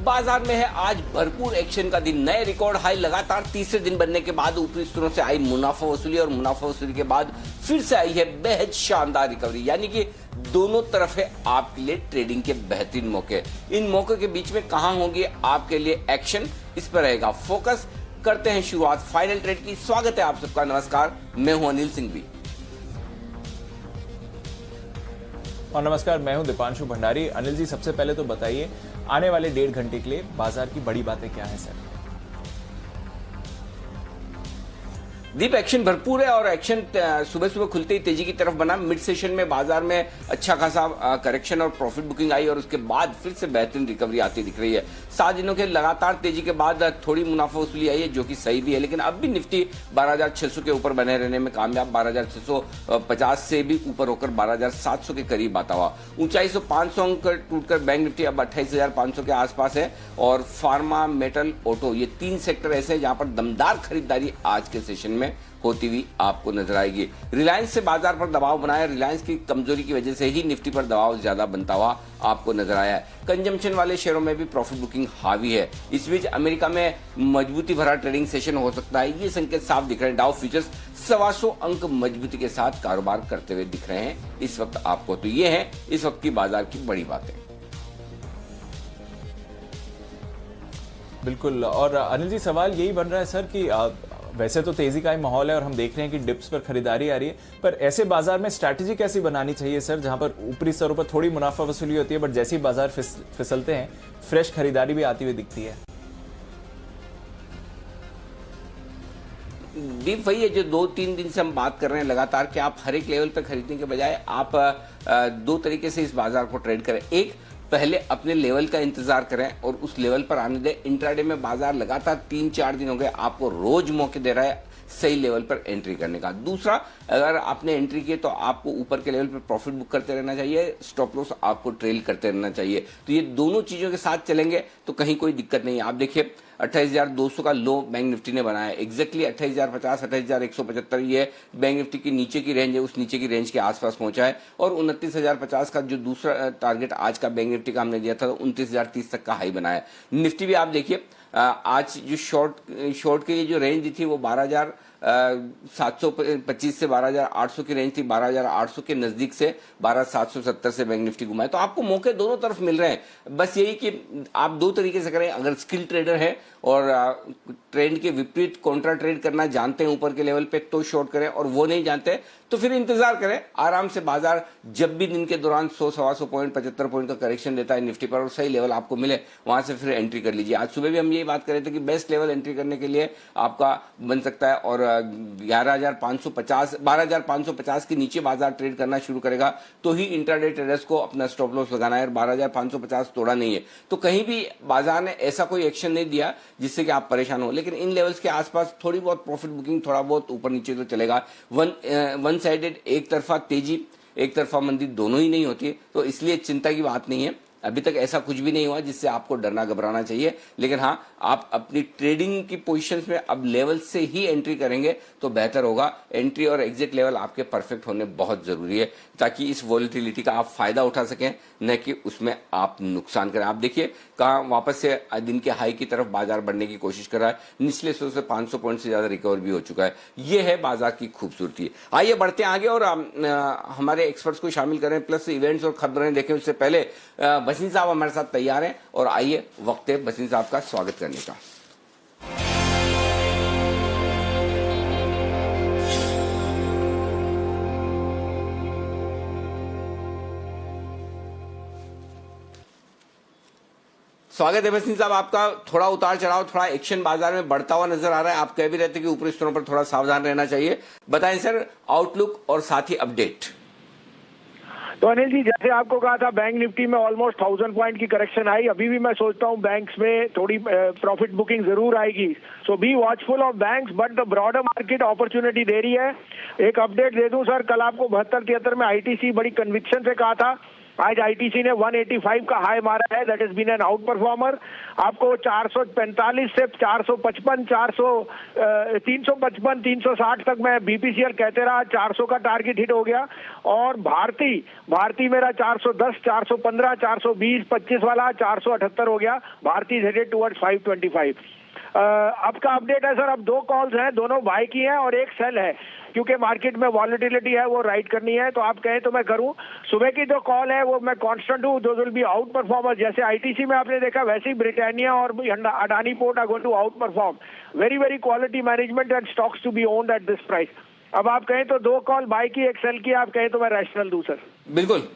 बाजार में है आज भरपूर एक्शन का दिन। नए रिकॉर्ड हाई लगातार तीसरे दिन बनने के बाद ऊपरी स्तरों से आई मुनाफा वसूली और मुनाफा वसूली के बाद फिर से आई है बेहद शानदार रिकवरी, यानी कि दोनों तरफ है आपके लिए ट्रेडिंग के बेहतरीन मौके। इन मौके के बीच में कहां होंगे आपके लिए एक्शन, इस पर रहेगा फोकस। करते हैं शुरुआत फाइनल ट्रेड की। स्वागत है आप सबका, नमस्कार, मैं हूं अनिल सिंघवी और नमस्कार, मैं हूं दीपांशु भंडारी। अनिल जी, सबसे पहले तो बताइए आने वाले 1.5 घंटे के लिए बाजार की बड़ी बातें क्या है सर? दीप, एक्शन भरपूर है और एक्शन सुबह सुबह खुलते ही तेजी की तरफ बना। मिड सेशन में बाजार में अच्छा खासा करेक्शन और प्रॉफिट बुकिंग आई और उसके बाद फिर से बेहतरीन रिकवरी आती दिख रही है। 7 दिनों के लगातार तेजी के बाद थोड़ी मुनाफा वसूली आई है, जो कि सही भी है, लेकिन अब भी निफ्टी 12,600 के ऊपर बने रहने में कामयाब। 12,650 से भी ऊपर होकर 12,700 के करीब आता हुआ। ऊंचाई से 500 अंक टूटकर बैंक निफ्टी अब 28,500 के आसपास है। और फार्मा, मेटल, ऑटो, ये 3 सेक्टर ऐसे हैं जहां पर दमदार खरीदारी आज के सेशन में होती हुई आपको नजर आएगी। रिलायंस से बाजार पर दबाव बनाया, रिलायंस की कमजोरी की वजह से ही निफ्टी पर दबाव ज्यादा बनता हुआ आपको नजर आया है। कंजम्पशन वाले शेयरों में भी प्रॉफिट बुकिंग हावी है। इस बीच अमेरिका में मजबूती भरा ट्रेडिंग सेशन हो सकता है, ये संकेत साफ दिख रहे हैं। डाउ फ्यूचर्स 125 अंक मजबूती के साथ कारोबार करते हुए दिख रहे हैं इस वक्त आपको। तो ये है इस वक्त की बाजार की बड़ी बातें। बिल्कुल। और अनिल जी, सवाल यही बन रहा है सर कि वैसे तो तेजी का ही माहौल है और हम देख रहे हैं कि डिप्स पर खरीदारी आ रही है, पर ऐसे बाजार में स्ट्रैटेजी कैसी बनानी चाहिए सर, जहां पर ऊपरी स्तरों पर थोड़ी मुनाफा वसूली होती है, बट जैसे ही बाजार फिसलते हैं फ्रेश खरीदारी भी आती हुई दिखती है? दीप, वही है जो 2-3 दिन से हम बात कर रहे हैं लगातार, कि आप हर एक लेवल पर खरीदने के बजाय आप 2 तरीके से इस बाजार को ट्रेड करें। एक, पहले अपने लेवल का इंतजार करें और उस लेवल पर आने दें। इंट्राडे में बाजार लगातार 3-4 दिन हो गए आपको रोज मौके दे रहा है सही लेवल पर एंट्री करने का। दूसरा, अगर आपने एंट्री की तो आपको ऊपर के लेवल पर प्रॉफिट बुक करते रहना चाहिए, स्टॉप लॉस आपको ट्रेल करते रहना चाहिए। तो ये दोनों चीजों के साथ चलेंगे तो कहीं कोई दिक्कत नहीं है। आप देखिए 28,200 का लो बैंक निफ्टी ने बनाया, एग्जैक्टली 28,050, 28,175 ये बैंक निफ्टी की नीचे की रेंज है, उस नीचे की रेंज के आसपास पहुंचा है। और 29,050 का जो दूसरा टारगेट आज का बैंक निफ्टी का हमने दिया था, 29,030 तक का हाई बनाया। निफ्टी भी आप देखिए आज जो शॉर्ट के लिए जो रेंज दी थी वो 12,725 से 12,800 की रेंज थी। 12,800 के नजदीक से 12,770 से बैंक निफ्टी घुमाए। तो आपको मौके दोनों तरफ मिल रहे हैं, बस यही कि आप 2 तरीके से करें। अगर स्किल ट्रेडर है और ट्रेंड के विपरीत कॉन्ट्रा ट्रेड करना जानते हैं ऊपर के लेवल पे, तो शॉर्ट करें, और वो नहीं जानते तो फिर इंतजार करें आराम से। बाजार जब भी दिन के दौरान 100-125 पॉइंट, 75 पॉइंट का करेक्शन देता है निफ्टी पर और सही लेवल आपको मिले, वहां से फिर एंट्री कर लीजिए। आज सुबह भी हम यही बात कर रहे थे कि बेस्ट लेवल एंट्री करने के लिए आपका बन सकता है, और 12,550 के नीचे बाजार ट्रेड करना शुरू करेगा तो ही इंट्राडे ट्रेडर्स को अपना स्टॉप लॉस लगाना है। 12,550 तोड़ा नहीं है तो कहीं भी बाजार ने ऐसा कोई एक्शन नहीं दिया जिससे कि आप परेशान हो, लेकिन इन लेवल्स के आसपास थोड़ी बहुत प्रॉफिट बुकिंग, थोड़ा बहुत ऊपर नीचे तो चलेगा। वन साइडेड, एक तरफा तेजी एक तरफा मंदी दोनों ही नहीं होती, तो इसलिए चिंता की बात नहीं है। अभी तक ऐसा कुछ भी नहीं हुआ जिससे आपको डरना घबराना चाहिए, लेकिन हाँ, आप अपनी ट्रेडिंग की पोजीशंस में अब लेवल से ही एंट्री करेंगे तो बेहतर होगा। एंट्री और एग्जिट लेवल आपके परफेक्ट होने बहुत जरूरी है, ताकि इस वॉलेटिलिटी का आप फायदा उठा सकें, न कि उसमें आप नुकसान करें। आप देखिए कहाँ वापस से दिन के हाई की तरफ बाजार बढ़ने की कोशिश कर रहा है, निचले स्तर से 500 पॉइंट से ज्यादा रिकवर भी हो चुका है। ये है बाजार की खूबसूरती। आइए बढ़ते हैं आगे और हमारे एक्सपर्ट्स को शामिल करें, प्लस इवेंट्स और खबरें देखें। उससे पहले बसीन साहब हमारे साथ तैयार हैं और आइए वक्त है बसीन साहब का स्वागत करने का। स्वागत है बसीन साहब आपका। थोड़ा उतार चढ़ाव, थोड़ा एक्शन बाजार में बढ़ता हुआ नजर आ रहा है। आप कह भी रहते कि ऊपरी स्तरों पर थोड़ा सावधान रहना चाहिए। बताएं सर आउटलुक और साथ ही अपडेट। तो अनिल जी, जैसे आपको कहा था, बैंक निफ्टी में ऑलमोस्ट 1000 पॉइंट की करेक्शन आई। अभी भी मैं सोचता हूँ बैंक्स में थोड़ी प्रॉफिट बुकिंग जरूर आएगी। So be watchful of banks, but the broader market opportunity दे रही है। एक अपडेट दे दूं सर, कल आपको 72-73 में आईटीसी बड़ी कन्विक्शन से कहा था आज आईटीसी ने 185 का हाई मारा है, that is been an outperformer. आपको 445 से 455, 355, 360 तक मैं बीपीसीएल कहते रहा, 400 का टारगेट हिट हो गया। और भारती मेरा 410, 415, 420, 25 वाला 478 हो गया। Bharti is headed towards 525। अब का अपडेट है सर, अब 2 कॉल्स हैं, दोनों बाय की हैं और एक सेल है, क्योंकि मार्केट में वॉलेटिलिटी है वो राइट करनी है। तो आप कहें तो मैं करूं। सुबह की जो कॉल है वो मैं कांस्टेंट हूं, दो विल बी आउट परफॉर्मर। जैसे आईटीसी में आपने देखा वैसे ही ब्रिटानिया और Adani port are going to outperform. Very very quality management and stocks to be owned at this price. अब आप कहें तो 2 कॉल बाय की, एक सेल की, आप कहें तो मैं रैशनल दूं सर। बिल्कुल।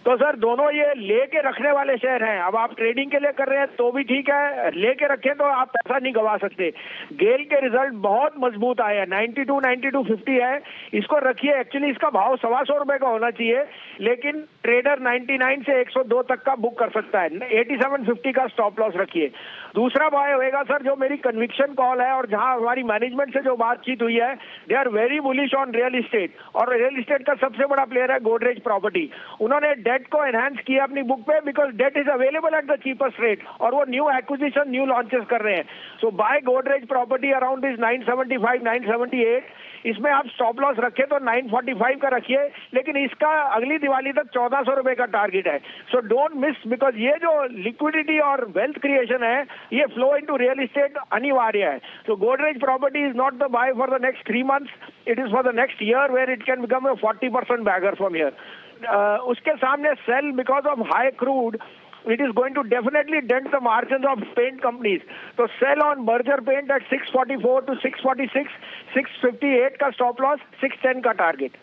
तो सर दोनों ये लेके रखने वाले शेयर हैं। अब आप ट्रेडिंग के लिए कर रहे हैं तो भी ठीक है, लेके रखें तो आप पैसा नहीं गवा सकते। गेल के रिजल्ट बहुत मजबूत आए हैं, 92, 92.50 है, इसको रखिए। एक्चुअली इसका भाव 125 रुपए का होना चाहिए, लेकिन ट्रेडर 99 से 102 तक का बुक कर सकता है। 87.50 का स्टॉप लॉस रखिए। दूसरा बाय होएगा सर, जो मेरी कन्विक्शन कॉल है और जहां हमारी मैनेजमेंट से जो बातचीत हुई है, they are very bullish on real estate. और रियल इस्टेट का सबसे बड़ा प्लेयर है गोदरेज प्रॉपर्टी। उन्होंने डेट को एनहांस किया अपनी बुक पे, because debt is available at the cheapest rate, और वो न्यू एक्विजिशन, न्यू लॉन्चेस कर रहे हैं। So buy Godrej property around is 975, 978। इसमें आप स्टॉप लॉस रखे तो 945 का रखिए, लेकिन इसका अगली दिवाली तक 1400 रुपए का टारगेट है। सो डोंट मिस, बिकॉज ये जो लिक्विडिटी और वेल्थ क्रिएशन है ये फ्लो इनटू रियल इस्टेट अनिवार्य है। So Godrej property is not the buy for the next 3 months, it is for the next year, where it can become a 40% bagger from here. उसके सामने sell, because of high crude, it is going to definitely dent the margins of paint companies. So sell on Berger Paint at 644 to 646, 658 का stop loss, 610 का target.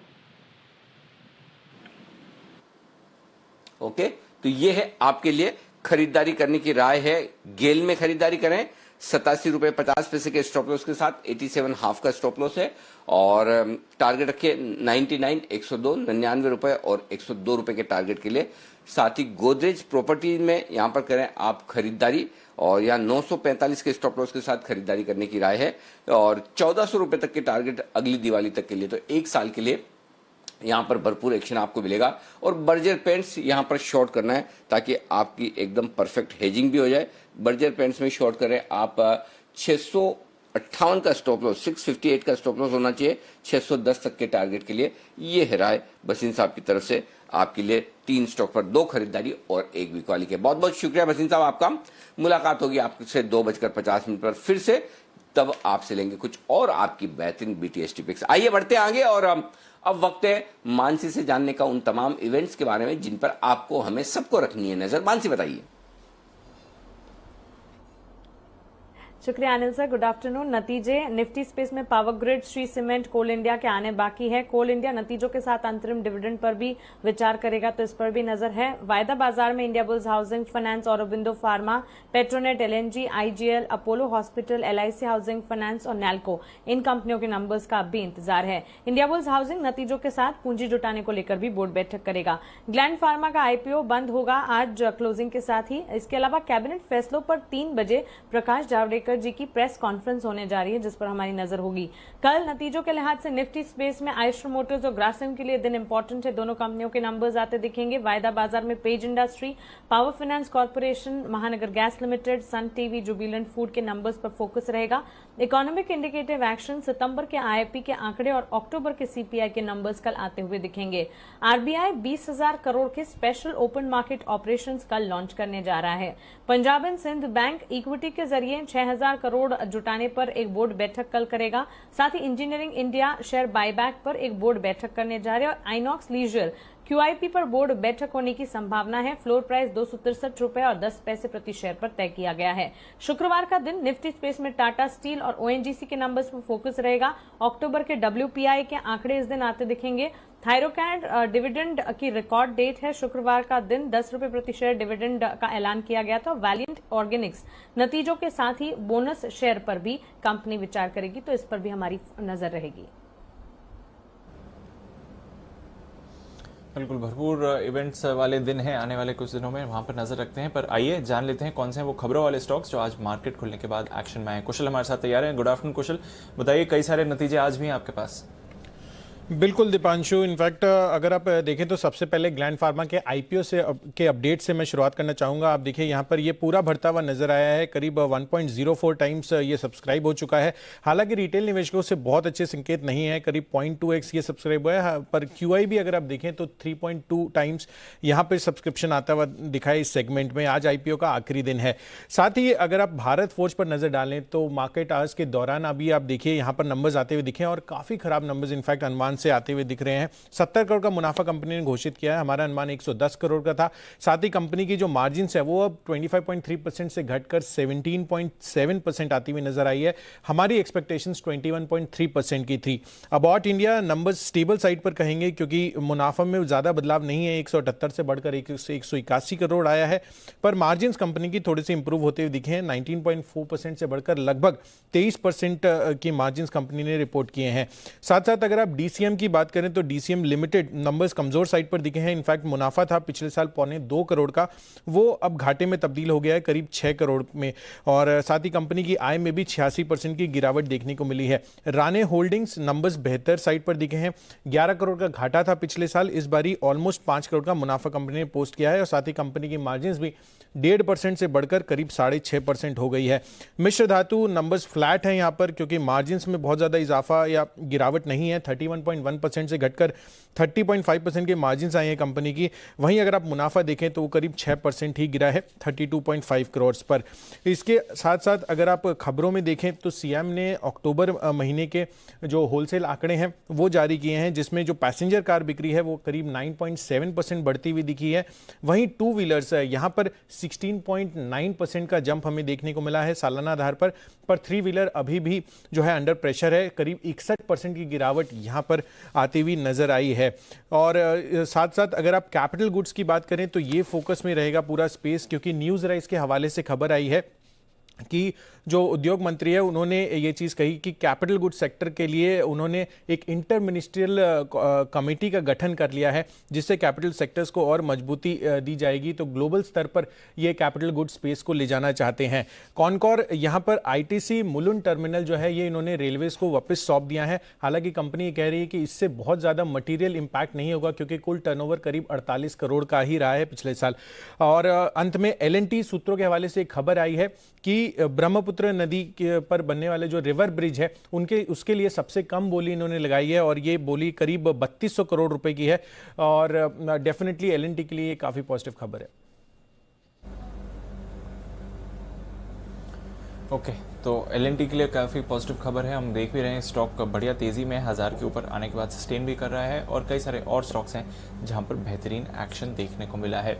Okay, तो ये है आपके लिए खरीदारी करने की राय है। गेल में खरीदारी करें, 87 रुपए 50 पैसे के स्टॉप लॉस के साथ, 87 हाफ का स्टॉप लॉस है, और टारगेट रखिए 99, 102, 99 रुपए और 102 रुपए के टारगेट के लिए। साथ ही गोदरेज प्रॉपर्टी में यहां पर करें आप खरीदारी, और यहाँ 945 के स्टॉप लॉस के साथ खरीदारी करने की राय है, और 1400 रुपए तक के टारगेट अगली दिवाली तक के लिए। तो 1 साल के लिए यहां पर भरपूर एक्शन आपको मिलेगा। और बर्जर पेंट्स यहां पर शॉर्ट करना है ताकि आपकी एकदम परफेक्ट हेजिंग भी हो जाए। बर्जर पेंट्स में शॉर्ट करें आप 658 का स्टॉप लॉस, 658 का स्टॉप लॉस होना चाहिए 610 तक के टारगेट के लिए। ये है राय बसीन साहब की तरफ से आपके लिए 3 स्टॉक पर 2 खरीदारी और 1 वीक वाली के। बहुत बहुत शुक्रिया बसीन साहब आपका। मुलाकात होगी आपसे 2:50 पर फिर से, तब आपसे लेंगे कुछ और आपकी बेहतरीन बीटीएसटी पिक्स। आइए बढ़ते हैं आगे, और अब वक्त है मानसी से जानने का उन तमाम इवेंट्स के बारे में जिन पर आपको हमें सबको रखनी है नजर। मानसी बताइए। शुक्रिया अनिल सर, गुड आफ्टरनून। नतीजे निफ्टी स्पेस में पावर ग्रिड, श्री सीमेंट, कोल इंडिया के आने बाकी है। कोल इंडिया नतीजों के साथ अंतरिम डिविडेंड पर भी विचार करेगा, तो इस पर भी नजर है। वायदा बाजार में India bulls housing finance, Aurobindo pharma, Petronet, LNG, IGL, Apollo hospital, LIC housing finance और नैल्को, इन कंपनियों के नंबर्स का भी इंतजार है। इंडिया बुल्स हाउसिंग नतीजों के साथ पूंजी जुटाने को लेकर भी बोर्ड बैठक करेगा। ग्लैंड फार्मा का आईपीओ बंद होगा आज क्लोजिंग के साथ ही। इसके अलावा कैबिनेट फैसलों पर 3 बजे प्रकाश जावड़ेकर जी की प्रेस कॉन्फ्रेंस होने जा रही है, जिस पर हमारी नजर होगी। कल नतीजों के लिहाज से निफ्टी स्पेस में आयशर मोटर्स और ग्रासिम के लिए दिन इंपॉर्टेंट है। दोनों कंपनियों के नंबर्स आते दिखेंगे। वायदा बाजार में page industry, power finance corporation, महानगर gas limited, Sun TV, Jubilant food के नंबर्स पर फोकस रहेगा। इकोनॉमिक इंडिकेटिव एक्शन, सितंबर के आईआईपी के आंकड़े और अक्टूबर के सीपीआई के नंबर्स कल आते हुए दिखेंगे। आरबीआई 20,000 करोड़ के स्पेशल ओपन मार्केट ऑपरेशंस कल लॉन्च करने जा रहा है। Punjab and Sind bank equity के जरिए 6,000 करोड़ जुटाने पर एक बोर्ड बैठक कल करेगा। साथ ही इंजीनियरिंग इंडिया शेयर बायबैक पर एक बोर्ड बैठक करने जा रहे हैं, और आइनॉक्स लीजर क्यूआईपी पर बोर्ड बैठक होने की संभावना है। फ्लोर प्राइस 263 रुपए और 10 पैसे प्रति शेयर पर तय किया गया है। शुक्रवार का दिन निफ्टी स्पेस में टाटा स्टील और ओएनजीसी के नंबर्स पर फोकस रहेगा। अक्टूबर के डब्ल्यूपीआई के आंकड़े इस दिन आते दिखेंगे। थायरोकैड डिविडेंड की रिकॉर्ड डेट है शुक्रवार का दिन, 10 रुपए प्रति शेयर डिविडेंड का ऐलान किया गया था। वैलिएंट ऑर्गेनिक्स नतीजों के साथ ही बोनस शेयर पर भी कंपनी विचार करेगी, तो इस पर भी हमारी नजर रहेगी। बिल्कुल भरपूर इवेंट्स वाले दिन हैं आने वाले कुछ दिनों में, वहां पर नजर रखते हैं। पर आइए जान लेते हैं कौन से हैं वो खबरों वाले स्टॉक्स जो आज मार्केट खुलने के बाद एक्शन में आए। कुशल हमारे साथ तैयार हैं। गुड आफ्टरनून कुशल, बताइए कई सारे नतीजे आज भी हैं आपके पास। बिल्कुल दीपांशु, इनफैक्ट अगर आप देखें तो सबसे पहले ग्लैंड फार्मा के आईपीओ के अपडेट से मैं शुरुआत करना चाहूँगा। आप देखिए यहाँ पर ये पूरा बढ़ता हुआ नजर आया है, करीब 1.04 टाइम्स ये सब्सक्राइब हो चुका है। हालांकि रिटेल निवेशकों से बहुत अच्छे संकेत नहीं है, करीब 0.2x ये सब्सक्राइब हुआ है, पर QI भी अगर आप देखें तो 3.2 टाइम्स यहाँ पर सब्सक्रिप्शन आता हुआ दिखा है इस सेगमेंट में। आज IPO का आखिरी दिन है। साथ ही अगर आप भारत फोर्ज पर नजर डालें तो मार्केट आवर्स के दौरान अभी आप देखिए यहाँ पर नंबर्स आते हुए दिखे और काफी खराब नंबर्स इनफैक्ट अनुमान से आते हुए दिख रहे हैं। 70 करोड़ का मुनाफा कंपनी ने घोषित किया है, हमारा अनुमान 110 करोड़ का था। साथ ही कंपनी की जो मार्जिन है वो अब 25.3% से घटकर 17.7% आती हुई नजर आई है। हमारी एक्सपेक्टेशंस 21.3% की थी। About India numbers stable side पर कहेंगे क्योंकि मुनाफा में ज्यादा बदलाव नहीं है, 178 से बढ़कर 181 करोड़ आया है, पर मार्जिन कंपनी की थोड़ी सी इंप्रूव होते हुए दिखे हैं। 19.4% से बढ़कर लगभग 23% की मार्जिन कंपनी ने रिपोर्ट किए हैं। साथ साथ अगर आप DCM की बात करें तो DCM लिमिटेड नंबर्स कमजोर साइड पर दिखे हैं। इनफैक्ट मुनाफा था पिछले साल 2.25 करोड़ का, वो अब घाटे में तब्दील हो गया है करीब 6 करोड़ में। और साथ ही कंपनी की आय में भी 86% की गिरावट देखने को मिली है। राणे होल्डिंग्स नंबर्स बेहतर साइड पर दिखे हैं। 11 करोड़ का घाटा था पिछले साल, इस बारी ऑलमोस्ट 5 करोड़ का मुनाफा कंपनी ने पोस्ट किया है। और साथ ही कंपनी की मार्जिन भी 1.5% से बढ़कर करीब 6.5% हो गई है। मिश्र धातु नंबर्स फ्लैट हैं यहाँ पर क्योंकि मार्जिन में बहुत ज्यादा इजाफा या गिरावट नहीं है। 31.1% से घटकर 30.5% के मार्जिन आए हैं कंपनी की। वहीं अगर आप मुनाफा देखें तो वो करीब 6% ही गिरा है 32.5 करोड़ पर। इसके साथ साथ अगर आप खबरों में देखें तो CM ने अक्टूबर महीने के जो होलसेल आंकड़े हैं वो जारी किए हैं, जिसमें जो पैसेंजर कार बिक्री है वो करीब 9.7% बढ़ती हुई दिखी है। वहीं टू व्हीलर्स यहाँ पर 16.9% का जंप हमें देखने को मिला है सालाना आधार पर थ्री व्हीलर अभी भी जो है अंडर प्रेशर है, करीब 61% की गिरावट यहां पर आती हुई नजर आई है। और साथ साथ अगर आप कैपिटल गुड्स की बात करें तो ये फोकस में रहेगा पूरा स्पेस, क्योंकि न्यूज़ राइज के हवाले से खबर आई है कि जो उद्योग मंत्री है उन्होंने ये चीज़ कही कि कैपिटल गुड्स सेक्टर के लिए उन्होंने एक इंटर मिनिस्ट्रियल कमेटी का गठन कर लिया है, जिससे कैपिटल सेक्टर्स को और मजबूती दी जाएगी। तो ग्लोबल स्तर पर ये कैपिटल गुड्स स्पेस को ले जाना चाहते हैं। कॉनकॉर यहाँ पर ITC मुलुंड टर्मिनल जो है ये इन्होंने रेलवेज को वापस सौंप दिया है। हालांकि कंपनी कह रही है कि इससे बहुत ज़्यादा मटीरियल इंपैक्ट नहीं होगा क्योंकि कुल टर्नओवर करीब 48 करोड़ का ही रहा है पिछले साल। और अंत में L&T सूत्रों के हवाले से एक खबर आई है कि ब्रह्मपुत्र नदी के पर बनने वाले जो रिवर ब्रिज है उसके लिए सबसे कम बोली इन्होंने लगाई है और ये बोली करीब 3200 करोड़ रुपए की है। और डेफिनेटली L&T के लिए काफी पॉजिटिव खबर है। ओके, तो L&T के लिए काफ़ी पॉजिटिव खबर है। हम देख भी रहे हैं स्टॉक बढ़िया तेज़ी में 1000 के ऊपर आने के बाद सस्टेन भी कर रहा है और कई सारे और स्टॉक्स हैं जहां पर बेहतरीन एक्शन देखने को मिला है।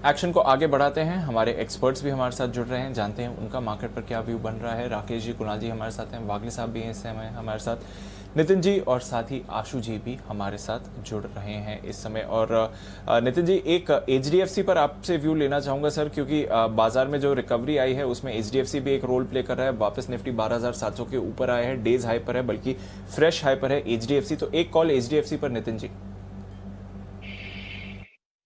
एक्शन को आगे बढ़ाते हैं, हमारे एक्सपर्ट्स भी हमारे साथ जुड़ रहे हैं, जानते हैं उनका मार्केट पर क्या व्यू बन रहा है। राकेश जी, कुणाल जी हमारे साथ हैं, वागली साहब भी हैं इस समय हमारे साथ, नितिन जी और साथ ही आशु जी भी हमारे साथ जुड़ रहे हैं इस समय। और नितिन जी, एक HDFC पर आपसे व्यू लेना चाहूंगा सर, क्योंकि बाजार में जो रिकवरी आई है उसमें HDFC भी एक रोल प्ले कर रहा है। वापस निफ्टी 12,700 के ऊपर आया है, डेज हाई पर है, बल्कि फ्रेश हाई पर है HDFC। तो एक कॉल HDFC पर नितिन जी।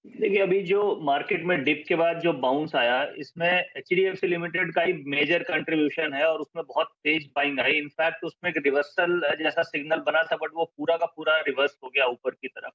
देखिए, अभी जो मार्केट में डिप के बाद जो बाउंस आया इसमें HDFC लिमिटेड का ही मेजर कंट्रीब्यूशन है और उसमें बहुत तेज बाइंग आई। इनफैक्ट उसमें एक रिवर्सल जैसा सिग्नल बना था, बट वो पूरा का पूरा रिवर्स हो गया ऊपर की तरफ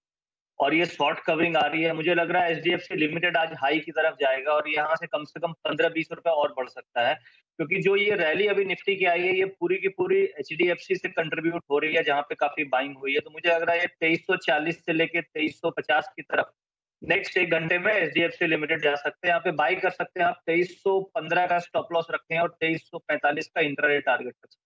और ये शॉर्ट कवरिंग आ रही है। मुझे लग रहा है HDFC लिमिटेड आज हाई की तरफ जाएगा और यहाँ से कम 15-20 रुपए और बढ़ सकता है, क्योंकि जो ये रैली अभी निफ्टी की आई है ये पूरी की पूरी HDFC से कंट्रीब्यूट हो रही है, जहाँ पे काफी बाइंग हुई है। तो मुझे लग रहा है ये 2340 से लेके 2350 की तरफ नेक्स्ट 1 घंटे में HDFC लिमिटेड जा सकते हैं। यहाँ पे बाई कर सकते हैं आप। 2315 का स्टॉप लॉस रखते हैं और 2345 का इंट्राडे टारगेट रखते हैं।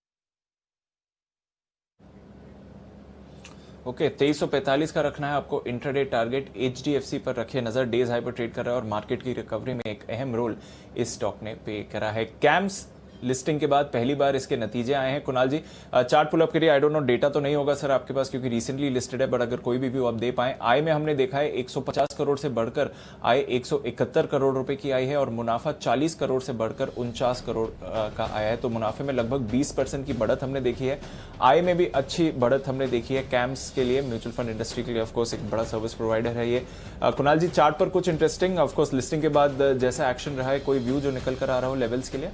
ओके, 2345 का रखना है आपको इंट्राडे टारगेट। HDFC पर रखिए नजर, डेज हाई पर ट्रेड कर रहा है और मार्केट की रिकवरी में एक अहम रोल इस स्टॉक ने प्ले करा है। कैम्स लिस्टिंग के बाद पहली बार इसके नतीजे आए हैं। कुणाल जी, चार्ट पुल अप करिए। आई डोंट नो, डेटा तो नहीं होगा सर आपके पास क्योंकि रिसेंटली लिस्टेड है, बट अगर कोई भी व्यू आप दे पाए। आय में हमने देखा है 150 करोड़ से बढ़कर आय 171 करोड़ रुपए की आई है और मुनाफा 40 करोड़ से बढ़कर 49 करोड़ का आया है। तो मुनाफे में लगभग 20% की बढ़त हमने देखी है। आय में भी अच्छी बढ़त हमने देखी है। कैम्स के लिए, म्यूचुअल फंड इंडस्ट्री के लिए ऑफकोर्स एक बड़ा सर्विस प्रोवाइडर है ये। कुणाल जी, चार्ट पर कुछ इंटरेस्टिंग ऑफकोर्स लिस्टिंग के बाद जैसा एक्शन रहा है, कोई व्यू जो निकल कर आ रहा हो लेवल्स के लिए?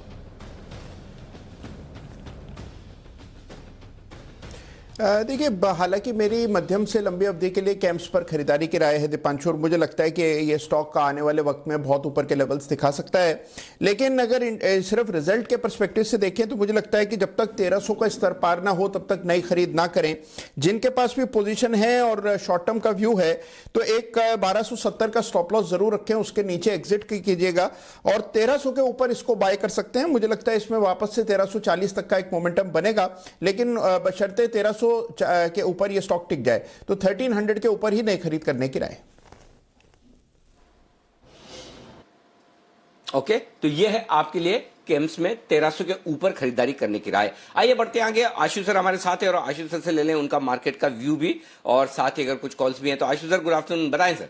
देखिए, हालांकि मेरी मध्यम से लंबी अवधि के लिए कैंप्स पर खरीदारी की राय है दीपांशु, और मुझे लगता है कि ये स्टॉक का आने वाले वक्त में बहुत ऊपर के लेवल्स दिखा सकता है। लेकिन अगर सिर्फ रिजल्ट के परस्पेक्टिव से देखें तो मुझे लगता है कि जब तक 1300 का स्तर पार ना हो तब तक नई खरीद ना करें। जिनके पास भी पोजीशन है और शॉर्ट टर्म का व्यू है तो एक 1270 का स्टॉप लॉस जरूर रखें, उसके नीचे एग्जिट कीजिएगा और 1300 के ऊपर इसको बाय कर सकते हैं। मुझे लगता है इसमें वापस से 1340 तक का एक मोमेंटम बनेगा, लेकिन बशर्ते 1300 के ऊपर ये स्टॉक टिक जाए तो 1300 के ऊपर ही नई खरीद करने की राय। ओके, तो ये है आपके लिए केम्स में 1300 के ऊपर खरीदारी करने की राय। आइए बढ़ते आगे, आशु सर हमारे साथ है और आशु सर से ले लें उनका मार्केट का व्यू भी और साथ ही अगर कुछ कॉल्स भी हैं तो आशु सर गुड आफ्टरनून, बताएं sir.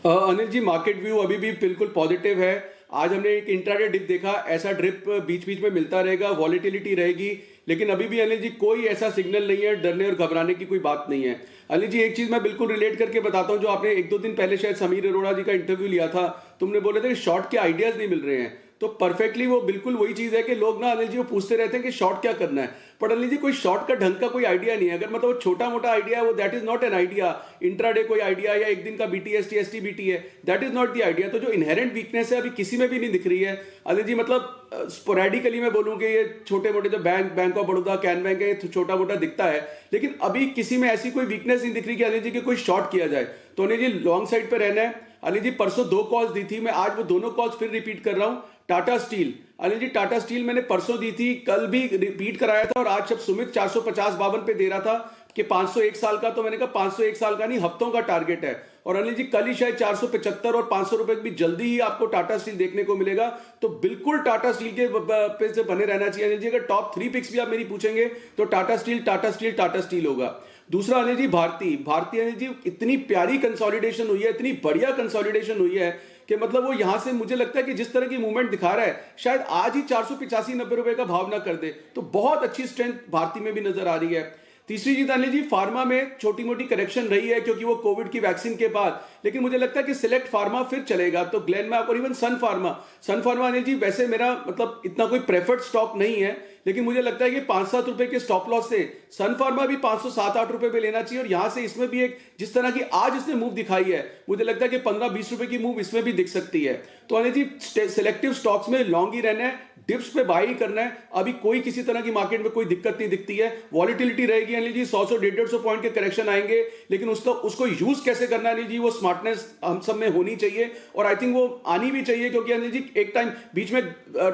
Anil ji, market view अभी भी बिल्कुल पॉजिटिव है। आज हमने एक इंट्राडे डिप देखा, ऐसा डिप बीच बीच में मिलता रहेगा, वॉलेटिलिटी रहेगी, लेकिन अभी भी अनिल जी कोई ऐसा सिग्नल नहीं है, डरने और घबराने की कोई बात नहीं है। अनिल जी एक चीज मैं बिल्कुल रिलेट करके बताता हूं, जो आपने एक दो दिन पहले शायद समीर अरोड़ा जी का इंटरव्यू लिया था, तुमने बोले थे कि शॉर्ट के आइडियाज नहीं मिल रहे हैं, तो परफेक्टली वो बिल्कुल वही चीज है कि लोग ना अनिल जी वो पूछते रहते हैं कि शॉर्ट क्या करना है, पर अनिल जी कोई शॉर्ट का ढंग का कोई आइडिया नहीं है। अगर मतलब वो छोटा मोटा आइडिया है वो that is not an idea, intraday कोई आइडिया या एक दिन का BTST STBT है, that is not the idea. तो जो इनहेरेंट वीकनेस है अभी किसी में भी नहीं दिख रही है अनिल जी। मतलब स्पोरेडिकली मैं बोलूं कि ये छोटे मोटे जो bank of Baroda, can bank है, छोटा मोटा दिखता है, लेकिन अभी किसी में ऐसी कोई वीकनेस नहीं दिख रही कि अनिल जी कि कोई शॉर्ट किया जाए। तो अनिल जी लॉन्ग साइड पे रहना है। अनिल जी परसों 2 कॉल्स दी थी, मैं आज वो दोनों कॉल्स फिर रिपीट कर रहा हूं। टाटा स्टील, अनिल जी टाटा स्टील मैंने परसों दी थी, कल भी रिपीट कराया था, और आज जब सुमित 450-52 पे दे रहा था कि 500 एक साल का, तो मैंने कहा 500 एक साल का नहीं, हफ्तों का टारगेट है। और अनिल जी कल ही शायद 475 और 500 रुपए भी जल्दी ही आपको टाटा स्टील देखने को मिलेगा। तो बिल्कुल टाटा स्टील के पे से बने रहना चाहिए अनिल जी। अगर टॉप 3 पिक्स भी आप मेरी पूछेंगे तो टाटा स्टील होगा। दूसरा अनिल जी भारती अनिल जी इतनी प्यारी कंसोलिडेशन हुई है, इतनी बढ़िया कंसोलिडेशन हुई है कि मतलब वो यहां से मुझे लगता है कि जिस तरह की मूवमेंट दिखा रहा है शायद आज ही 485-90 रुपए का भाव ना कर दे, तो बहुत अच्छी स्ट्रेंथ भारती में भी नजर आ रही है। तीसरी चीज अनिल जी, फार्मा में छोटी मोटी करेक्शन रही है क्योंकि वो कोविड की वैक्सीन के बाद, लेकिन मुझे लगता है कि सिलेक्ट फार्मा फिर चलेगा। तो ग्लेनमार्क और इवन सन फार्मा अनिल जी वैसे मेरा मतलब इतना कोई प्रेफर्ड स्टॉक नहीं है, लेकिन मुझे लगता है कि 5-7 रुपए के स्टॉप लॉस से सन फार्मा भी 507-8 रुपए पे लेना चाहिए। और यहां से इसमें भी एक जिस तरह की आज इसने मूव दिखाई है, मुझे लगता है कि 15-20 रुपए की मूव इसमें भी दिख सकती है। तो अनिल जी सिलेक्टिव स्टॉक्स में लॉन्ग ही रहना है, डिप्स पे बाई करना है। अभी कोई किसी तरह की मार्केट में कोई दिक्कत नहीं दिखती है। वॉलिटिलिटी रहेगी अनिल जी, 100-150 पॉइंट के करेक्शन आएंगे, लेकिन उसको यूज कैसे करना है अनिल जी, वो स्मार्टनेस हम सब में होनी चाहिए और आई थिंक वो आनी भी चाहिए। क्योंकि अनिल जी एक टाइम बीच में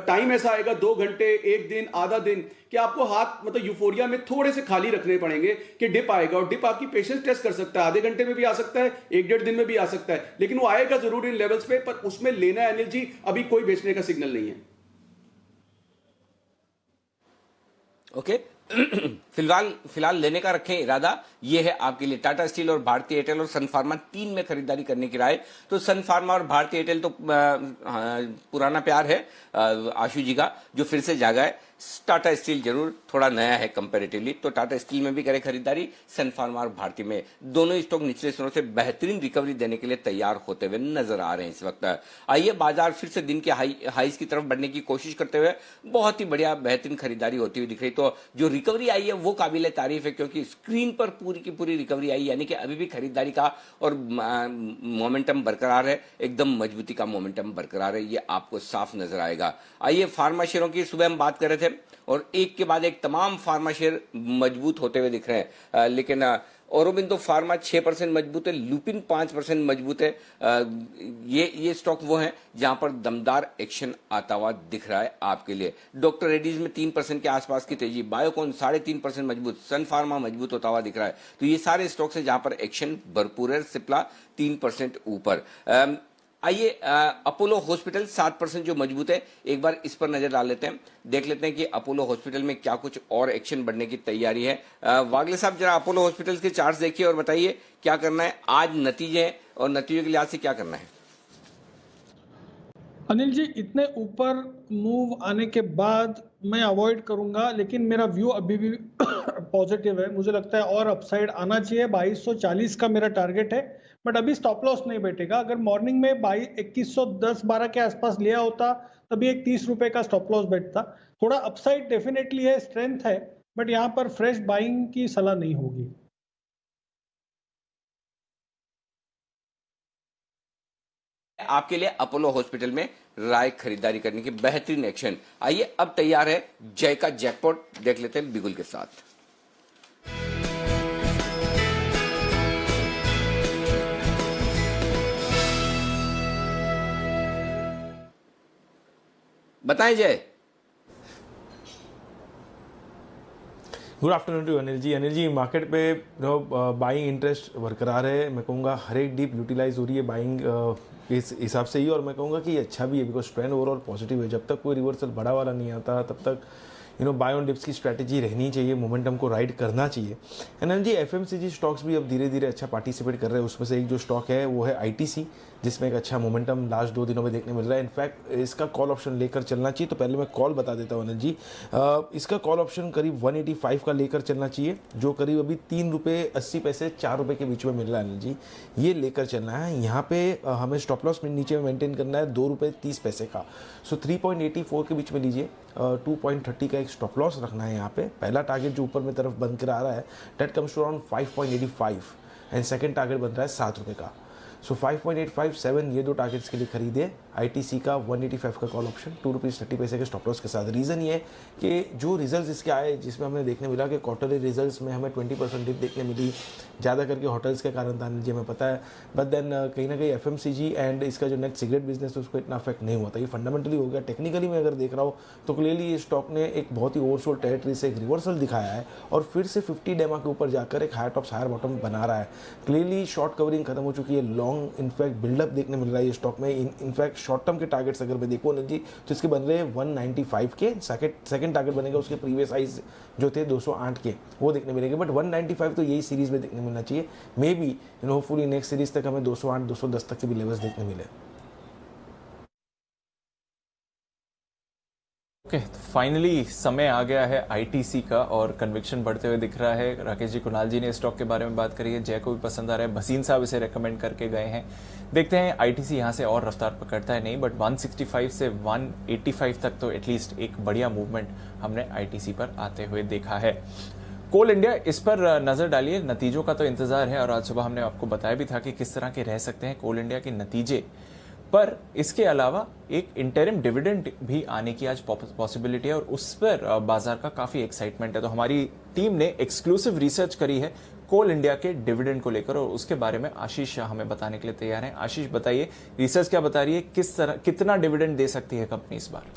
टाइम ऐसा आएगा 2 घंटे, 1 दिन, आधा दिन, कि आपको हाथ मतलब यूफोरिया में थोड़े से खाली रखने पड़ेंगे कि डिप आएगा, और डिप आपकी पेशेंस टेस्ट कर सकता है। आधे घंटे में भी आ सकता है, 1-1.5 दिन में भी आ सकता है, लेकिन वो आएगा जरूर इन लेवल्स पे। पर उसमें लेना है अनिल जी, अभी कोई बेचने का सिग्नल नहीं है। ओके फिलहाल लेने का रखें इरादा। ये है आपके लिए टाटा स्टील और भारतीय एयरटेल और सन फार्मा 3 में खरीदारी करने की राय। तो सन फार्मा और भारतीय एयरटेल तो पुराना प्यार है आशु जी का, जो फिर से जागा है। टाटा स्टील जरूर थोड़ा नया है कंपैरेटिवली, तो टाटा स्टील में भी करें खरीदारी। सन फार्मा और भारतीय में दोनों स्टॉक निचले स्तरों से बेहतरीन रिकवरी देने के लिए तैयार होते हुए नजर आ रहे हैं इस वक्त। आइए बाजार फिर से दिन के हाईज की तरफ बढ़ने की कोशिश करते हुए बहुत ही बढ़िया बेहतरीन खरीदारी होती हुई दिख रही। तो जो रिकवरी आई है वो काबिल तारीफ है, क्योंकि स्क्रीन पर पूरी की पूरी रिकवरी आई, यानी कि अभी भी खरीदारी का और मोमेंटम बरकरार है, एकदम मजबूती का मोमेंटम बरकरार है, ये आपको साफ नजर आएगा। आइए फार्मा शेयरों की सुबह हम बात कर रहे थे और एक के बाद एक तमाम फार्मा शेयर मजबूत होते हुए दिख रहे हैं, लेकिन औरोबिंदो फार्मा 6% मजबूत है, लुपिन 5% मजबूत है। ये स्टॉक वो हैं जहां पर दमदार एक्शन आता हुआ दिख रहा है आपके लिए। डॉक्टर रेड्डीज में 3% के आसपास की तेजी, बायोकॉन 3.5% मजबूत, सन फार्मा मजबूत होता हुआ दिख रहा है। तो ये सारे स्टॉक्स हैं जहां पर एक्शन भरपूर है। सिप्ला 3% ऊपर। आइए अपोलो हॉस्पिटल 7% जो मजबूत है, एक बार इस पर नजर डाल लेते हैं, देख लेते हैं कि अपोलो हॉस्पिटल में क्या कुछ और एक्शन बढ़ने की तैयारी है। वागले साहब जरा अपोलो हॉस्पिटल के चार्ट्स देखिए और बताइए क्या करना है आज, नतीजे हैं और नतीजों के लिहाज से क्या करना है। अनिल जी इतने ऊपर मूव आने के बाद मैं अवॉइड करूंगा, लेकिन मेरा व्यू अभी भी पॉजिटिव है। मुझे लगता है और अपसाइड आना चाहिए। 2240 का मेरा टारगेट है, बट अभी स्टॉप लॉस नहीं बैठेगा। अगर मॉर्निंग में 2110-12 के आसपास लिया होता तभी एक 30 रुपए का स्टॉप लॉस बैठता। थोड़ा अपसाइड डेफिनेटली है, स्ट्रेंथ है, बट यहाँ पर फ्रेश बाइंग की सलाह नहीं होगी। आपके लिए अपोलो हॉस्पिटल में राय खरीदारी करने की बेहतरीन एक्शन। आइए अब तैयार है जय का जैकपॉट, देख लेते हैं बिगुल के साथ। बताएं Jay. Good afternoon to Anil ji. Anil ji, market पे बाइंग इंटरेस्ट बरकरार है। मैं कहूँगा हर एक डीप यूटिलाइज हो रही है बाइंग इस हिसाब से ही, और मैं कहूँगा कि ये अच्छा भी है बिकॉज ट्रेंड ओवरऑल पॉजिटिव है। जब तक कोई रिवर्सल बड़ा वाला नहीं आता तब तक बाय ऑन डिप्स की स्ट्रैटेजी रहनी चाहिए, मोमेंटम को राइड करना चाहिए। एंड जी एफएमसीजी स्टॉक्स भी अब धीरे धीरे अच्छा पार्टिसिपेट कर रहे हैं। उसमें से एक जो स्टॉक है वो है आईटीसी, जिसमें एक अच्छा मोमेंटम लास्ट 2 दिनों में देखने मिल रहा है। इनफैक्ट इसका कॉल ऑप्शन लेकर चलना चाहिए। तो पहले मैं कॉल बता देता हूँ अनिल जी। इसका कॉल ऑप्शन करीब 185 का लेकर चलना चाहिए, जो करीब अभी 3 रुपये 80 पैसे 4 रुपये के बीच में मिल रहा है अनिल जी। ये लेकर चलना है। यहाँ पे हमें स्टॉप लॉस नीचे में मेंटेन करना है 2 रुपये 30 पैसे का। सो 3.84 के बीच में लीजिए। 2.30 का एक स्टॉप लॉस रखना है यहाँ पे। पहला टारगेट जो ऊपर में तरफ बन कर आ रहा है that comes to around 5.85 and second target बन रहा है 7 रुपये का। सो 5.857 ये 2 टारगेट्स के लिए खरीदे। आईटीसी का 185 का कॉल ऑप्शन 2 रुपीज़ 30 पैसे के स्टॉप लॉस के साथ। रीज़न ये कि जो रिजल्ट्स इसके आए, जिसमें हमें देखने मिला कि क्वार्टरली रिजल्ट्स में हमें 20% डिप देखने मिली, ज़्यादा करके होटल्स के कारण था जी, हमें पता है। बट देन कहीं ना कहीं एफएमसीजी एंड इसका जो नेट सिगरेट बिजनेस है उसको इतना अफेक्ट नहीं हुआ था। ये फंडामेंटली हो गया। टेक्निकली मैं अगर देख रहा हूँ तो क्लियरली ये स्टॉक ने एक बहुत ही ओवरसोल्ड टेरिटरी से एक रिवर्सल दिखाया है और फिर से 50 डेमा के ऊपर जाकर एक हायर टॉप्स हायर बॉटम बना रहा है। क्लियरली शॉर्ट कवरिंग खत्म हो चुकी है। लॉन्ग इनफैक्ट बिल्डअप देखने मिल रहा है ये स्टॉक में। इनफैक्ट शॉर्ट टर्म के टारगेट्स अगर मैं देखूँ जी तो इसके बन रहे हैं 195 के। सेकंड टारगेट बनेगा उसके प्रीवियस हाइज जो थे 208 के, वो देखने मिलेंगे। बट 195 तो यही सीरीज में देखने मिलना चाहिए। May be hopefully next series तक हमें 208 210 तक के भी लेवल्स देखने मिले। ओके, तो फाइनली समय आ गया है आईटीसी का और कन्विक्शन बढ़ते हुए दिख रहा है। राकेश जी, कुणाल जी ने स्टॉक के बारे में बात करी है, जय को भी पसंद आ रहा है, भसीन साहब इसे रेकमेंड करके गए हैं। देखते हैं आईटीसी यहां से और रफ्तार पकड़ता है नहीं, बट 165 से 185 तक तो एटलीस्ट एक बढ़िया मूवमेंट हमने आईटीसी पर आते हुए देखा है। कोल इंडिया, इस पर नजर डालिए। नतीजों का तो इंतजार है और आज सुबह हमने आपको बताया भी था कि किस तरह के रह सकते हैं कोल इंडिया के नतीजे, पर इसके अलावा एक इंटरिम डिविडेंड भी आने की आज पॉसिबिलिटी है और उस पर बाजार का काफी एक्साइटमेंट है। तो हमारी टीम ने एक्सक्लूसिव रिसर्च करी है कोल इंडिया के डिविडेंड को लेकर और उसके बारे में आशीष हमें बताने के लिए तैयार हैं। आशीष, बताइए रिसर्च क्या बता रही है, किस तरह कितना डिविडेंड दे सकती है कंपनी इस बार?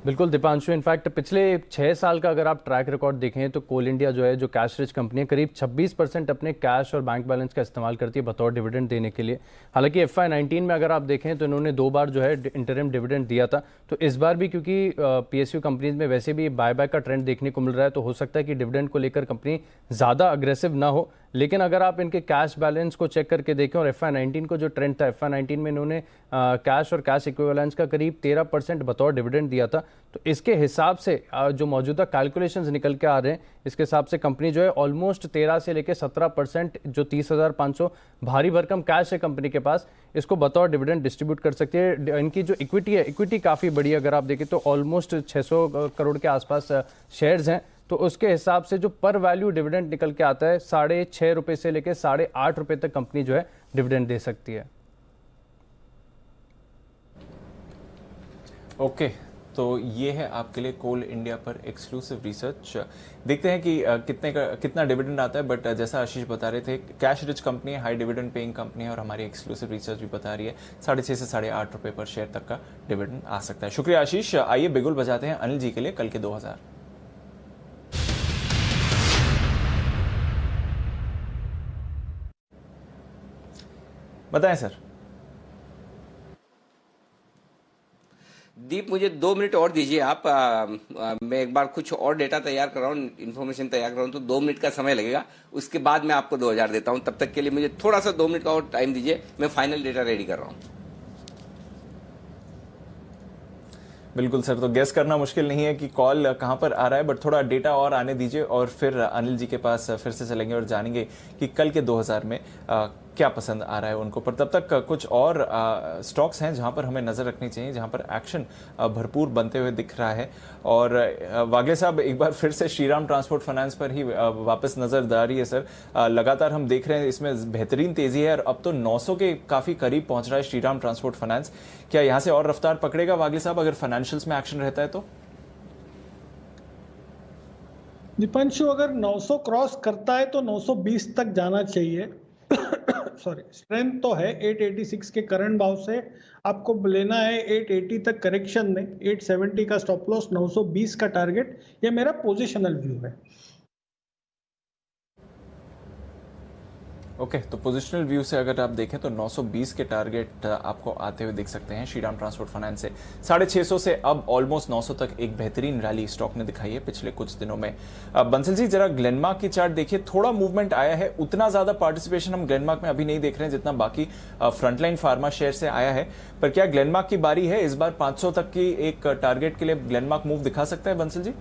बिल्कुल दीपांशु, इनफैक्ट पिछले 6 साल का अगर आप ट्रैक रिकॉर्ड देखें तो कोल इंडिया जो है, जो कैश रिच कंपनी है, करीब 26% अपने कैश और बैंक बैलेंस का इस्तेमाल करती है बतौर डिविडेंड देने के लिए। हालांकि FY19 में अगर आप देखें तो इन्होंने 2 बार जो है इंटरिम डिविडेंड दिया था। तो इस बार भी क्योंकि PSU कंपनीज में वैसे भी बायबैक का ट्रेंड देखने को मिल रहा है, तो हो सकता है कि डिविडेंड को लेकर कंपनी ज़्यादा अग्रेसिव ना हो। लेकिन अगर आप इनके कैश बैलेंस को चेक करके देखें और FY19 को जो ट्रेंड था, FY19 में इन्होंने कैश और कैश इक्विवेलेंस का करीब 13% बतौर डिविडेंड दिया था। तो इसके हिसाब से जो मौजूदा कैलकुलेशंस निकल के आ रहे हैं, इसके हिसाब से कंपनी जो है ऑलमोस्ट 13 से लेकर 17% जो 30,500 भारी भरकम कैश है कंपनी के पास, इसको बतौर डिविडेंड डिस्ट्रीब्यूट कर सकती है। इनकी जो इक्विटी है, इक्विटी काफ़ी बड़ी है। अगर आप देखें तो ऑलमोस्ट 600 करोड़ के आसपास शेयर्स हैं। तो उसके हिसाब से जो पर वैल्यू डिविडेंड निकल के आता है 6.5 रुपये से लेकर 8.5 रुपये तक कंपनी जो है डिविडेंड दे सकती है। ओके, तो ये है आपके लिए कोल इंडिया पर एक्सक्लूसिव रिसर्च। देखते हैं कि कितना डिविडेंड आता है। बट जैसा आशीष बता रहे थे, कैश रिच कंपनी है, हाई डिविडेंड पेइंग कंपनी है और हमारी एक्सक्लूसिव रिसर्च भी बता रही है 6.5 से 8.5 रुपये पर शेयर तक का डिविडेंड आ सकता है। शुक्रिया आशीष। आइए बिगुल बजाते हैं अनिल जी के लिए कल के 2000। बताएं सर। दीप, मुझे 2 मिनट और दीजिए आप। मैं एक बार कुछ और डेटा तैयार कर रहा हूँ, इन्फॉर्मेशन तैयार कर रहा हूँ, तो 2 मिनट का समय लगेगा। उसके बाद मैं आपको 2000 देता हूँ। तब तक के लिए मुझे थोड़ा सा 2 मिनट का और टाइम दीजिए। मैं फाइनल डेटा रेडी कर रहा हूँ। बिल्कुल सर, तो गेस करना मुश्किल नहीं है कि कॉल कहां पर आ रहा है, बट थोड़ा डेटा और आने दीजिए और फिर अनिल जी के पास फिर से चलेंगे और जानेंगे कि कल के 2000 में क्या पसंद आ रहा है उनको। पर तब तक कुछ और स्टॉक्स हैं जहां पर हमें नज़र रखनी चाहिए, जहां पर एक्शन भरपूर बनते हुए दिख रहा है। और वागले साहब, एक बार फिर से श्रीराम ट्रांसपोर्ट फाइनेंस पर ही वापस नजर डाली है सर। लगातार हम देख रहे हैं इसमें बेहतरीन तेजी है और अब तो 900 के काफी करीब पहुंच रहा है श्रीराम ट्रांसपोर्ट फाइनेंस। क्या यहां से और रफ्तार पकड़ेगा वागले साहब अगर फाइनेंशियल्स में एक्शन रहता है तो? दीपांशु, अगर 900 क्रॉस करता है तो 920 तक जाना चाहिए। सॉरी, स्ट्रेंथ तो है 886 के करंट भाव से, आपको लेना है 880 तक करेक्शन में, 870 का स्टॉप लॉस, 920 का टारगेट, ये मेरा पोजिशनल व्यू है। ओके, तो पोजिशनल व्यू से अगर आप देखें तो 920 के टारगेट आपको आते हुए दिख सकते हैं श्रीराम ट्रांसपोर्ट फाइनेंस से। 650 से अब ऑलमोस्ट 900 तक एक बेहतरीन रैली स्टॉक ने दिखाई है पिछले कुछ दिनों में। बंसल जी, जरा ग्लेनमार्क की चार्ट देखिए, थोड़ा मूवमेंट आया है, उतना ज्यादा पार्टिसिपेशन हम ग्लेनमार्क में अभी नहीं देख रहे हैं जितना बाकी फ्रंटलाइन फार्मा शेयर से आया है। पर क्या ग्लेनमार्क की बारी है इस बार 500 तक की एक टारगेट के लिए ग्लेनमार्क मूव दिखा सकता है बंसल जी?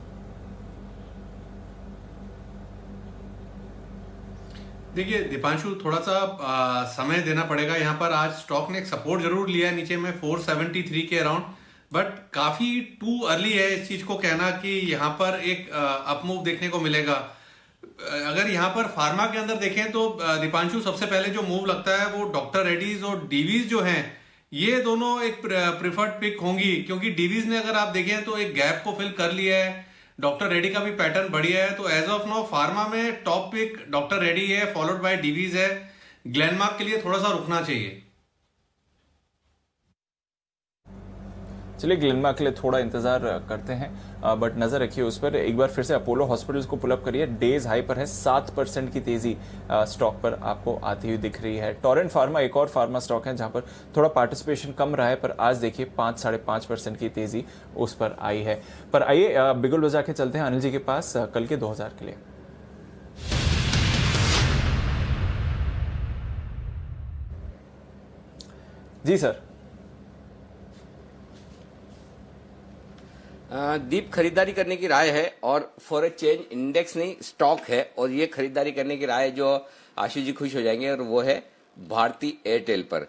देखिए दीपांशु, थोड़ा सा समय देना पड़ेगा यहाँ पर। आज स्टॉक ने एक सपोर्ट जरूर लिया है नीचे में 473 के अराउंड, बट काफी टू अर्ली है इस चीज को कहना कि यहाँ पर एक अप मूव देखने को मिलेगा। अगर यहाँ पर फार्मा के अंदर देखें तो दीपांशु, सबसे पहले जो मूव लगता है वो डॉक्टर रेड्डीज और डीवीज जो हैं, ये दोनों एक प्रिफर्ड पिक होंगी, क्योंकि डीवीज ने अगर आप देखें तो एक गैप को फिल कर लिया है। डॉक्टर रेड्डी का भी पैटर्न बढ़िया है, तो एज ऑफ नाउ फार्मा में टॉप पिक डॉक्टर रेड्डी है, फॉलोड बाय डीवीज है। ग्लेनमार्क के लिए थोड़ा सा रुकना चाहिए। चलिए, ग्लेनमार्क के लिए थोड़ा इंतजार करते हैं, बट नजर रखिए उस पर। एक बार फिर से अपोलो हॉस्पिटल्स को पुलअप करिए, डेज हाई पर है, 7% की तेजी स्टॉक पर आपको आती हुई दिख रही है। टोरेंट फार्मा एक और फार्मा स्टॉक है जहां पर थोड़ा पार्टिसिपेशन कम रहा है, पर आज देखिए 5-5.5% की तेजी उस पर आई है। पर आइए बिगुल बजा के चलते हैं अनिल जी के पास कल के 2000 के लिए। जी सर। दीप, खरीदारी करने की राय है और फॉर ए चेंज इंडेक्स नहीं स्टॉक है, और ये खरीदारी करने की राय है जो आशीष जी खुश हो जाएंगे, और वो है भारती एयरटेल पर।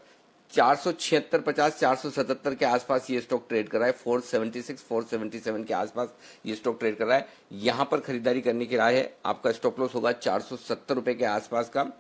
476.50 477 के आसपास ये स्टॉक ट्रेड कर रहा है, 476 477 के आसपास ये स्टॉक ट्रेड कर रहा है। यहां पर खरीदारी करने की राय है। आपका स्टॉप लॉस होगा 470 रुपए के आसपास का,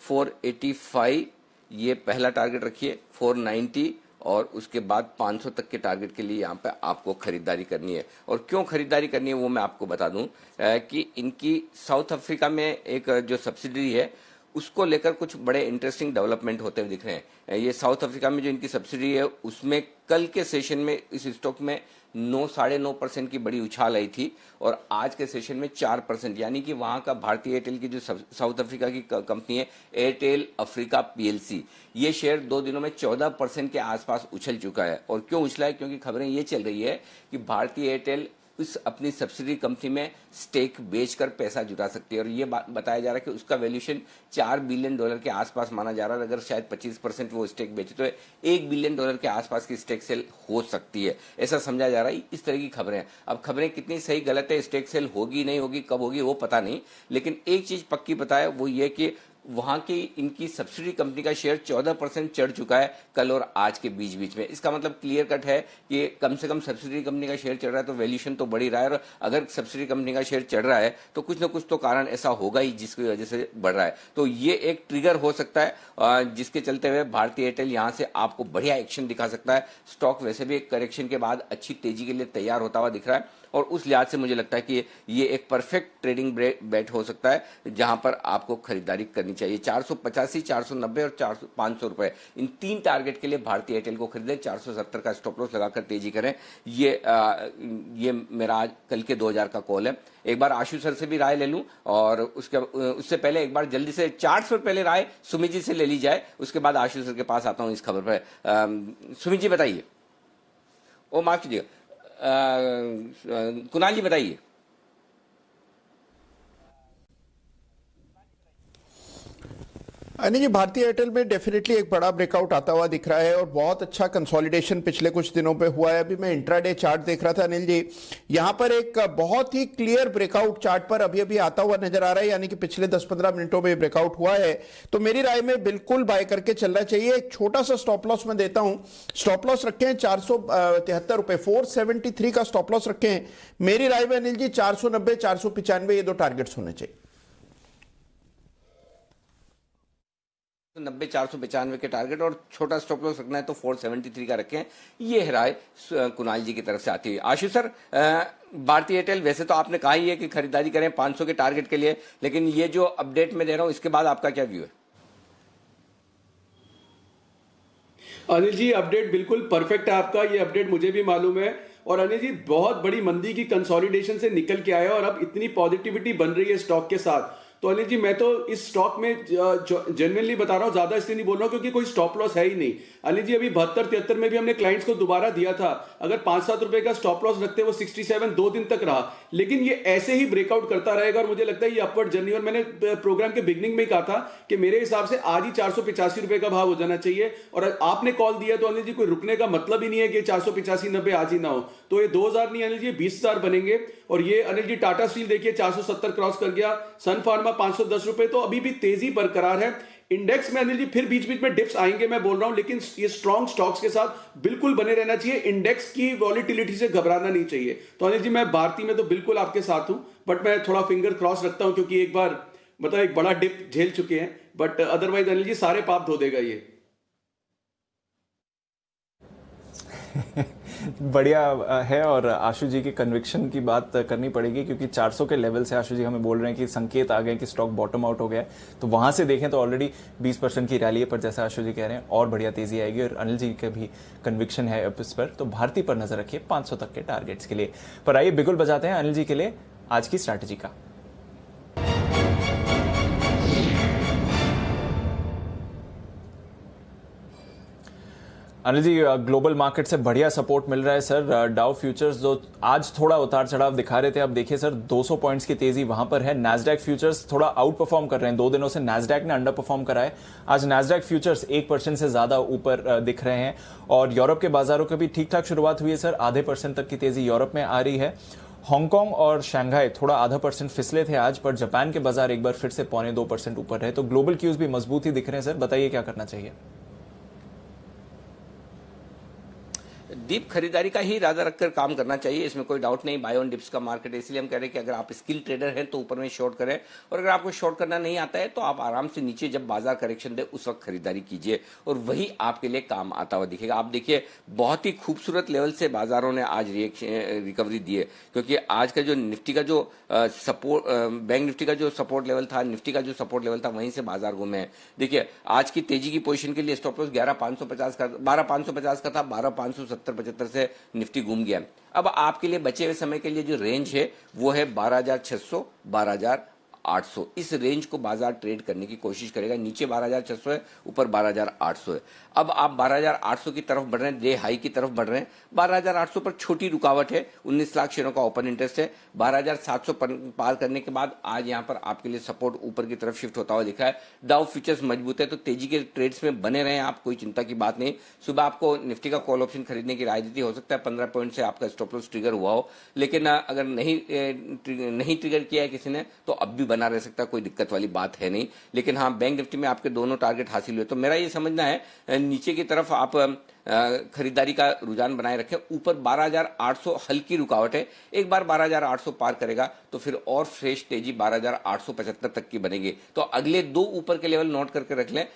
485 ये पहला टारगेट रखिए, 490 और उसके बाद 500 तक के टारगेट के लिए यहाँ पे आपको खरीदारी करनी है। और क्यों खरीदारी करनी है वो मैं आपको बता दूं कि इनकी साउथ अफ्रीका में एक जो सब्सिडरी है उसको लेकर कुछ बड़े इंटरेस्टिंग डेवलपमेंट होते हुए दिख रहे हैं। ये साउथ अफ्रीका में जो इनकी सब्सिडी है उसमें कल के सेशन में इस स्टॉक में 9-9.5% की बड़ी उछाल आई थी, और आज के सेशन में 4%, यानी कि वहां का भारतीय एयरटेल की जो साउथ अफ्रीका की कंपनी है एयरटेल अफ्रीका पीएलसी, ये शेयर 2 दिनों में 14% के आसपास उछल चुका है। और क्यों उछला है? क्योंकि खबरें ये चल रही है कि भारतीय एयरटेल इस अपनी सब्सिडी कंपनी में स्टेक बेचकर पैसा जुटा सकती है, और ये बताया जा रहा है कि उसका वैल्यूएशन $4 बिलियन के आसपास माना जा रहा है। अगर शायद 25% वो स्टेक बेचे तो $1 बिलियन के आसपास की स्टेक सेल हो सकती है, ऐसा समझा जा रहा है। इस तरह की खबरें हैं। अब खबरें कितनी सही गलत है, स्टेक सेल होगी नहीं होगी, कब होगी वो पता नहीं, लेकिन एक चीज पक्की पता है, वो ये कि वहां की इनकी सब्सिडी कंपनी का शेयर 14% चढ़ चुका है कल और आज के बीच में। इसका मतलब क्लियर कट है कि कम से कम सब्सिडी कंपनी का शेयर चढ़ रहा है तो वैल्यूएशन तो बढ़ ही रहा है, और अगर सब्सिडी कंपनी का शेयर चढ़ रहा है तो कुछ ना कुछ तो कारण ऐसा होगा ही जिसकी वजह से बढ़ रहा है। तो ये एक ट्रिगर हो सकता है जिसके चलते हुए भारतीय एयरटेल यहां से आपको बढ़िया एक्शन दिखा सकता है। स्टॉक वैसे भी एक करेक्शन के बाद अच्छी तेजी के लिए तैयार होता हुआ दिख रहा है, और उस लिहाज से मुझे लगता है कि ये एक परफेक्ट ट्रेडिंग बेट हो सकता है जहां पर आपको खरीदारी करनी चाहिए। 485, 490 और 500 रुपए, इन 3 टारगेट के लिए भारतीय एयरटेल को खरीदें। 470 का स्टॉप लॉस लगाकर तेजी करें। ये मेरा आज कल के 2000 का कॉल है। एक बार आशु सर से भी राय ले लूं, और उससे पहले एक बार जल्दी से चार्ट पर पहले राय सुमित जी से ले ली जाए, उसके बाद आशु सर के पास आता हूं इस खबर पर। सुमित जी बताइए, ओ माफ कीजिएगा, कुणाल जी बताइए। अनिल जी, भारतीय एयरटेल में डेफिनेटली एक बड़ा ब्रेकआउट आता हुआ दिख रहा है और बहुत अच्छा कंसोलिडेशन पिछले कुछ दिनों पे हुआ है। अभी मैं इंट्राडे चार्ट देख रहा था अनिल जी, यहां पर एक बहुत ही क्लियर ब्रेकआउट चार्ट पर अभी अभी आता हुआ नजर आ रहा है, यानी कि पिछले 10-15 मिनटों में ब्रेकआउट हुआ है। तो मेरी राय में बिल्कुल बाय करके चलना चाहिए। एक छोटा सा स्टॉप लॉस मैं देता हूं, स्टॉप लॉस रखे हैं 473 रुपए, 473 का स्टॉप लॉस रखे हैं। मेरी राय में अनिल जी 490 495 ये दो टारगेट्स होने चाहिए। 90 495 के टारगेट और छोटा स्टॉप लॉस रखना है तो 473 का रखें। ये है राय कुणाल जी की तरफ से आती है। आशु सर, भारतीय एयरटेल वैसे तो आपने कहा ही है कि खरीदारी करें 500 के टारगेट के लिए, लेकिन ये जो अपडेट मैं दे रहा हूं इसके बाद आपका क्या व्यू है? अनिल जी, अपडेट बिल्कुल परफेक्ट है आपका, ये अपडेट मुझे भी मालूम है। और अनिल जी, बहुत बड़ी मंदी की कंसोलिडेशन से निकल के आया और अब इतनी पॉजिटिविटी बन रही है स्टॉक के साथ। तो अनिल जी, मैं तो इस स्टॉक में जेन्युइनली बता रहा हूं, ज्यादा इसलिए नहीं बोल रहा हूं क्योंकि कोई स्टॉप लॉस है ही नहीं। अनिल जी, अभी 72-73 में भी हमने क्लाइंट्स को दोबारा दिया था, अगर 5-7 रुपए का स्टॉप लॉस रखते वो 67 2 दिन तक रहा, लेकिन ये ऐसे ही ब्रेकआउट करता रहेगा और मुझे लगता है ये अपवर्ड जर्नी। और मैंने प्रोग्राम के बिगनिंग में ही कहा था कि मेरे हिसाब से आज ही 485 रुपए का भाव हो जाना चाहिए, और आपने कॉल दिया तो अनिल जी कोई रुकने का मतलब ही नहीं है कि 485-90 आज ही ना हो। तो ये 2000 नहीं अनिल जी, 20,000 बनेंगे। और ये अनिल जी, टाटा स्टील देखिए 470 क्रॉस कर गया, सन फार्मा 510 रुपए, तो अभी भी तेजी बरकरार है। इंडेक्स में अनिल जी फिर बीच बीच में डिप्स आएंगे, मैं बोल रहा हूं, लेकिन ये स्ट्रॉन्ग स्टॉक्स के साथ बिल्कुल बने रहना चाहिए। इंडेक्स की वॉलिटिलिटी से घबराना नहीं चाहिए। तो अनिल जी, मैं भारती में तो बिल्कुल आपके साथ हूं, बट मैं थोड़ा फिंगर क्रॉस रखता हूं क्योंकि एक बार मतलब एक बड़ा डिप झेल चुके हैं, बट अदरवाइज अनिल जी सारे पाप धो देगा ये। बढ़िया है। और आशु जी की कन्विक्शन की बात करनी पड़ेगी क्योंकि 400 के लेवल से आशु जी हमें बोल रहे हैं कि संकेत आ गए कि स्टॉक बॉटम आउट हो गया है। तो वहां से देखें तो ऑलरेडी 20% की रैली है, पर जैसा आशु जी कह रहे हैं और बढ़िया तेजी आएगी। और अनिल जी का भी कन्विक्शन है इस पर, तो भारती पर नजर रखिए 500 तक के टारगेट्स के लिए। पर आइए बिगुल बजाते हैं अनिल जी के लिए आज की स्ट्रैटेजी का। अनिल जी, ग्लोबल मार्केट से बढ़िया सपोर्ट मिल रहा है सर। डाउ फ्यूचर्स जो आज थोड़ा उतार चढ़ाव दिखा रहे थे, अब देखिए सर 200 पॉइंट्स की तेजी वहां पर है। नैस्डैक फ्यूचर्स थोड़ा आउट परफॉर्म कर रहे हैं, 2 दिनों से नैस्डैक ने अंडर परफॉर्म करा है। आज नैस्डैक फ्यूचर्स 1% से ज्यादा ऊपर दिख रहे हैं। और यूरोप के बाजारों की भी ठीक ठाक शुरुआत हुई है सर, आधे % तक की तेजी यूरोप में आ रही है। हांगकांग और शंघाई थोड़ा आधा % फिसले थे आज, पर जापान के बाजार एक बार फिर से 0.25% ऊपर रहे। तो ग्लोबल क्यूज भी मजबूत ही दिख रहे हैं सर, बताइए क्या करना चाहिए? डीप खरीदारी का ही इरादा रखकर काम करना चाहिए, इसमें कोई डाउट नहीं। बाय ऑन डिप्स का मार्केट है, इसलिए हम कह रहे हैं कि अगर आप स्किल ट्रेडर हैं तो ऊपर में शॉर्ट करें, और अगर आपको शॉर्ट करना नहीं आता है तो आप आराम से नीचे जब बाजार करेक्शन दे उस वक्त खरीदारी कीजिए, और वही आपके लिए काम आता हुआ दिखेगा। आप देखिए बहुत ही खूबसूरत लेवल से बाजारों ने आज रिकवरी दी है, क्योंकि आज का जो निफ्टी का जो सपोर्ट, बैंक निफ्टी का जो सपोर्ट लेवल था, निफ्टी का जो सपोर्ट लेवल था, वहीं से बाजार घूमे हैं। देखिए आज की तेजी की पोजीशन के लिए स्टॉप लॉस 11,550 का 12,550 का था, 12,570-75 से निफ्टी घूम गया। अब आपके लिए बचे हुए समय के लिए जो रेंज है वो है 12,600 12,800। इस रेंज को बाजार ट्रेड करने की कोशिश करेगा। नीचे 12,600 है, ऊपर 12,800 है। अब आप 12,800 की तरफ बढ़ रहे हैं, डे हाई की तरफ बढ़ रहे हैं। 12,800 पर छोटी रुकावट है, 19 लाख शेयरों का ओपन इंटरेस्ट है। 12,700 पार करने के बाद आज यहां पर आपके लिए सपोर्ट ऊपर की तरफ शिफ्ट होता हुआ दिखा है। डाउ फ्यूचर्स मजबूत है, तो तेजी के ट्रेड्स में बने रहें आप, कोई चिंता की बात नहीं। सुबह आपको निफ्टी का कॉल ऑप्शन खरीदने की राय दी थी, हो सकता है 15 पॉइंट से आपका स्टॉप लॉस ट्रिगर हुआ हो, लेकिन अगर नहीं ट्रिगर किया है किसी ने तो अब भी बना रह सकता है, कोई दिक्कत वाली बात है नहीं। लेकिन हाँ, बैंक निफ्टी में आपके दोनों टारगेट हासिल हुए, तो मेरा ये समझना है नीचे की तरफ आप खरीदारी का रुझान बनाए रखें। ऊपर 12,800 हल्की रुकावट है, एक बार 12,800 पार करेगा तो फिर और फ्रेश तेजी 12,875 तक की बनेगी। तो अगले 2 ऊपर के लेवल नोट करके रख लें,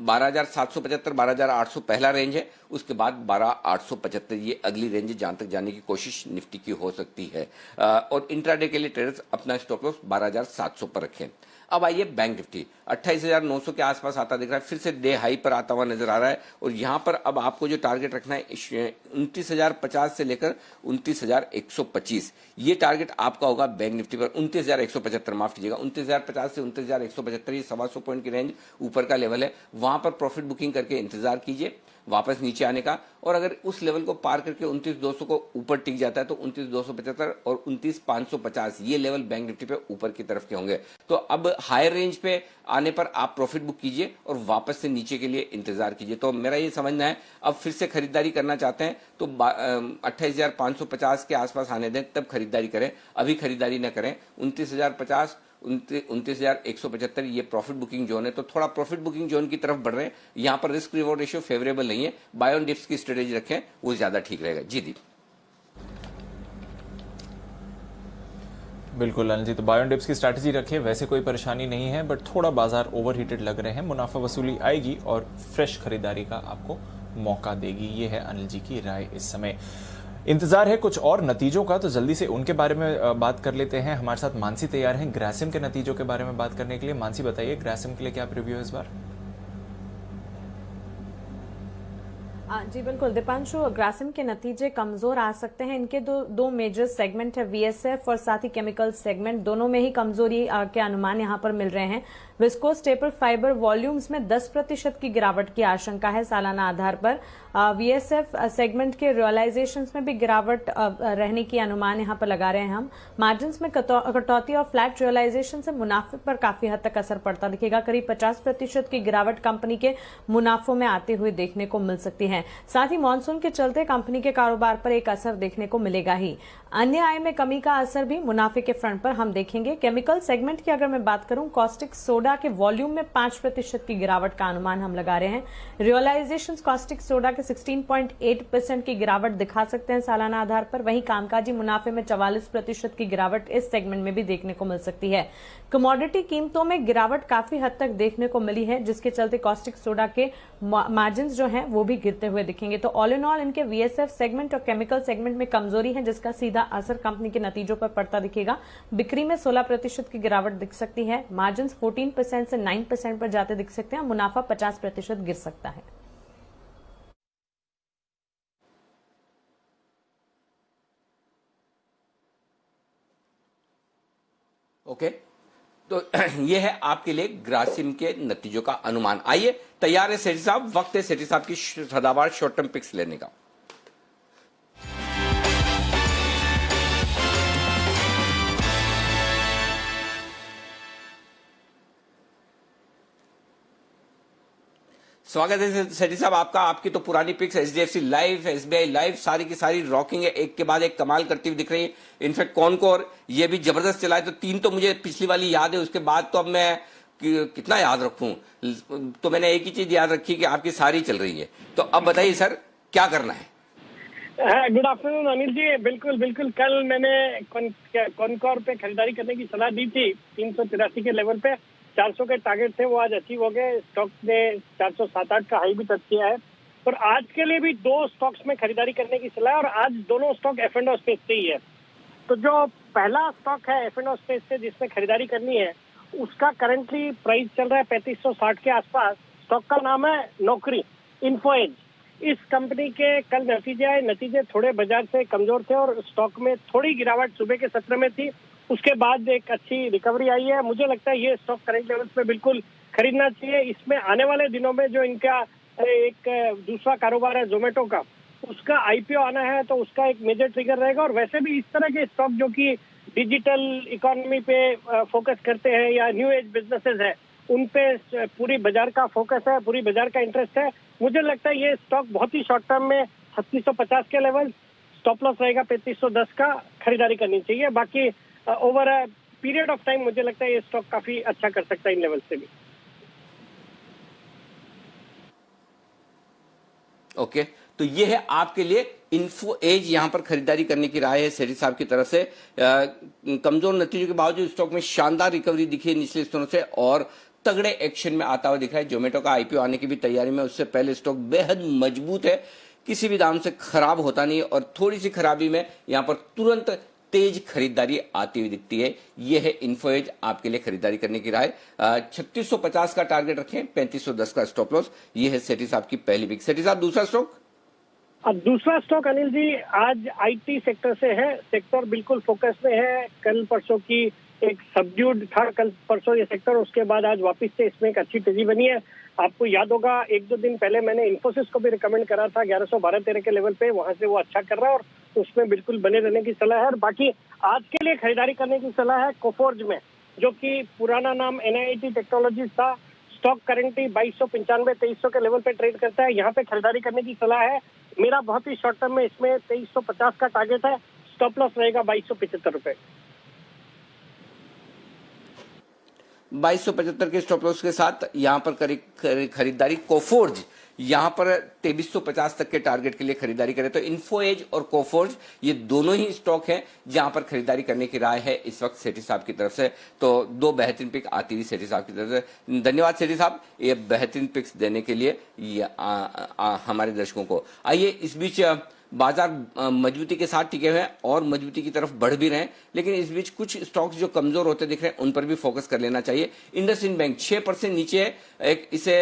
12,775 12,800 पहला रेंज है, उसके बाद 12,875 ये अगली रेंज जहां तक जाने की कोशिश निफ्टी की हो सकती है। और इंट्राडे के लिए ट्रेडर्स अपना स्टॉप लॉस 12,700 पर रखें। अब आइए बैंक निफ्टी 28,900 के आसपास आता दिख रहा है, फिर से डे हाई पर आता हुआ नजर आ रहा है। और यहां पर अब आपको जो टारगेट रखना है 29,050 से लेकर 29,125, ये टारगेट आपका होगा बैंक निफ्टी पर। 29,175 माफ कीजिएगा, 29,050 से 29,175 ये 125 पॉइंट की रेंज ऊपर का लेवल है। वहां पर प्रॉफिट बुकिंग करके इंतजार कीजिए वापस नीचे आने का, और अगर उस लेवल को पार करके 29,200 को ऊपर टिक जाता है तो 29,275 और 29,550 ये लेवल बैंक निफ्टी पे ऊपर की तरफ के होंगे। तो अब हायर रेंज पे आने पर आप प्रॉफिट बुक कीजिए और वापस से नीचे के लिए इंतजार कीजिए। तो मेरा ये समझना है, अब फिर से खरीदारी करना चाहते हैं तो 28,550 के आसपास आने दें, तब खरीदारी करें, अभी खरीदारी न करें। 29,050, 29,175 ये प्रॉफिट बुकिंग जोन है, तो थोड़ा प्रॉफिट बुकिंग जोन की तरफ बढ़ रहे हैं। यहां पर रिस्क रिवॉर्ड रेशियो फेवरेबल नहीं है, बाय ऑन डिप्स की स्ट्रेटेजी रखें, वो ज्यादा ठीक रहेगा। जी दीप। बिल्कुल अनिल जी, तो बाय ऑन डिप्स की स्ट्रैटेजी रखिए, वैसे कोई परेशानी नहीं है, बट थोड़ा बाजार ओवरहीटेड लग रहे हैं, मुनाफा वसूली आएगी और फ्रेश खरीदारी का आपको मौका देगी। ये है अनिल जी की राय इस समय। इंतजार है कुछ और नतीजों का, तो जल्दी से उनके बारे में बात कर लेते हैं। हमारे साथ मानसी तैयार हैं ग्रासिम के नतीजों के बारे में बात करने के लिए। मानसी बताइए, ग्रासिम के लिए क्या प्रीव्यू है इस बार? जी बिल्कुल दीपांशु, ग्रासिम के नतीजे कमजोर आ सकते हैं। इनके दो मेजर सेगमेंट है, वीएसएफ और साथ ही केमिकल सेगमेंट, दोनों में ही कमजोरी के अनुमान यहां पर मिल रहे हैं। विस्कोस स्टेपल फाइबर वॉल्यूम्स में 10% की गिरावट की आशंका है सालाना आधार पर। वीएसएफ सेगमेंट के रियलाइजेशंस में भी गिरावट रहने की अनुमान यहां पर लगा रहे हैं हम। मार्जिन्स में कटौती और फ्लैट रियलाइजेशन से मुनाफे पर काफी हद तक असर पड़ता दिखेगा। करीब 50% की गिरावट कंपनी के मुनाफों में आते हुए देखने को मिल सकती है। साथ ही मानसून के चलते कंपनी के कारोबार पर एक असर देखने को मिलेगा ही। अन्य आय में कमी का असर भी मुनाफे के फ्रंट पर हम देखेंगे। केमिकल सेगमेंट की अगर मैं बात करूं, कॉस्टिक सोडा के वॉल्यूम में 5% की गिरावट का अनुमान हम लगा रहे हैं। रियलाइजेशन कॉस्टिक सोडा के 16.8% की गिरावट दिखा सकते हैं सालाना आधार पर। वहीं कामकाजी मुनाफे में 44% की गिरावट इस सेगमेंट में भी देखने को मिल सकती है। कमोडिटी कीमतों में गिरावट काफी हद तक देखने को मिली है, जिसके चलते कॉस्टिक सोडा के मार्जिन जो हैं वो भी गिरते हुए दिखेंगे। तो ऑल इन ऑल इनके वीएसएफ सेगमेंट और केमिकल सेगमेंट में कमजोरी है, जिसका सीधा असर कंपनी के नतीजों पर पड़ता दिखेगा। बिक्री में 16% की गिरावट दिख सकती है, मार्जिन 14% से 9% पर जाते दिख सकते हैं, मुनाफा 50% गिर सकता है। ओके, तो ये है आपके लिए ग्रासिम के नतीजों का अनुमान। आइए, तैयार है सेठी साहब? वक्त है सेठी साहब की सदाबहार शॉर्ट टर्म पिक्स लेने का। स्वागत है सेठी साहब आपका। आपकी तो पुरानी picks HDFC life, SBI life, सारी की सारी रॉकिंग है, एक के बाद एक कमाल करती हुई दिख रही है। इनफैक्ट कॉनकोर ये भी जबरदस्त चला है, तो 3 तो मुझे पिछली वाली याद है, उसके बाद तो अब मैं कितना याद रखूं, तो मैंने एक ही चीज याद रखी कि आपकी सारी चल रही है। तो अब बताइए सर, क्या करना है? Good afternoon Anil ji. बिल्कुल बिल्कुल, कल मैंने कॉनकोर पे खरीदारी करने की सलाह दी थी। 383 के लेवल पे 400 के टारगेट थे, वो आज अचीव हो गए। स्टॉक ने 407-8 का हाई भी टच किया है। और आज के लिए भी 2 स्टॉक्स में खरीदारी करने की सलाह है, और आज दोनों स्टॉक F&O स्पेस से ही है। तो जो पहला स्टॉक है F&O स्पेस से जिसमें खरीदारी करनी है, उसका करंटली प्राइस चल रहा है 3560 के आसपास। स्टॉक का नाम है नौकरी, इन्फोएज। इस कंपनी के कल नतीजे आए, नतीजे थोड़े बाजार से कमजोर थे और स्टॉक में थोड़ी गिरावट सुबह के सत्र में थी, उसके बाद एक अच्छी रिकवरी आई है। मुझे लगता है ये स्टॉक करंट लेवल्स पे बिल्कुल खरीदना चाहिए। इसमें आने वाले दिनों में जो इनका एक दूसरा कारोबार है जोमेटो का, उसका आईपीओ आना है, तो उसका एक मेजर ट्रिगर रहेगा। और वैसे भी इस तरह के स्टॉक जो कि डिजिटल इकोनॉमी पे फोकस करते हैं या न्यू एज बिजनेसेस है, उन पे पूरी बाजार का फोकस है, पूरी बाजार का इंटरेस्ट है। मुझे लगता है ये स्टॉक बहुत ही शॉर्ट टर्म में 3650 के लेवल, स्टॉप लॉस रहेगा 3510 का, खरीदारी करनी चाहिए। बाकी over a period of time मुझे लगता है ये स्टॉक काफी अच्छा कर सकता है इन लेवल से भी। ओके, तो ये है आपके लिए इन्फो एज, यहां पर खरीदारी करने की राय है सेठी साहब की तरफ से। कमजोर नतीजों के बावजूद स्टॉक में शानदार रिकवरी दिखी है निचले स्तरों से और तगड़े एक्शन में आता हुआ दिख रहा है। जोमेटो का आईपीओ आने की भी तैयारी में, उससे पहले स्टॉक बेहद मजबूत है, किसी भी दाम से खराब होता नहीं, और थोड़ी सी खराबी में यहां पर तुरंत तेज खरीदारी आती हुई दिखती है। यह है इन्फोएज, आपके लिए खरीदारी करने की राय। 3650 का टारगेट रखें, 3510 का स्टॉप लॉस। यह है सेठी साहब की पहली पिक। सेठी साहब, दूसरा स्टॉक? अब दूसरा स्टॉक अनिल जी आज आईटी सेक्टर से है। सेक्टर बिल्कुल फोकस में है। कल परसों की एक सबड्यूड था कल परसों ये सेक्टर, उसके बाद आज वापस से इसमें एक अच्छी तेजी बनी है। आपको याद होगा 1-2 दिन पहले मैंने इन्फोसिस को भी रिकमेंड करा था 1112-13 के लेवल पे, वहां से वो अच्छा कर रहा है और उसमें बिल्कुल बने रहने की सलाह है। और बाकी आज के लिए खरीदारी करने की सलाह है कोफोर्ज में। जो कि पुराना नाम NIIT टेक्नोलॉजीज था। स्टॉक करेंटली 2295-2300 के लेवल पे ट्रेड करता है। यहाँ पे खरीदारी करने की सलाह है। मेरा बहुत ही शॉर्ट टर्म में इसमें 2350 का टारगेट है। स्टॉप लॉस रहेगा 2275 रुपए। 2275 के स्टॉप लॉस के साथ यहाँ पर खरीदारी कोफोर्ज यहाँ पर 2350 तक के टारगेट के लिए खरीदारी करें। तो इन्फो एज और कोफोर्ज ये दोनों ही स्टॉक हैं जहां पर खरीदारी करने की राय है इस वक्त सेठी साहब की तरफ से। तो दो बेहतरीन पिक आती हुई सेठी साहब की तरफ से। धन्यवाद सेठी साहब ये बेहतरीन पिक्स देने के लिए हमारे दर्शकों को। आइए इस बीच बाजार मजबूती के साथ टिके हुए हैं और मजबूती की तरफ बढ़ भी रहे हैं, लेकिन इस बीच कुछ स्टॉक्स जो कमजोर होते दिख रहे हैं उन पर भी फोकस कर लेना चाहिए। इंडसइंड बैंक 6% नीचे है। एक इसे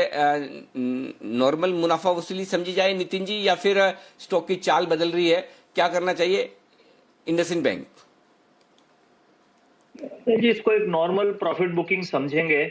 नॉर्मल मुनाफा वसूली समझी जाए नितिन जी, या फिर स्टॉक की चाल बदल रही है? क्या करना चाहिए इंडसइंड बैंक? जी, इसको एक नॉर्मल प्रॉफिट बुकिंग समझेंगे।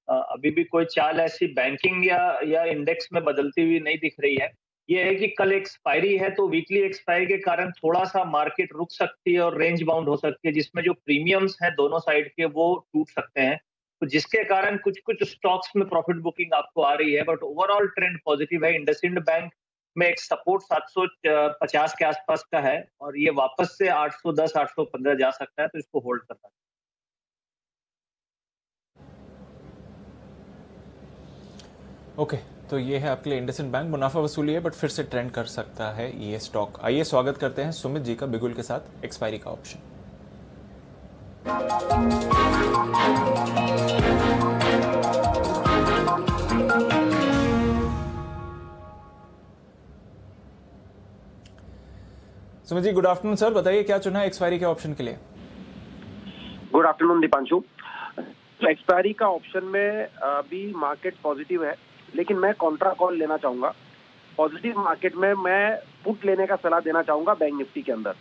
अभी भी कोई चाल ऐसी बैंकिंग या इंडेक्स में बदलती हुई नहीं दिख रही है। ये है कि कल एक्सपायरी है तो वीकली एक्सपायरी के कारण थोड़ा सा मार्केट रुक सकती है और रेंज बाउंड हो सकती है, जिसमें जो प्रीमियम्स हैं दोनों साइड के वो टूट सकते हैं, तो जिसके कारण कुछ कुछ स्टॉक्स में प्रॉफिट बुकिंग आपको आ रही है। बट ओवरऑल ट्रेंड पॉजिटिव है। इंडसइंड बैंक में एक सपोर्ट 750 के आसपास का है और ये वापस से 810 815 जा सकता है, तो इसको होल्ड करना है। ओके, तो ये है आपके लिए इंडसइंड बैंक। मुनाफा वसूली है बट फिर से ट्रेंड कर सकता है ये स्टॉक। आइए स्वागत करते हैं सुमित जी का बिगुल के साथ एक्सपायरी का option. Sumit ji good afternoon sir, बताइए क्या चुना है एक्सपायरी के ऑप्शन के लिए? Good afternoon Deepanshu. एक्सपायरी का ऑप्शन में अभी मार्केट पॉजिटिव है, लेकिन मैं कॉन्ट्रा कॉल लेना चाहूंगा। पॉजिटिव मार्केट में मैं पुट लेने का सलाह देना चाहूंगा बैंक निफ्टी के अंदर।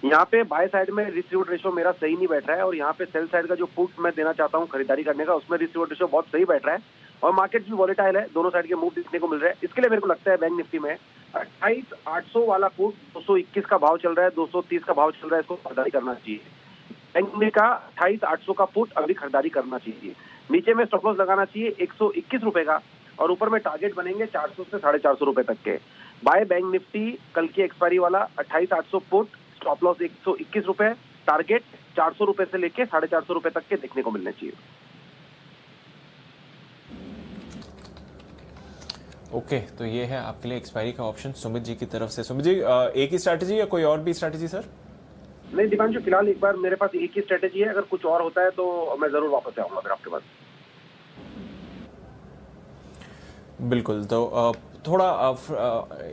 यहाँ पे बाय साइड में रिस्क रिवॉर्ड रेशियो मेरा सही नहीं बैठ रहा है और यहाँ पे सेल साइड का जो पुट मैं देना चाहता हूँ खरीदारी करने का, उसमें रिस्क रिवॉर्ड रेशियो बहुत सही बैठ रहा है और मार्केट भी वॉलेटाइल है। दोनों साइड के मूव देखने को मिल रहे हैं। इसके लिए मेरे को लगता है बैंक निफ्टी में 28,800 वाला पुट 221 का भाव चल रहा है, 230 का भाव चल रहा है, इसको खरीदारी करना चाहिए। बैंक निफ्टी का 28,800 का पुट अभी खरीदारी करना चाहिए। नीचे में स्टॉप लॉस लगाना चाहिए 121 रुपए का और ऊपर में टारगेट बनेंगे 400 से 450 रुपए तक के। बाय बैंक निफ्टी कल की एक्सपायरी वाला 28,800 पुट, स्टॉप लॉस 121 रुपए, टारगेट 400 रुपए से लेके 450 रुपए तक के देखने को मिलने चाहिए। ओके, तो ये है आपके लिए एक्सपायरी का ऑप्शन सुमित जी की तरफ से। सुमित जी एक ही स्ट्रैटेजी या कोई और भी स्ट्रैटेजी सर? नहीं दीपांशु, फिलहाल एक बार मेरे पास एक ही स्ट्रेटेजी है। अगर कुछ और होता है तो मैं जरूर वापस आऊंगा फिर आपके पास। बिल्कुल, तो थोड़ा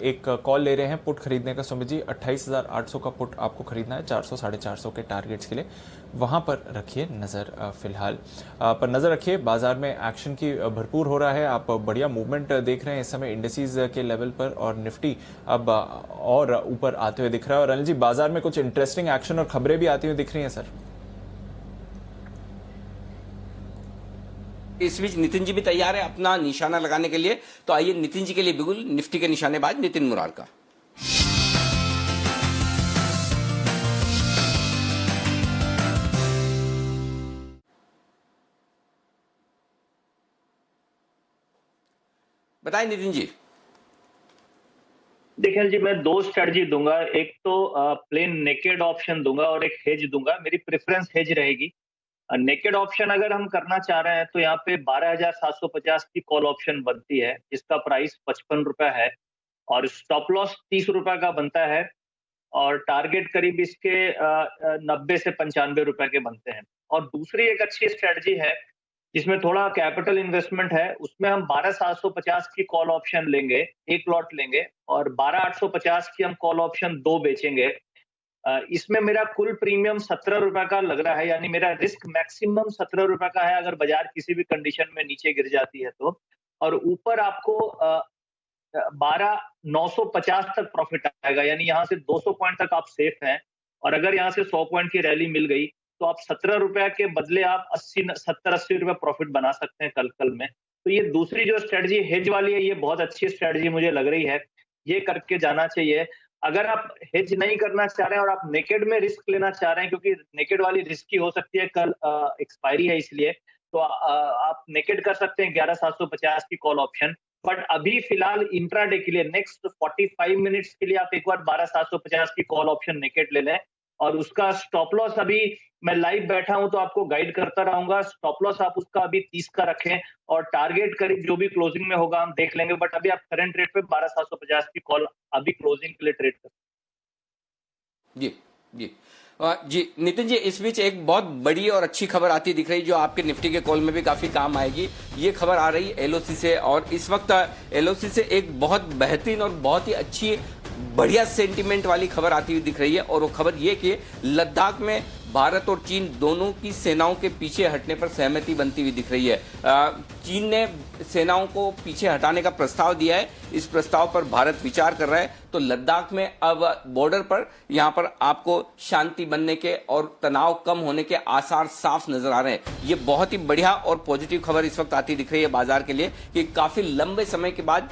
एक कॉल ले रहे हैं पुट खरीदने का सुमित जी। 28,800 का पुट आपको खरीदना है 400 450 के टारगेट्स के लिए। वहां पर रखिए नज़र फिलहाल। पर नज़र रखिए, बाजार में एक्शन की भरपूर हो रहा है। आप बढ़िया मूवमेंट देख रहे हैं इस समय इंडिसेस के लेवल पर और निफ्टी अब और ऊपर आते हुए दिख रहा है। और अनिल जी, बाजार में कुछ इंटरेस्टिंग एक्शन और खबरें भी आती हुई दिख रही हैं सर। इस बीच नितिन जी भी तैयार है अपना निशाना लगाने के लिए। तो आइए नितिन जी के लिए बिगुल निफ्टी के निशानेबाज नितिन मुरार का। बताइए नितिन जी। देखिए जी, मैं दो स्ट्रेटजी दूंगा। एक तो प्लेन नेकेड ऑप्शन दूंगा और एक हेज दूंगा। मेरी प्रेफरेंस हेज रहेगी। नेकेड ऑप्शन अगर हम करना चाह रहे हैं तो यहाँ पे 12,750 की कॉल ऑप्शन बनती है, जिसका प्राइस 55 रुपए है और स्टॉप लॉस 30 रुपए का बनता है और टारगेट करीब इसके 90 से 95 रुपए के बनते हैं। और दूसरी एक अच्छी स्ट्रेटजी है जिसमें थोड़ा कैपिटल इन्वेस्टमेंट है, उसमें हम 12,750 की कॉल ऑप्शन लेंगे, एक लॉट लेंगे और 12,850 की हम कॉल ऑप्शन 2 बेचेंगे। इसमें मेरा कुल प्रीमियम 17 रुपए का लग रहा है, यानी मेरा रिस्क मैक्सिमम 17 रुपए का है अगर बाजार किसी भी कंडीशन में नीचे गिर जाती है तो। और ऊपर आपको 12,950 तक प्रॉफिट आएगा, यानी यहाँ से 200 पॉइंट तक आप सेफ हैं। और अगर यहाँ से 100 पॉइंट की रैली मिल गई तो आप 17 रुपए के बदले आप 70-80 रुपए प्रॉफिट बना सकते हैं कल में। तो ये दूसरी जो स्ट्रेटजी हेज वाली है, ये बहुत अच्छी स्ट्रेटजी मुझे लग रही है, ये करके जाना चाहिए। अगर आप हेज नहीं करना चाह रहे हैं और आप नेकेड में रिस्क लेना चाह रहे हैं, क्योंकि नेकेड वाली रिस्की हो सकती है, कल एक्सपायरी है इसलिए, तो आप नेकेड कर सकते हैं 11750 की कॉल ऑप्शन। बट अभी फिलहाल इंट्राडे के लिए नेक्स्ट 45 मिनट्स के लिए आप एक बार 12750 की कॉल ऑप्शन नेकेड ले लें, और उसका स्टॉप लॉस अभी मैं लाइव बैठा हूं तो आपको गाइड करता रहूंगा। स्टॉप लॉस आप उसका अभी 30 का रखें और टारगेट करीब जो भी क्लोजिंग में होगा हम देख लेंगे, बट अभी आप करंट रेट पे 12750 की कॉल अभी क्लोजिंग के लिए ट्रेड कर। जी जी जी नितिन जी, इस बीच एक बहुत बड़ी और अच्छी खबर आती दिख रही जो आपके निफ्टी के कॉल में भी काफी काम आएगी। ये खबर आ रही एलओसी से, और इस वक्त एलओसी से एक बहुत बेहतरीन और बहुत ही अच्छी बढ़िया सेंटीमेंट वाली खबर आती हुई दिख रही है, और वो खबर ये कि लद्दाख में भारत और चीन दोनों की सेनाओं के पीछे हटने पर सहमति बनती हुई दिख रही है। चीन ने सेनाओं को पीछे हटाने का प्रस्ताव दिया है, इस प्रस्ताव पर भारत विचार कर रहा है। तो लद्दाख में अब बॉर्डर पर यहाँ पर आपको शांति बनने के और तनाव कम होने के आसार साफ नजर आ रहे हैं। ये बहुत ही बढ़िया और पॉजिटिव खबर इस वक्त आती दिख रही है बाजार के लिए कि काफी लंबे समय के बाद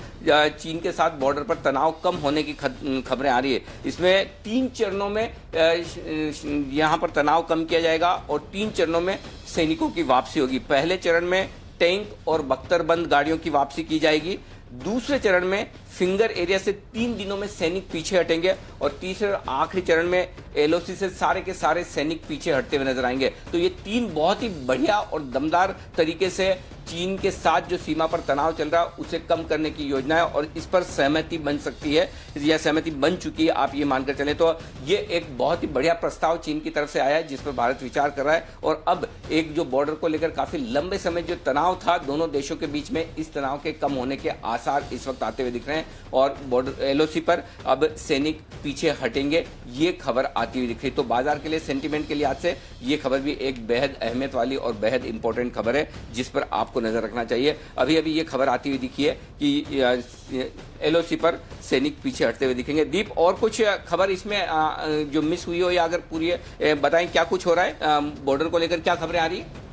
चीन के साथ बॉर्डर पर तनाव कम होने की खबरें आ रही है। इसमें 3 चरणों में यहाँ पर तनाव कम किया जाएगा और 3 चरणों में सैनिकों की वापसी होगी। पहले चरण में टैंक और बख्तरबंद गाड़ियों की वापसी की जाएगी। दूसरे चरण में फिंगर एरिया से 3 दिनों में सैनिक पीछे हटेंगे, और तीसरे और आखिरी चरण में एलओसी से सारे के सारे सैनिक पीछे हटते हुए नजर आएंगे। तो ये 3 बहुत ही बढ़िया और दमदार तरीके से चीन के साथ जो सीमा पर तनाव चल रहा है उसे कम करने की योजना है, और इस पर सहमति बन सकती है या सहमति बन चुकी है, आप ये मानकर चलें। तो ये एक बहुत ही बढ़िया प्रस्ताव चीन की तरफ से आया है जिस पर भारत विचार कर रहा है, और अब एक जो बॉर्डर को लेकर काफी लंबे समय जो तनाव था दोनों देशों के बीच में, इस तनाव के कम होने के आसार इस वक्त आते हुए दिख रहे हैं, और बॉर्डर एलओसी पर अब सैनिक पीछे हटेंगे, ये खबर आती हुई दिख रही। तो बाजार के लिए, सेंटीमेंट के लिहाज से ये खबर भी एक बेहद अहमियत वाली और बेहद इंपॉर्टेंट खबर है जिस पर आपको नजर रखना चाहिए। अभी अभी ये खबर आती हुई दिखी है कि एलओसी पर सैनिक पीछे हटते हुए दिखेंगे। दीप, और कुछ खबर इसमें जो मिस हुई हो या अगर पूरी बताएं क्या कुछ हो रहा है बॉर्डर को लेकर, क्या खबरें आ रही है?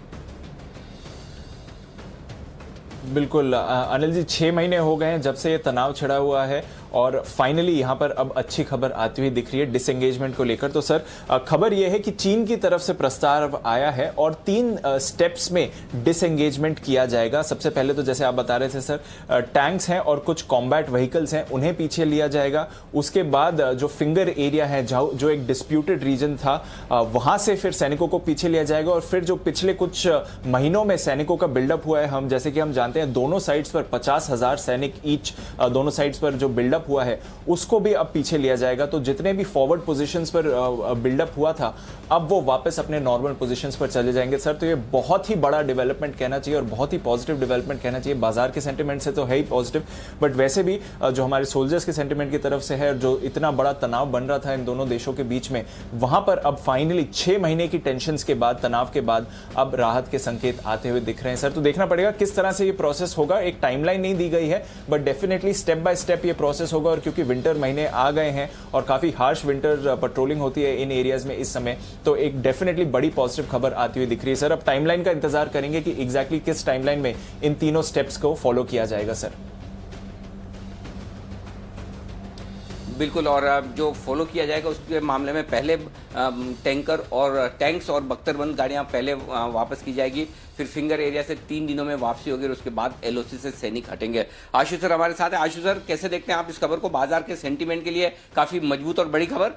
बिल्कुल अनिल जी, 6 महीने हो गए हैं जब से ये तनाव छिड़ा हुआ है, और फाइनली यहाँ पर अब अच्छी खबर आती हुई दिख रही है डिसएंगेजमेंट को लेकर। तो सर, खबर यह है कि चीन की तरफ से प्रस्ताव आया है और 3 स्टेप्स में डिसएंगेजमेंट किया जाएगा। सबसे पहले तो जैसे आप बता रहे थे सर, टैंक्स हैं और कुछ कॉम्बैट व्हीकल्स हैं, उन्हें पीछे लिया जाएगा। उसके बाद जो फिंगर एरिया है, जो एक डिस्प्यूटेड रीजन था, वहां से फिर सैनिकों को पीछे लिया जाएगा, और फिर जो पिछले कुछ महीनों में सैनिकों का बिल्डअप हुआ है, हम जैसे कि हम जानते हैं दोनों साइड्स पर 50,000 सैनिक ईच, दोनों साइड्स पर जो बिल्डअप हुआ है उसको भी अब पीछे लिया जाएगा। तो जितने भी फॉरवर्ड पोजीशंस पर बिल्डअप हुआ था, अब वो वापस अपने नॉर्मल पोजीशंस पर चले जाएंगे। सर, तो ये बहुत ही बड़ा डेवलपमेंट कहना चाहिए और बहुत ही पॉजिटिव डेवलपमेंट कहना चाहिए। बाजार के सेंटिमेंट से तो है ही पॉजिटिव, बट वैसे भी जो हमारे सोल्जर्स के सेंटिमेंट की तरफ से है, जो इतना बड़ा तनाव बन रहा था इन दोनों देशों के बीच में, वहां पर अब फाइनली 6 महीने की टेंशन के बाद, तनाव के बाद, अब राहत के संकेत आते हुए दिख रहे हैं। सर, तो देखना पड़ेगा किस तरह से ये प्रोसेस होगा। एक टाइमलाइन नहीं दी गई है, but definitely step by step ये प्रोसेस होगा। और क्योंकि विंटर महीने आ गए हैं और काफी हार्श विंटर पेट्रोलिंग होती है इन एरियाज में इस समय, तो एक डेफिनेटली बड़ी पॉजिटिव खबर आती हुई दिख रही है। सर, अब टाइमलाइन का इंतजार करेंगे कि एग्जैक्टली किस टाइमलाइन में इन तीनों स्टेप्स को फॉलो किया जाएगा। सर, बिल्कुल, और जो फॉलो किया जाएगा उसके मामले में पहले टैंक्स और बख्तरबंद गाड़ियां पहले वापस की जाएगी, फिर फिंगर एरिया से 3 दिनों में वापसी होगी और उसके बाद एलओसी से सैनिक हटेंगे। आशु सर हमारे साथ है। आशु सर, कैसे देखते हैं आप इस खबर को? बाजार के सेंटीमेंट के लिए काफी मजबूत और बड़ी खबर।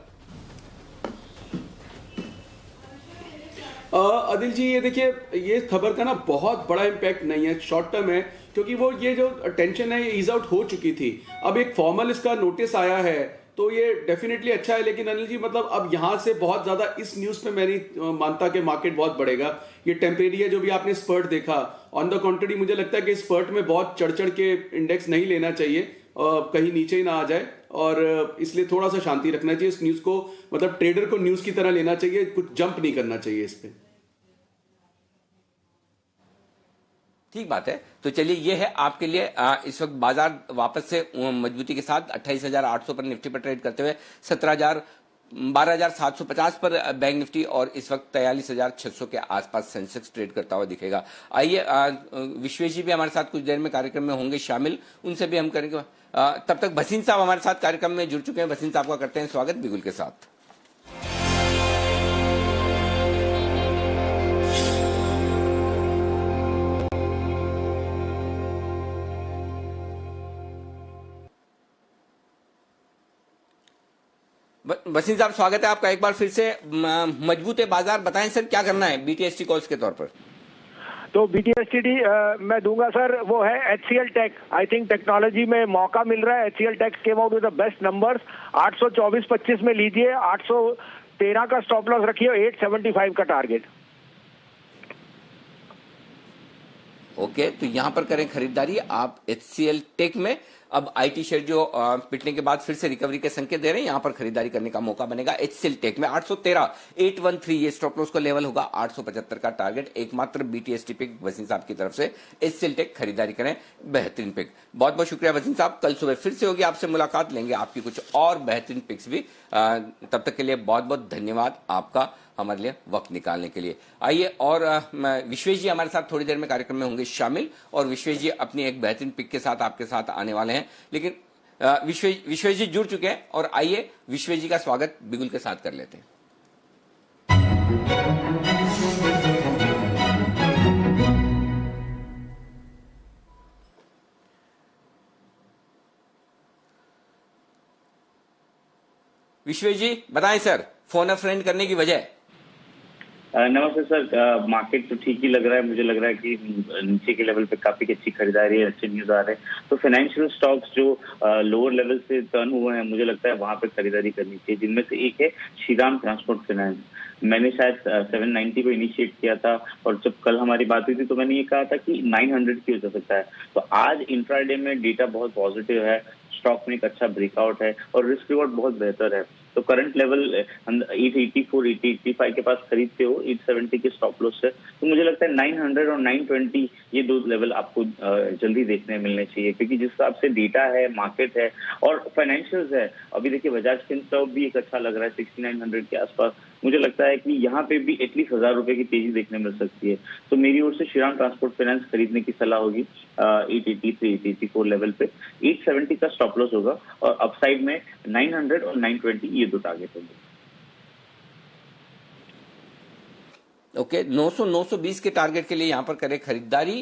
अदिल जी, ये देखिए, ये खबर का ना बहुत बड़ा इम्पैक्ट नहीं है, शॉर्ट टर्म है, क्योंकि वो ये जो टेंशन है ये ईज आउट हो चुकी थी। अब एक फॉर्मल इसका नोटिस आया है तो ये डेफिनेटली अच्छा है, लेकिन अनिल जी मतलब अब यहां से बहुत ज्यादा इस न्यूज पे मैं नहीं मानता कि मार्केट बहुत बढ़ेगा। ये टेम्परेरी है, जो भी आपने स्पर्ट देखा। ऑन द कॉन्ट्ररी मुझे लगता है कि स्पर्ट में बहुत चढ़ चढ़ के इंडेक्स नहीं लेना चाहिए, कहीं नीचे ही ना आ जाए, और इसलिए थोड़ा सा शांति रखना चाहिए इस न्यूज को। मतलब ट्रेडर को न्यूज की तरह लेना चाहिए, कुछ जंप नहीं करना चाहिए इस पे। ठीक बात है। तो चलिए, ये है आपके लिए इस वक्त बाजार वापस से मजबूती के साथ 28,800 पर निफ्टी पर ट्रेड करते हुए 12,750 पर बैंक निफ्टी और इस वक्त 43,600 के आसपास सेंसेक्स ट्रेड करता हुआ दिखेगा। आइए विश्वेश जी भी हमारे साथ कुछ देर में कार्यक्रम में होंगे शामिल, उनसे भी हम करेंगे। तब तक भसीन साहब हमारे साथ कार्यक्रम में जुड़ चुके हैं। भसीन साहब का करते हैं स्वागत बिगुल के साथ। भसीन साहब स्वागत है आपका एक बार फिर से। मजबूत है बाजार, बताएं सर क्या करना है बीटीएसटी कॉल्स के तौर पर। तो बीटीएसटी मैं दूंगा सर, वो है HCL tech. I think technology में मौका मिल रहा है। HCL tech came out with the best numbers. 824.25 में लीजिए, 813 का स्टॉप लॉस रखिए, 875 का टारगेट। ओके, तो यहां पर करें खरीदारी आप HCL टेक में। अब आईटी शेयर जो पिटने के बाद फिर से रिकवरी के संकेत दे रहे हैं, यहां पर खरीदारी करने का मौका बनेगा HCL टेक में। 813 ये स्टॉप लॉस का लेवल होगा, 875 का टारगेट। एकमात्र बीटीएसटी पिक वसीम साहब की तरफ से HCL टेक खरीदारी करें, बेहतरीन पिक। बहुत बहुत शुक्रिया वसीम साहब, कल सुबह फिर से होगी आपसे मुलाकात, लेंगे आपकी कुछ और बेहतरीन पिक्स भी। तब तक के लिए बहुत बहुत धन्यवाद आपका हमारे लिए वक्त निकालने के लिए। आइए और विश्वेश जी हमारे साथ थोड़ी देर में कार्यक्रम में होंगे शामिल, और विश्वेश जी अपनी एक बेहतरीन पिक के साथ आपके साथ आने वाले हैं। लेकिन विश्वेश जी जुड़ चुके हैं, और आइए विश्वेश जी का स्वागत बिगुल के साथ कर लेते हैं। विश्वेश जी बताएं सर, फोन अ फ्रेंड करने की वजह। नमस्ते सर, मार्केट तो ठीक ही लग रहा है। मुझे लग रहा है कि नीचे के लेवल पे काफी अच्छी खरीदारी है, अच्छे न्यूज आ रहे हैं। तो फाइनेंशियल स्टॉक्स जो लोअर लेवल से टर्न हुए हैं, मुझे लगता है वहां पे खरीदारी करनी चाहिए, जिनमें से एक है श्रीराम ट्रांसपोर्ट फाइनेंस। मैंने शायद 790 को इनिशिएट किया था, और जब कल हमारी बात हुई थी तो मैंने ये कहा था कि 900 की हो सकता है। तो आज इंट्राडे में डेटा बहुत पॉजिटिव है, स्टॉक में एक अच्छा ब्रेकआउट है और रिस्क रिवॉर्ड बहुत बेहतर है। तो करंट लेवल 884, 885 के पास खरीदते हो, 870 के स्टॉप लॉस है। तो मुझे लगता है 900 और 920 ये दो लेवल आपको जल्दी देखने मिलने चाहिए, क्योंकि जिस हिसाब से डेटा है, मार्केट है और फाइनेंशियल्स है। अभी देखिए बजाज फिनसर्व भी एक अच्छा लग रहा है 6900 के आसपास। मुझे लगता है कि यहाँ पे भी एटलीस्ट 1000 रुपए की तेजी देखने मिल सकती है। तो मेरी ओर से श्रीराम ट्रांसपोर्ट फाइनेंस खरीदने की सलाह होगी 883, 884 लेवल पे। 870 का स्टॉप लॉस होगा, और अपसाइड में 900 और 920 ये दो टारगेट होंगे। ओके, 900 920 के टारगेट के लिए यहां पर करें खरीदारी।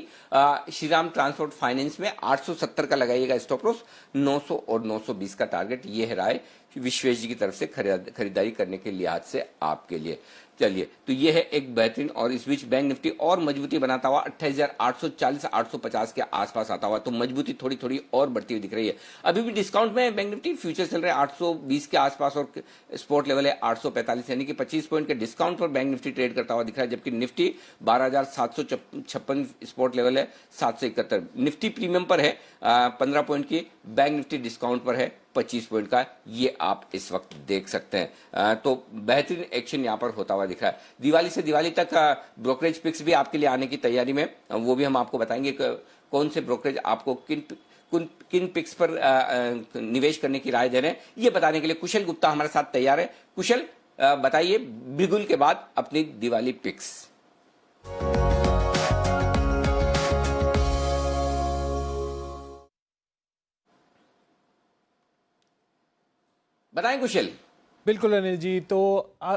श्रीराम ट्रांसपोर्ट फाइनेंस में 870 का लगाइएगा स्टॉप लॉस, 900 और 920 का टारगेट। ये है राय विश्वेश जी की तरफ से खरीदारी करने के लिहाज से आपके लिए। चलिए, तो ये है एक बेहतरीन, और इस बीच बैंक निफ्टी और मजबूती बनाता हुआ 28,840 850 के आसपास आता हुआ, तो मजबूती थोड़ी थोड़ी और बढ़ती हुई दिख रही है। अभी भी डिस्काउंट में बैंक निफ्टी, फ्यूचर चल रहे हैं 820 के आसपास, और स्पॉट लेवल है 845, यानी कि 25 पॉइंट के डिस्काउंट पर बैंक निफ्टी ट्रेड करता हुआ दिख रहा है। जबकि निफ्टी 12,756 स्पॉट लेवल है 771। निफ्टी प्रीमियम पर है 15 पॉइंट की, बैंक निफ्टी डिस्काउंट पर है 25 पॉइंट का। ये आप इस वक्त देख सकते हैं। तो बेहतरीन एक्शन यहां पर होता हुआ दिख रहा है। दिवाली से दिवाली तक ब्रोकरेज पिक्स भी आपके लिए आने की तैयारी में, वो भी हम आपको बताएंगे कौन से ब्रोकरेज आपको किन पिक्स पर निवेश करने की राय दे रहे हैं, ये बताने के लिए कुशल गुप्ता हमारे साथ तैयार है। कुशल बताइए बिगुल के बाद अपनी दिवाली पिक्स। बताएं कुशल। बिल्कुल अनिल जी, तो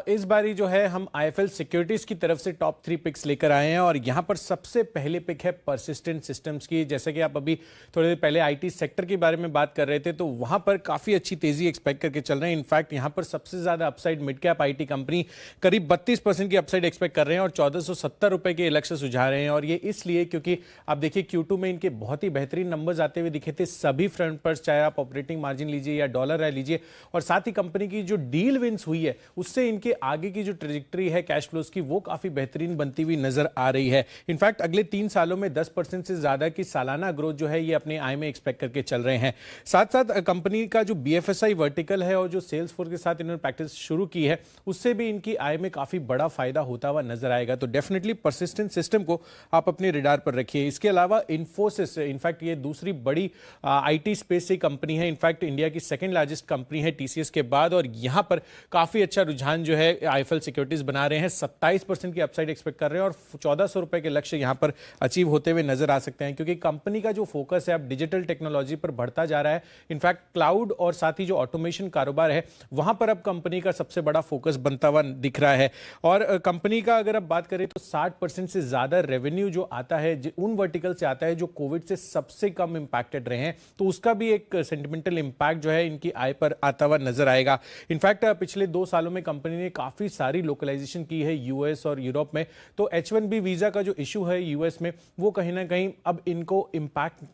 इस बारी जो है हम आईएफएल सिक्योरिटीज की तरफ से टॉप 3 पिक्स लेकर आए हैं, और यहां पर सबसे पहले पिक है परसिस्टेंट सिस्टम्स की। जैसे कि आप अभी थोड़ी देर पहले आईटी सेक्टर के बारे में बात कर रहे थे, तो वहां पर काफी अच्छी तेजी एक्सपेक्ट करके चल रहे हैं। इनफैक्ट यहां पर सबसे ज्यादा upside mid cap IT company करीब 32% की अपसाइड एक्सपेक्ट कर रहे हैं, और 1470 रुपए के लक्ष्य सुझा रहे हैं। और ये इसलिए क्योंकि आप देखिए Q2 में इनके बहुत ही बेहतरीन नंबर्स आते हुए दिखे थे सभी फ्रंट पर, चाहे आप ऑपरेटिंग मार्जिन लीजिए या डॉलर आय लीजिए, और साथ ही कंपनी की जो डील विंस हुई है उससे इनके आगे की जो ट्रेजेक्टरी है कैश फ्लोज की, वो काफी बेहतरीन बनती हुई नजर आ रही है। इनफैक्ट अगले 3 सालों में 10% से ज्यादा की सालाना ग्रोथ जो है ये अपने आय में एक्सपेक्ट करके चल रहे हैं। साथ साथ कंपनी का जो BFSI वर्टिकल है और जो सेल्स फोर्स के साथ इन्होंने प्रैक्टिस शुरू की है, उससे भी इनकी आय में काफी बड़ा फायदा होता हुआ नजर आएगा। तो डेफिनेटली परसिस्टेंट सिस्टम को आप अपने रिडार पर रखिए। इसके अलावा इन्फोसिस, इनफैक्ट ये दूसरी बड़ी IT स्पेस से कंपनी है, इनफैक्ट इंडिया की सेकंड लार्जेस्ट कंपनी है TCS के बाद, और यहां यहां पर काफी अच्छा रुझान जो है आईएफएल सिक्योरिटीज बना रहे हैं। 27% की अपसाइड एक्सपेक्ट कर रहे हैं और 1400 रुपए के लक्ष्य यहां पर अचीव होते हुए नजर आ सकते हैं, क्योंकि कंपनी का जो फोकस है अब डिजिटल टेक्नोलॉजी पर बढ़ता जा रहा है। इनफैक्ट क्लाउड और साथ ही जो ऑटोमेशन कारोबार है वहां पर अब कंपनी का सबसे बड़ा फोकस बनता हुआ दिख रहा है। और कंपनी का अगर अब बात करें तो 60% से ज्यादा रेवेन्यू जो आता है उन वर्टिकल से आता है जो कोविड से सबसे कम इंपैक्टेड रहे हैं, तो उसका भी एक सेंटिमेंटल इंपैक्ट जो है इनकी आय पर आता हुआ नजर आएगा। इनफैक्ट पिछले 2 सालों में कंपनी ने काफी सारी लोकलाइजेशन की है यूएस और यूरोप में, तो H1B वीजा का जो इशू है यूएस में वो कहीं ना कहीं अब इनको इंपैक्ट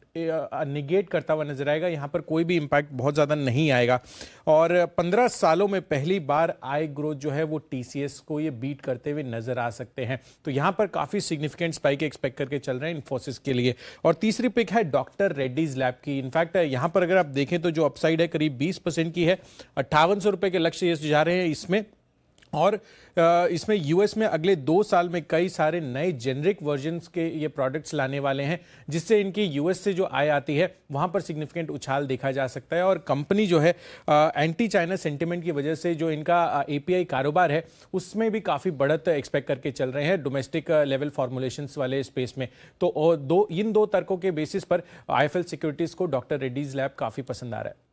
निगेट करता हुआ नजर आएगा। यहां पर कोई भी इंपैक्ट बहुत ज्यादा नहीं आएगा और 15 सालों में पहली बार आय ग्रोथ जो है वो टीसीएस को ये बीट करते हुए नजर आ सकते हैं। तो यहां पर काफी सिग्निफिकेंट स्पाइक एक्सपेक्ट करके चल रहे हैं इन्फोसिस के लिए। और तीसरी पिक है डॉक्टर रेड्डीज लैब की। इनफैक्ट यहां पर अगर आप देखें तो जो अपसाइड है करीब 20% की है, 5800 रुपए के लक्ष्य ये जा रहे हैं इसमें। और इसमें यूएस में अगले 2 साल में कई सारे नए जेनरिक वर्जन्स के ये प्रोडक्ट्स लाने वाले हैं, जिससे इनकी यूएस से जो आय आती है वहां पर सिग्निफिकेंट उछाल देखा जा सकता है। और कंपनी जो है एंटी चाइना सेंटिमेंट की वजह से जो इनका एपीआई कारोबार है उसमें भी काफी बढ़त एक्सपेक्ट करके चल रहे हैं डोमेस्टिक लेवल फॉर्मुलेशंस वाले स्पेस में। तो इन 2 तर्कों के बेसिस पर आईएफएल सिक्योरिटीज को डॉक्टर रेड्डीज लैब काफी पसंद आ रहा है।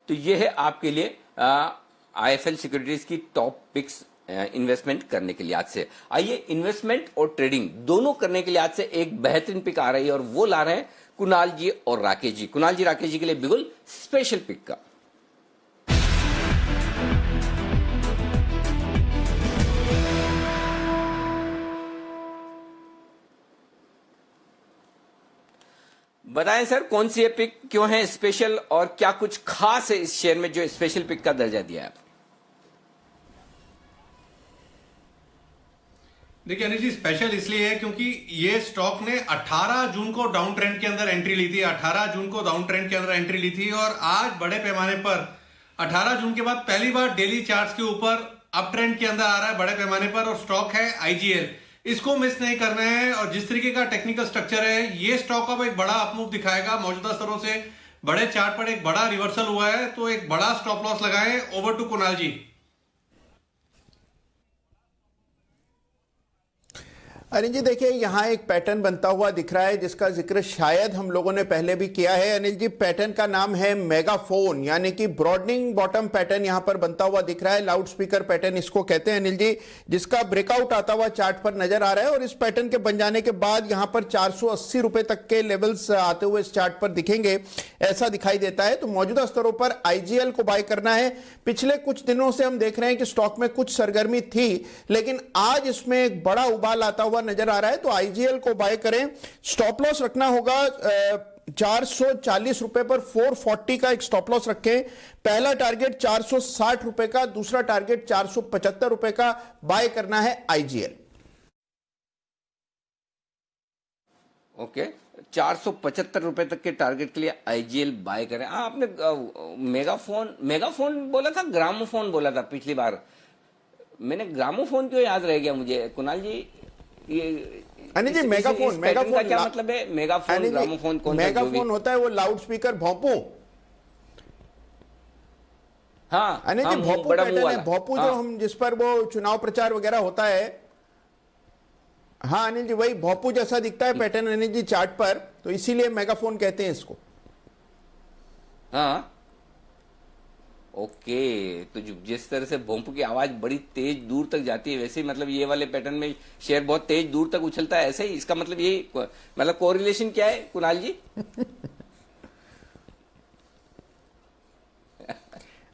तो ये है आपके लिए आईएफएल सिक्योरिटीज की टॉप पिक्स इन्वेस्टमेंट करने के लिए। आज से आइए इन्वेस्टमेंट और ट्रेडिंग दोनों करने के लिए आज से एक बेहतरीन पिक आ रही है और वो ला रहे हैं कुणाल जी और राकेश जी। कुणाल जी राकेश जी के लिए बिल्कुल स्पेशल पिक का बताएं सर, कौन सी ये पिक क्यों है स्पेशल और क्या कुछ खास है इस शेयर में जो स्पेशल पिक का दर्जा दिया है? देखिए अनिल जी, स्पेशल इसलिए है क्योंकि ये स्टॉक ने 18 जून को डाउन ट्रेंड के अंदर एंट्री ली थी। 18 जून को डाउन ट्रेंड के अंदर एंट्री ली थी और आज बड़े पैमाने पर 18 जून के बाद पहली बार डेली चार्ट्स के ऊपर अप ट्रेंड के अंदर आ रहा है बड़े पैमाने पर। और स्टॉक है आईजीएल, इसको मिस नहीं करना है। और जिस तरीके का टेक्निकल स्ट्रक्चर है, ये स्टॉक अब एक बड़ा अपमूव दिखाएगा। मौजूदा स्तरों से बड़े चार्ट पर एक बड़ा रिवर्सल हुआ है, तो एक बड़ा स्टॉप लॉस लगाएं। ओवर टू कुणाल जी। अनिल जी देखिए, यहाँ एक पैटर्न बनता हुआ दिख रहा है जिसका जिक्र शायद हम लोगों ने पहले भी किया है। अनिल जी, पैटर्न का नाम है मेगाफोन, यानी कि ब्रॉडनिंग बॉटम पैटर्न यहाँ पर बनता हुआ दिख रहा है। लाउड स्पीकर पैटर्न इसको कहते हैं अनिल जी, जिसका ब्रेकआउट आता हुआ चार्ट पर नजर आ रहा है। और इस पैटर्न के बन जाने के बाद यहाँ पर 480 रुपए तक के लेवल्स आते हुए इस चार्ट पर दिखेंगे, ऐसा दिखाई देता है। तो मौजूदा स्तरों पर आईजीएल को बाय करना है। पिछले कुछ दिनों से हम देख रहे हैं कि स्टॉक में कुछ सरगर्मी थी, लेकिन आज इसमें एक बड़ा उबाल आता हुआ नजर आ रहा है। तो आईजीएल को बाय करें। स्टॉप लॉस रखना होगा 440 रुपए पर 440 का एक स्टॉप लॉस रखें। पहला टारगेट 460 रुपए का, दूसरा टारगेट 475 रुपए का बाय करना है आईजीएल। ओके, 475 रुपए तक के टारगेट के लिए आईजीएल बाय करें। आपने मेगाफोन बोला था, ग्रामोफोन बोला था पिछली बार। मैंने ग्रामोफोन क्यों याद रह गया मुझे? कुणाल जी, ये अनिल जी मेगाफोन का क्या मतलब है? मेगाफोन ग्रामोफोन कौन? मेगाफोन होता है वो लाउड स्पीकर भोंपू। हाँ अनिल जी, भोंपू पैटर्न है, भोंपू जो हम जिस पर वो चुनाव प्रचार वगैरह होता है। हाँ अनिल जी, वही भोंपू जैसा दिखता है पैटर्न अनिल जी चार्ट पर, तो इसीलिए मेगाफोन कहते हैं इसको। हाँ ओके, तो जिस तरह से भोंपू की आवाज बड़ी तेज दूर तक जाती है, वैसे ही मतलब ये वाले पैटर्न में शेयर बहुत तेज दूर तक उछलता है, ऐसे ही इसका मतलब यही मतलब कोरिलेशन क्या है कुणाल जी?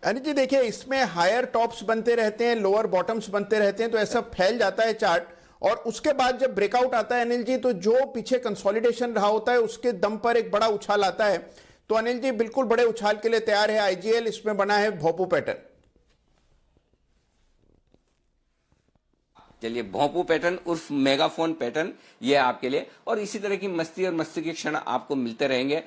अनिल जी देखिए, इसमें हायर टॉप्स बनते रहते हैं, लोअर बॉटम्स बनते रहते हैं, तो ऐसा फैल जाता है चार्ट। और उसके बाद जब ब्रेकआउट आता है अनिल जी, तो जो पीछे कंसोलिडेशन रहा होता है उसके दम पर एक बड़ा उछाल आता है। तो अनिल जी बिल्कुल बड़े उछाल के लिए तैयार है आईजीएल। इसमें बना है भोंपू पैटर्न। चलिए, भोंपू पैटर्न उर्फ मेगाफोन पैटर्न ये है आपके लिए। और इसी तरह की मस्ती और मस्ती के क्षण आपको मिलते रहेंगे।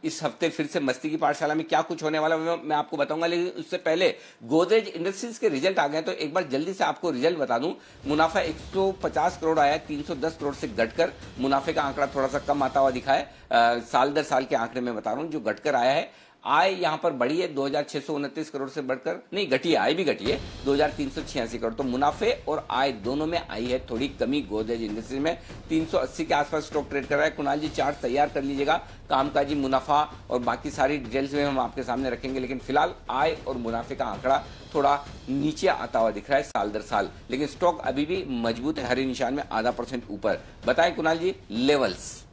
इस हफ्ते फिर से मस्ती की पाठशाला में क्या कुछ होने वाला मैं आपको बताऊंगा, लेकिन उससे पहले गोदरेज इंडस्ट्रीज के रिजल्ट आ गए, तो एक बार जल्दी से आपको रिजल्ट बता दूं। मुनाफा 150 करोड़ आया, 310 करोड़ से घटकर मुनाफे का आंकड़ा थोड़ा सा कम आता हुआ दिखा है। साल दर साल के आंकड़े में बता रहा हूं जो घटकर आया है। आय यहां पर बढ़ी है 2629 करोड़ से बढ़कर, नहीं घटी है, आय भी घटी है 2386 करोड़। तो मुनाफे और आय दोनों में आई है थोड़ी कमी गोदरेज इंडस्ट्रीज में। 380 के आसपास स्टॉक ट्रेड कर रहा है। कुणाल जी चार्ट तैयार कर लीजिएगा, कामकाजी मुनाफा और बाकी सारी डिटेल्स में हम आपके सामने रखेंगे, लेकिन फिलहाल आय और मुनाफे का आंकड़ा थोड़ा नीचे आता हुआ दिख रहा है साल दर साल, लेकिन स्टॉक अभी भी मजबूत है, हरे निशान में ½ % ऊपर। बताएं कुणाल जी लेवल्स।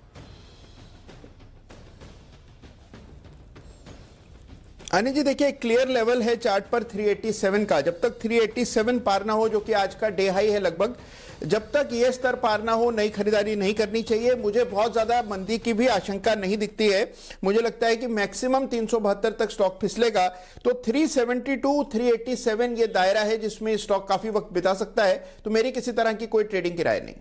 अनिल जी देखिए क्लियर लेवल है चार्ट पर 387 का। जब तक 387 पार ना हो, जो कि आज का डे हाई है लगभग, जब तक ये स्तर पार ना हो नई खरीदारी नहीं करनी चाहिए। मुझे बहुत ज्यादा मंदी की भी आशंका नहीं दिखती है। मुझे लगता है कि मैक्सिमम 372 तक स्टॉक फिसलेगा। तो 372 387 ये दायरा है जिसमें स्टॉक काफी वक्त बिता सकता है। तो मेरी किसी तरह की कोई ट्रेडिंग की राय नहीं।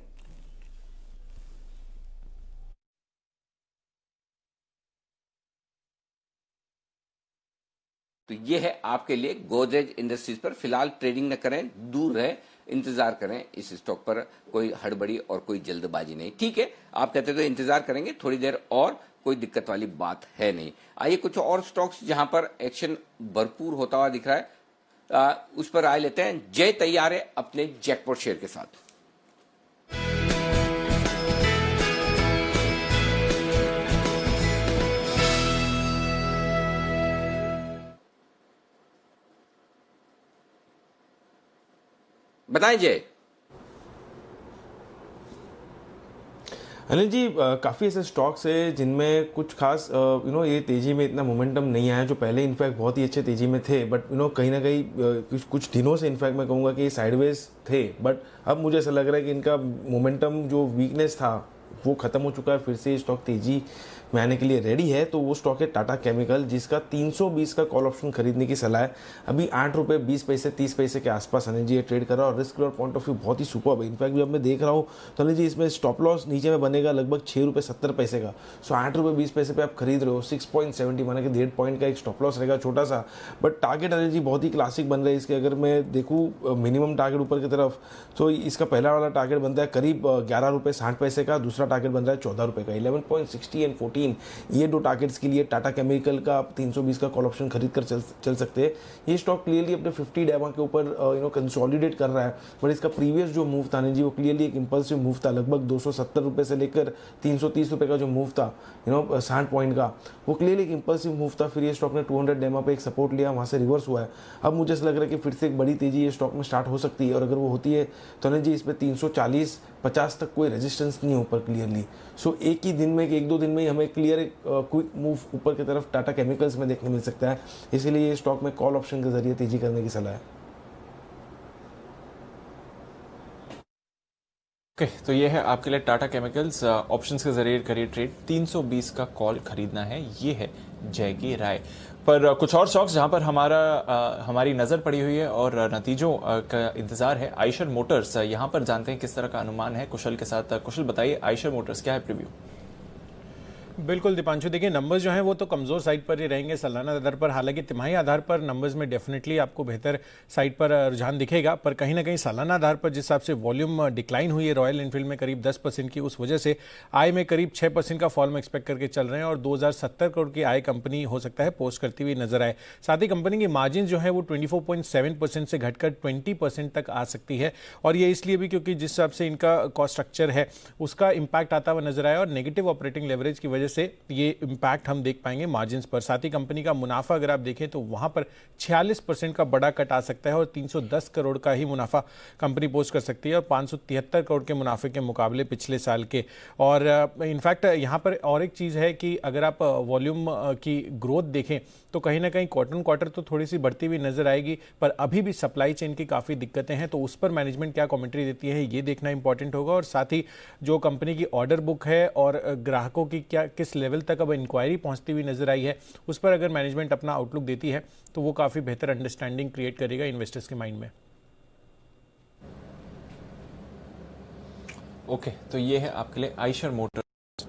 तो ये है आपके लिए गोदरेज इंडस्ट्रीज पर। फिलहाल ट्रेडिंग न करें, दूर रहें, इंतजार करें इस स्टॉक पर। कोई हड़बड़ी और कोई जल्दबाजी नहीं। ठीक है, आप कहते तो इंतजार करेंगे थोड़ी देर और, कोई दिक्कत वाली बात है नहीं। आइए कुछ और स्टॉक्स जहां पर एक्शन भरपूर होता हुआ दिख रहा है उस पर राय लेते हैं। जय तैयार है अपने जैकपॉट शेयर के साथ। बताएं जय। अनिल जी काफ़ी ऐसे स्टॉक्स है जिनमें कुछ खास ये तेज़ी में इतना मोमेंटम नहीं आया, जो पहले इनफैक्ट बहुत ही अच्छे तेज़ी में थे, बट कहीं ना कहीं कुछ दिनों से इनफैक्ट मैं कहूँगा कि साइडवेज थे। बट अब मुझे ऐसा लग रहा है कि इनका मोमेंटम जो वीकनेस था वो ख़त्म हो चुका है। फिर से स्टॉक तेज़ी में आने के लिए रेडी है। तो वो स्टॉक है टाटा केमिकल, जिसका 320 का कॉल ऑप्शन खरीदने की सलाह है। अभी ₹8.20 30 पैसे के आसपास अनिल जी ये ट्रेड कर रहा है और risk reward point of view बहुत ही सुपर है। इनफैक्ट जब मैं देख रहा हूँ तो अनिल जी इसमें स्टॉप लॉस नीचे में बनेगा लगभग ₹6.70 का। सो ₹8.20 पे आप खरीद रहे हो, 6.70 माना कि 1.5 पॉइंट का एक स्टॉप लॉस रहेगा छोटा सा। बट टारगेट अनिल जी बहुत ही क्लासिक बन रहा है इसके। अगर मैं देखूँ मिनिमम टारगेट ऊपर की तरफ, तो इसका पहला वाला टारगेट बनता है करीब ₹11.60 का, दूसरा टारगेट बन रहा है ₹14 का। 11.60 एंड 14 ये दो टारगेट्स के लिए टाटा केमिकल का आप 320 का कॉल ऑप्शन खरीद कर चल सकते हैं। ये स्टॉक क्लियरली अपने 50 डैमा के ऊपर कंसोलिडेट कर रहा है। बट इसका प्रीवियस जो मूव था जी वो क्लियरली एक इंपल्सिव मूव था। लगभग ₹270 से लेकर ₹330 का जो मूव था 60 पॉइंट का, वो क्लियरली एक इंपल्सिव मूव था। फिर ये स्टॉक ने 200 डैमा पे एक सपोर्ट लिया, वहाँ से रिवर्स हुआ है। अब मुझे ऐसा लग रहा है कि फिर से एक बड़ी तेजी ये स्टॉक में स्टार्ट हो सकती है। और अगर वो होती है तो अनिल जी इसमें 340-50 तक कोई रेजिस्टेंस नहीं है ऊपर क्लियरली। सो एक ही दिन में, 1-2 दिन में ही हमें क्लियर एक क्विक मूव ऊपर की तरफ टाटा केमिकल्स में देखने मिल सकता है। इसीलिए ये स्टॉक में कॉल ऑप्शन के जरिए तेजी करने की सलाह है। ओके, तो ये है आपके लिए टाटा केमिकल्स, ऑप्शंस के जरिए करिए ट्रेड। 320 का कॉल खरीदना है, ये है जय की राय। पर कुछ और स्टॉक्स जहां पर हमारी नजर पड़ी हुई है और नतीजों का इंतजार है। आइशर मोटर्स, यहां पर जानते हैं किस तरह का अनुमान है कुशल के साथ। कुशल बताइए आइशर मोटर्स क्या है प्रीव्यू? बिल्कुल दीपांशु, देखिए नंबर्स जो हैं वो तो कमजोर साइड पर ही रहेंगे सालाना आधार पर। हालांकि तिमाही आधार पर नंबर्स में डेफिनेटली आपको बेहतर साइड पर रुझान दिखेगा, पर कहीं ना कहीं सालाना आधार पर जिस हिसाब से वॉल्यूम डिक्लाइन हुई है रॉयल एनफील्ड में करीब 10% की, उस वजह से आय में करीब 6% का फॉल में एक्सपेक्ट करके चल रहे हैं और 2070 करोड़ की आय कंपनी हो सकता है पोस्ट करती हुई नजर आए। साथ ही कंपनी की मार्जिन जो है वो 24.7% से घटकर 20% तक आ सकती है। और ये इसलिए भी क्योंकि जिस हिसाब से इनका कॉस्ट स्ट्रक्चर है उसका इंपैक्ट आता हुआ नजर आया और नेगेटिव ऑपरेटिंग लेवरेज की वजह से ये इंपैक्ट हम देख पाएंगे मार्जिन्स पर। साथ ही कंपनी का मुनाफा अगर आप देखें तो वहां पर 46% का बड़ा कट आ सकता है और 310 करोड़ का ही मुनाफा कंपनी पोस्ट कर सकती है और 573 करोड़ के मुनाफे के मुकाबले पिछले साल के। और इनफैक्ट यहां पर और एक चीज है कि अगर आप वॉल्यूम की ग्रोथ देखें तो कहीं ना कहीं क्वार्टर तो थोड़ी सी बढ़ती हुई नजर आएगी, पर अभी भी सप्लाई चेन की काफ़ी दिक्कतें हैं। तो उस पर मैनेजमेंट क्या कमेंट्री देती है ये देखना इंपॉर्टेंट होगा। और साथ ही जो कंपनी की ऑर्डर बुक है और ग्राहकों की क्या किस लेवल तक अब इंक्वायरी पहुंचती हुई नजर आई है, उस पर अगर मैनेजमेंट अपना आउटलुक देती है तो वो काफ़ी बेहतर अंडरस्टैंडिंग क्रिएट करेगा इन्वेस्टर्स के माइंड में। ओके, तो ये है आपके लिए आइशर मोटर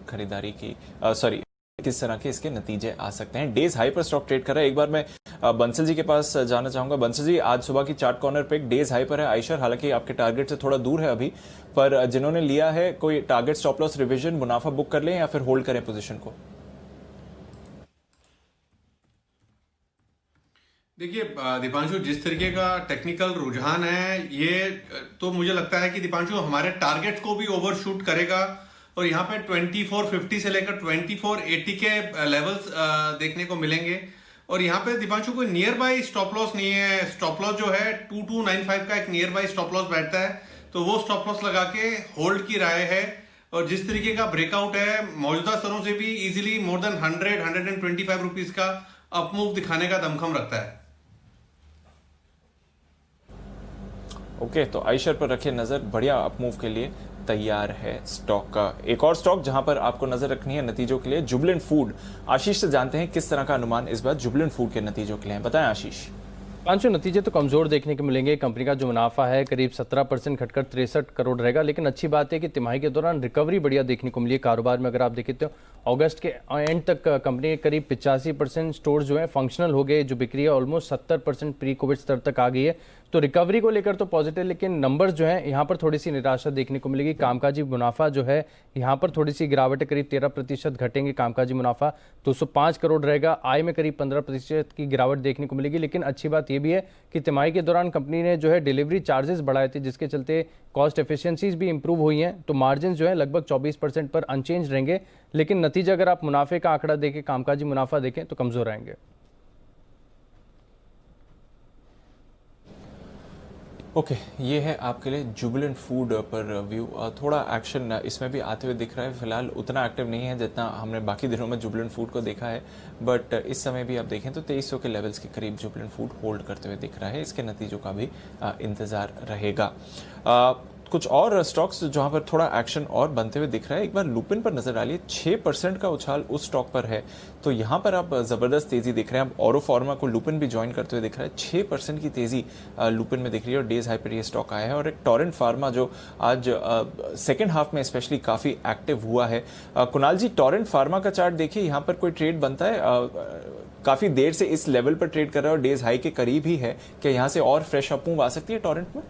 खरीदारी की किस तरह के इसके नतीजे आ सकते हैं। डेज हाई पर स्टॉक ट्रेड कर रहा है। एक बार मैं बंसल जी के पास जाना चाहूंगा। बंसल जी, आज सुबह की चार्ट कॉर्नर पे एक डेज हाई पर है आइशर, हालांकि आपके टारगेट से थोड़ा दूर है अभी, पर जिन्होंने लिया है कोई टारगेट स्टॉप लॉस रिवीजन मुनाफा बुक कर लें या फिर होल्ड करें पोजीशन को? देखिए दीपांशु, जिस तरीके का टेक्निकल रुझान है ये, तो मुझे लगता है कि दीपांशु हमारे टारगेट को भी ओवरशूट करेगा और यहाँ पे 2450 से लेकर 2480 के लेवल्स देखने को मिलेंगे। और यहाँ पे दीपांशु कोई नियर बाय स्टॉप लॉस नहीं है। स्टॉप लॉस जो है 2295 का एक नियर बाय स्टॉप लॉस बैठता है, तो वो स्टॉप लॉस लगा के होल्ड की राय है। और जिस तरीके का ब्रेकआउट है मौजूदा स्तरों से भी इजीली मोर देन 125 रुपीज का अपमूव दिखाने का दमखम रखता है। ओके, तो आइशर पर रखिए नजर, बढ़िया अपमूव के लिए तैयार है स्टॉक का। एक और स्टॉक जहां पर आपको नजर रखनी है नतीजों के लिए, जुबिलेंट फूड। आशीष से जानते हैं किस तरह का अनुमान इस बार जुबिलेंट फूड के नतीजों के लिए है, बताएं आशीष। पांचों नतीजे तो कमजोर देखने को मिलेंगे। कंपनी का जो मुनाफा है करीब 17% घटकर 63 करोड़ रहेगा, लेकिन अच्छी बात है कि तिमाही के दौरान रिकवरी बढ़िया देखने को मिली है। कारोबार में अगर आप देखें तो अगस्त के एंड तक कंपनी के करीब 85% स्टोर जो है फंक्शनल हो गए, जो बिक्री है ऑलमोस्ट 70% प्री कोविड स्तर तक आ गई है। तो रिकवरी को लेकर तो पॉजिटिव, लेकिन नंबर्स जो है यहाँ पर थोड़ी सी निराशा देखने को मिलेगी। कामकाजी मुनाफा जो है यहाँ पर थोड़ी सी गिरावट है, करीब 13% घटेंगे कामकाजी मुनाफा, 205 करोड़ रहेगा। आय में करीब 15% की गिरावट देखने को मिलेगी। लेकिन अच्छी बात यह भी है कि तिमाही के दौरान कंपनी ने जो है डिलीवरी चार्जेस बढ़ाए थे, जिसके चलते कॉस्ट एफिशिएंसीज भी इंप्रूव हुई हैं। तो मार्जिन जो है लगभग 24% पर अनचेंज रहेंगे। लेकिन नतीजा अगर आप मुनाफे का आंकड़ा देखें, कामकाजी मुनाफा देखें तो कमजोर आएंगे। ओके, ये है आपके लिए जुबिलेंट फूड पर व्यू। थोड़ा एक्शन इसमें भी आते हुए दिख रहा है। फिलहाल उतना एक्टिव नहीं है जितना हमने बाकी दिनों में जुबिलेंट फूड को देखा है, बट इस समय भी आप देखें तो 2300 के लेवल्स के करीब जुबिलेंट फूड होल्ड करते हुए दिख रहा है। इसके नतीजों का भी इंतजार रहेगा। कुछ और स्टॉक्स जहां पर थोड़ा एक्शन और बनते हुए दिख रहा है, एक बार लुपिन पर नजर डालिए। 6% का उछाल उस स्टॉक पर है, तो यहां पर आप जबरदस्त तेजी दिख रहे हैं। अब ऑरो फार्मा को लुपिन भी ज्वाइन करते हुए दिख रहा है। 6% की तेजी लुपिन में दिख रही है और डेज हाई पर ये स्टॉक आया है। और एक टोरेंट फार्मा जो आज सेकेंड हाफ में स्पेशली काफी एक्टिव हुआ है। कुणाल जी, टोरेंट फार्मा का चार्ट देखिए, यहाँ पर कोई ट्रेड बनता है? काफी देर से इस लेवल पर ट्रेड कर रहा है और डेज हाई के करीब ही है। क्या यहाँ से और फ्रेश अपमूव आ सकती है टोरेंट में?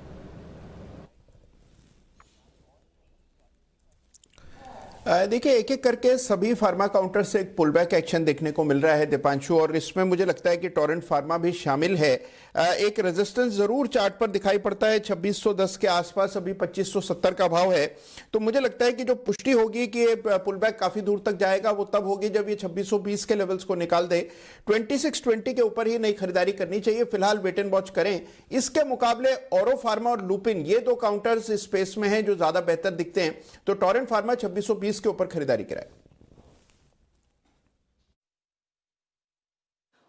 देखिए, एक एक करके सभी फार्मा काउंटर से एक पुलबैक एक्शन देखने को मिल रहा है दीपांशु, और इसमें मुझे लगता है कि टोरेंट फार्मा भी शामिल है। एक रेजिस्टेंस जरूर चार्ट पर दिखाई पड़ता है 2610 के आसपास, अभी 2570 का भाव है। तो मुझे लगता है कि जो पुष्टि होगी कि ये पुलबैक काफी दूर तक जाएगा वो तब होगी जब ये 2620 के लेवल्स को निकाल दे। 2620 के ऊपर ही नई खरीदारी करनी चाहिए। फिलहाल वेट एंड वॉच करें। इसके मुकाबले ऑरो फार्मा और लुपिन, ये दो काउंटर्स स्पेस में हैं जो ज्यादा बेहतर दिखते हैं। तो टोरेंट फार्मा 2620 के ऊपर खरीदारी कराए।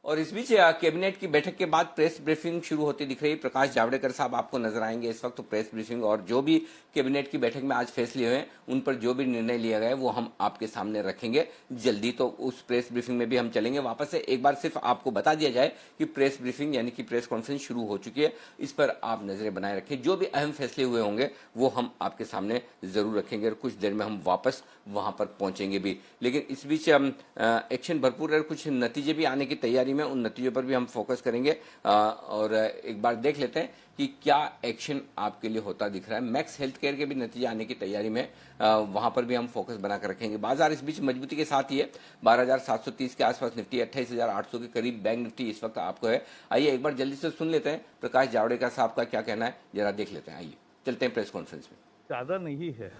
और इस बीच कैबिनेट की बैठक के बाद प्रेस ब्रीफिंग शुरू होती दिख रही। प्रकाश जावड़ेकर साहब आपको नजर आएंगे इस वक्त। तो प्रेस ब्रीफिंग और जो भी कैबिनेट की बैठक में आज फैसले हुए उन पर जो भी निर्णय लिया गया वो हम आपके सामने रखेंगे जल्दी। तो उस प्रेस ब्रीफिंग में भी हम चलेंगे। वापस से एक बार सिर्फ आपको बता दिया जाए कि प्रेस ब्रीफिंग यानी कि प्रेस कॉन्फ्रेंस शुरू हो चुकी है। इस पर आप नजरें बनाए रखें। जो भी अहम फैसले हुए होंगे वो हम आपके सामने जरूर रखेंगे और कुछ देर में हम वापस वहां पर पहुंचेंगे भी। लेकिन इस बीच एक्शन भरपूर है, कुछ नतीजे भी आने की तैयारी में, उन नतीजों पर भी हम फोकस करेंगे। और एक बार देख लेते हैं कि क्या एक्शन आपके लिए होता दिख रहा है। मैक्स हेल्थ केयर के भी नतीजे आने की तैयारी में, वहां पर भी हम फोकस बनाकर रखेंगे। बाजार इस बीच मजबूती के साथ ही है। 12,730 के आसपास निफ्टी, 28,800 के करीब बैंक निफ्टी इस वक्त आपको है। आइए एक बार जल्दी से सुन लेते हैं प्रकाश जावड़ेकर साहब का क्या कहना है, जरा देख लेते हैं। आइए चलते हैं प्रेस कॉन्फ्रेंस में। ज्यादा नहीं है,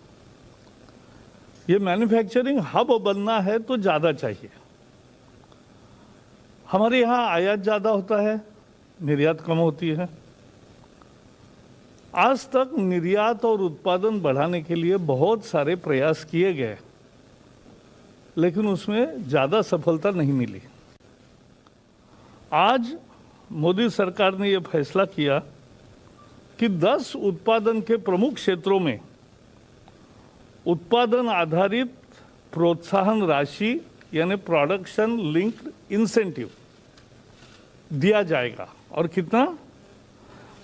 ये मैन्युफैक्चरिंग हब बनना है तो ज्यादा चाहिए। हमारे यहाँ आयात ज्यादा होता है, निर्यात कम होती है। आज तक निर्यात और उत्पादन बढ़ाने के लिए बहुत सारे प्रयास किए गए, लेकिन उसमें ज्यादा सफलता नहीं मिली। आज मोदी सरकार ने यह फैसला किया कि 10 उत्पादन के प्रमुख क्षेत्रों में उत्पादन आधारित प्रोत्साहन राशि यानी प्रोडक्शन लिंक्ड इंसेंटिव दिया जाएगा। और कितना?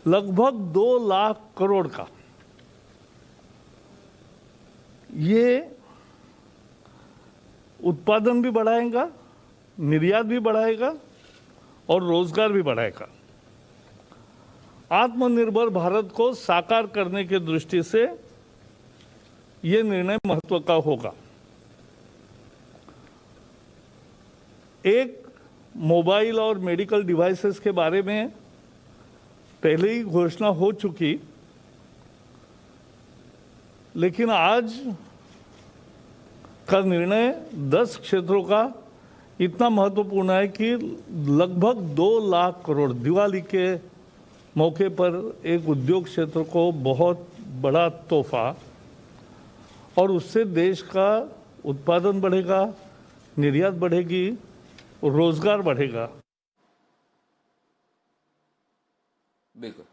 लगभग 2 लाख करोड़ का। ये उत्पादन भी बढ़ाएगा, निर्यात भी बढ़ाएगा और रोजगार भी बढ़ाएगा। आत्मनिर्भर भारत को साकार करने की दृष्टि से ये निर्णय महत्व का होगा। एक मोबाइल और मेडिकल डिवाइसेस के बारे में पहले ही घोषणा हो चुकी, लेकिन आज का निर्णय 10 क्षेत्रों का इतना महत्वपूर्ण है कि लगभग 2 लाख करोड़ दिवाली के मौके पर एक उद्योग क्षेत्र को बहुत बड़ा तोहफा, और उससे देश का उत्पादन बढ़ेगा, निर्यात बढ़ेगी, रोजगार बढ़ेगा। बिल्कुल।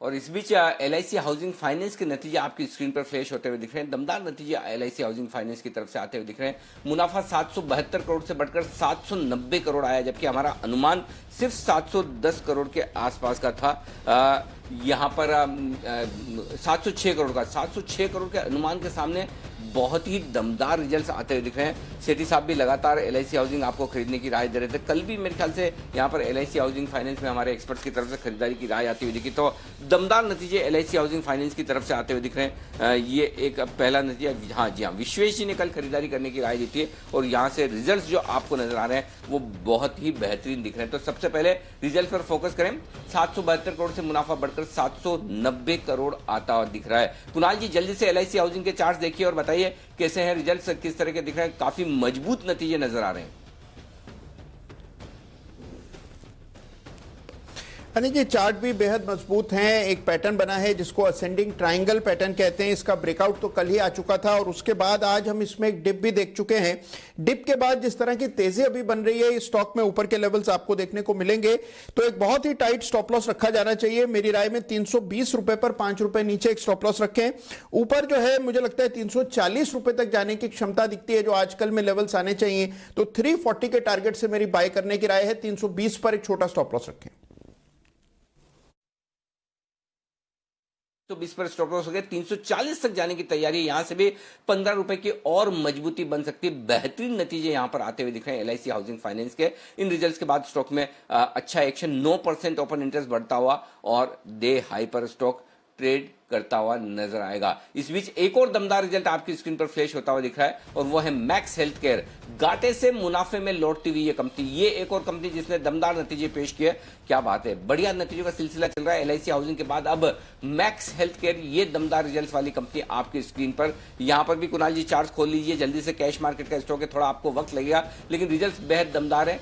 और इस बीच LIC हाउसिंग फाइनेंस के नतीजे आपकी स्क्रीन पर फ्लैश होते हुए दिख रहे हैं। दमदार नतीजे LIC हाउसिंग फाइनेंस की तरफ से आते हुए दिख रहे हैं। मुनाफा 772 करोड़ से बढ़कर 790 करोड़ आया, जबकि हमारा अनुमान सिर्फ 710 करोड़ के आसपास का था। यहाँ पर 706 करोड़ का 706 करोड़ के अनुमान के सामने बहुत ही दमदार रिजल्ट्स आते हुए दिख रहे हैं। सेठी साहब भी लगातार LIC हाउसिंग आपको खरीदने की राय दे रहे थे। कल भी मेरे ख्याल से यहाँ पर LIC हाउसिंग फाइनेंस में हमारे एक्सपर्ट्स की तरफ से खरीदारी की राय आती हुई दिखी। तो दमदार नतीजे LIC हाउसिंग फाइनेंस की तरफ से आते हुए दिख रहे हैं। ये एक पहला नतीजा। हाँ जी हाँ, विश्वेश जी ने कल खरीदारी करने की राय दी थी और यहाँ से रिजल्ट जो आपको नजर आ रहे हैं वो बहुत ही बेहतरीन दिख रहे हैं। तो सबसे पहले रिजल्ट पर फोकस करें। 772 करोड़ से मुनाफा बढ़कर 790 करोड़ आता हुआ दिख रहा है। कुणाल जी, जल्दी से LIC हाउसिंग के चार्ट देखिए और बताइए कैसे हैं रिजल्ट्स, किस तरह के दिख रहे हैं। काफी मजबूत नतीजे नजर आ रहे हैं। अनिल जी, चार्ट भी बेहद मजबूत हैं। एक पैटर्न बना है जिसको असेंडिंग ट्रायंगल पैटर्न कहते हैं। इसका ब्रेकआउट तो कल ही आ चुका था और उसके बाद आज हम इसमें एक डिप भी देख चुके हैं। डिप के बाद जिस तरह की तेजी अभी बन रही है, इस स्टॉक में ऊपर के लेवल्स आपको देखने को मिलेंगे। तो एक बहुत ही टाइट स्टॉप लॉस रखा जाना चाहिए। मेरी राय में 320 रुपए पर 5 रुपए नीचे एक स्टॉप लॉस रखें। ऊपर जो है मुझे लगता है 340 रुपए तक जाने की क्षमता दिखती है, जो आजकल में लेवल्स आने चाहिए। तो 340 के टारगेट से मेरी बाय करने की राय है। 320 पर एक छोटा स्टॉप लॉस रखें। तो 20 पर स्टॉप लॉस हो गया। 340 तक जाने की तैयारी, यहां से भी 15 रुपए की और मजबूती बन सकती है। बेहतरीन नतीजे यहां पर आते हुए दिख रहे हैं LIC हाउसिंग फाइनेंस के। इन रिजल्ट्स के बाद स्टॉक में अच्छा एक्शन, 9% ओपन इंटरेस्ट बढ़ता हुआ और डे हाई पर स्टॉक ट्रेड करता हुआ नजर आएगा। इस बीच एक और दमदार रिजल्ट आपकी स्क्रीन पर फ्लैश होता हुआ दिख रहा है और वो है मैक्स हेल्थ केयर। घाटे से मुनाफे में लौटती हुई ये कंपनी, ये एक और कंपनी जिसने दमदार नतीजे पेश किए। क्या बात है, बढ़िया नतीजों का सिलसिला चल रहा है LIC हाउसिंग के बाद। अब मैक्स हेल्थ केयर, ये दमदार रिजल्ट वाली कंपनी आपकी स्क्रीन पर। यहां पर भी कुणाल जी चार्ट खोल लीजिए जल्दी से। कैश मार्केट का स्टॉक है, थोड़ा आपको वक्त लगेगा, लेकिन रिजल्ट बेहद दमदार है।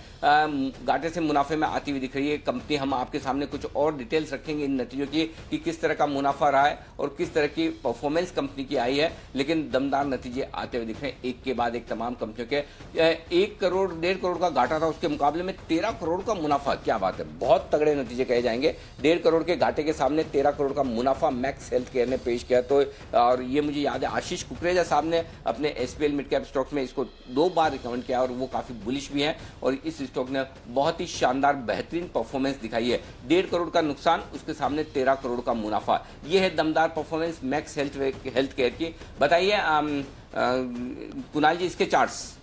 घाटे से मुनाफे में आती हुई दिख रही है कंपनी। हम आपके सामने कुछ और डिटेल्स रखेंगे इन नतीजों की कि किस तरह का मुनाफा रहा है और किस तरह की परफॉर्मेंस कंपनी की आई है, लेकिन दमदार नतीजे आते हुए दिख रहे हैं एक के बाद एक तमाम कंपनियों के। 1 करोड़ 1.5 करोड़ का घाटा था, उसके मुकाबले में 13 करोड़ का मुनाफा। क्या बात है, बहुत तगड़े नतीजे कहे जाएंगे। 1.5 करोड़ के घाटे के सामने 13 करोड़ का मुनाफा मैक्स हेल्थ केयर ने पेश किया। तो और ये मुझे याद है आशीष कुकरेजा साहब ने अपने SPL मिड कैप स्टॉक्स में इसको 2 बार रिकमेंड किया और वो काफी बुलिश भी है और इस स्टॉक ने बहुत ही शानदार बेहतरीन परफॉर्मेंस दिखाई है। 1.5 करोड़ का नुकसान, उसके सामने 13 करोड़ का मुनाफा। ये है दमदार परफॉर्मेंस मैक्स हेल्थ केयर की। बताइए कुणाल जी, इसके चार्ट्स।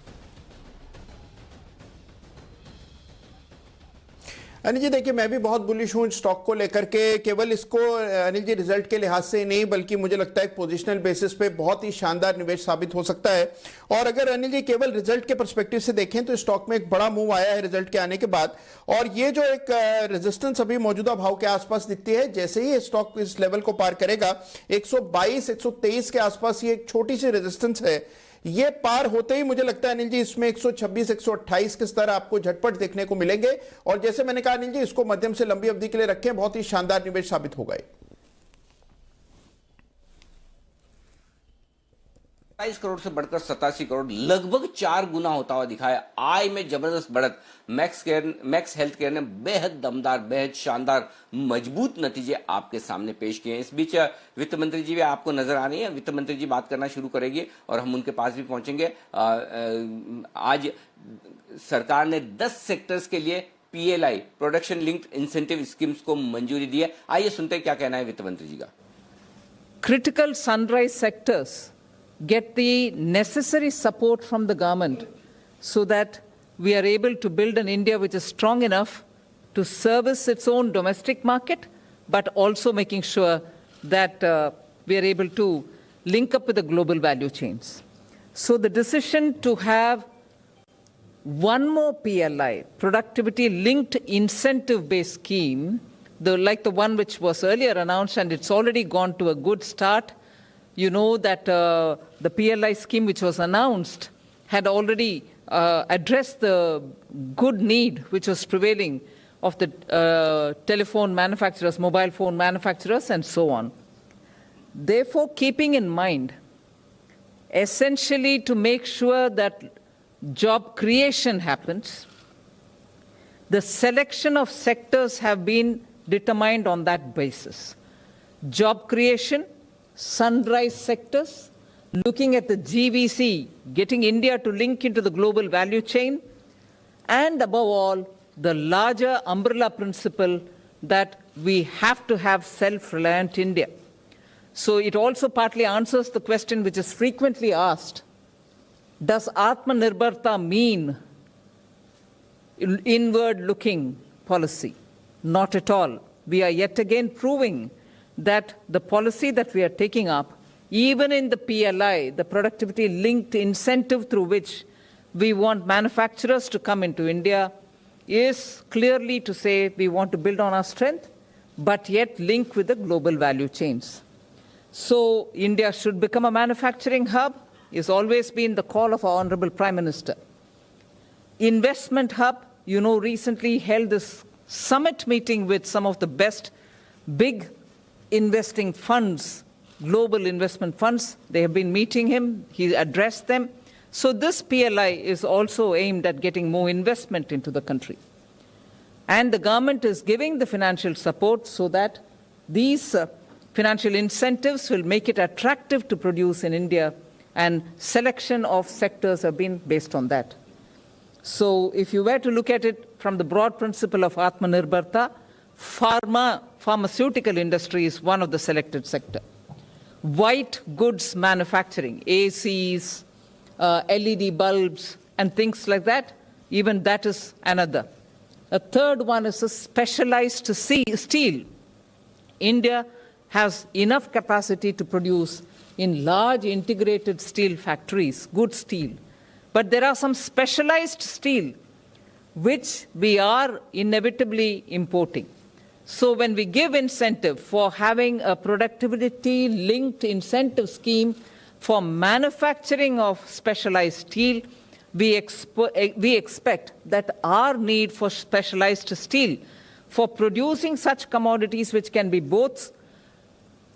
अनिल जी देखिए, मैं भी बहुत बुलिश हूं स्टॉक को लेकर के। केवल इसको अनिल जी रिजल्ट के लिहाज से नहीं, बल्कि मुझे लगता है पोजिशनल बेसिस पे बहुत ही शानदार निवेश साबित हो सकता है। और अगर अनिल जी केवल रिजल्ट के पर्सपेक्टिव से देखें तो स्टॉक में एक बड़ा मूव आया है रिजल्ट के आने के बाद, और ये जो एक रेजिस्टेंस अभी मौजूदा भाव के आसपास दिखती है, जैसे ही स्टॉक इस लेवल को पार करेगा 122 123 के आसपास, ये एक छोटी सी रेजिस्टेंस है। ये पार होते ही मुझे लगता है अनिल जी इसमें 126 128 के स्तर आपको झटपट देखने को मिलेंगे। और जैसे मैंने कहा अनिल जी, इसको मध्यम से लंबी अवधि के लिए रखें, बहुत ही शानदार निवेश साबित होगा। 22 करोड़ से बढ़कर 87 करोड़, लगभग 4 गुना होता हुआ दिखा है। आय में जबरदस्त बढ़त मैक्स हेल्थ केयर ने बेहद दमदार, बेहद शानदार, मजबूत नतीजे आपके सामने पेश किए हैं। इस बीच वित्त मंत्री जी भी आपको नजर आ रही है। वित्त मंत्री जी बात करना शुरू करेंगे और हम उनके पास भी पहुंचेंगे। आज सरकार ने 10 सेक्टर्स के लिए PLI, production linked incentive schemes को मंजूरी दी है। आइए सुनते हैं क्या कहना है वित्त मंत्री जी का। Critical sunrise sectors get the necessary support from the government so that we are able to build an India which is strong enough to service its own domestic market, but also making sure that we are able to link up with the global value chains. So the decision to have one more PLI, productivity linked incentive based scheme, like the one which was earlier announced, and it's already gone to a good start. You know that the PLI scheme which was announced had already addressed the good need which was prevailing of the telephone manufacturers, mobile phone manufacturers, and so on. Therefore, keeping in mind, essentially to make sure that job creation happens, the selection of sectors have been determined on that basis. Job creation, sunrise sectors, looking at the GVC, getting India to link into the global value chain, and above all, the larger umbrella principle that we have to have self-reliant India. So it also partly answers the question which is frequently asked: does Atmanirbharta mean inward-looking policy? Not at all. We are yet again proving that the policy that we are taking up, even in the PLI, the productivity-linked incentive through which we want manufacturers to come into India, is clearly to say we want to build on our strength, but yet link with the global value chains. So India should become a manufacturing hub, has always been the call of our Honorable Prime Minister. Investment hub, you know, recently held this summit meeting with some of the best big investing funds, global investment funds. They have been meeting him, he addressed them. So this PLI is also aimed at getting more investment into the country. And the government is giving the financial support so that these financial incentives will make it attractive to produce in India, and selection of sectors have been based on that. So if you were to look at it from the broad principle of Atmanirbharta, pharmaceutical industry is one of the selected sector. White goods manufacturing, ACs, LED bulbs, and things like that, even that is another. A third one is a specialized steel. India has enough capacity to produce in large integrated steel factories, good steel. But there are some specialized steel which we are inevitably importing. So when we give incentive for having a productivity-linked incentive scheme for manufacturing of specialized steel, we expect that our need for specialized steel for producing such commodities which can be both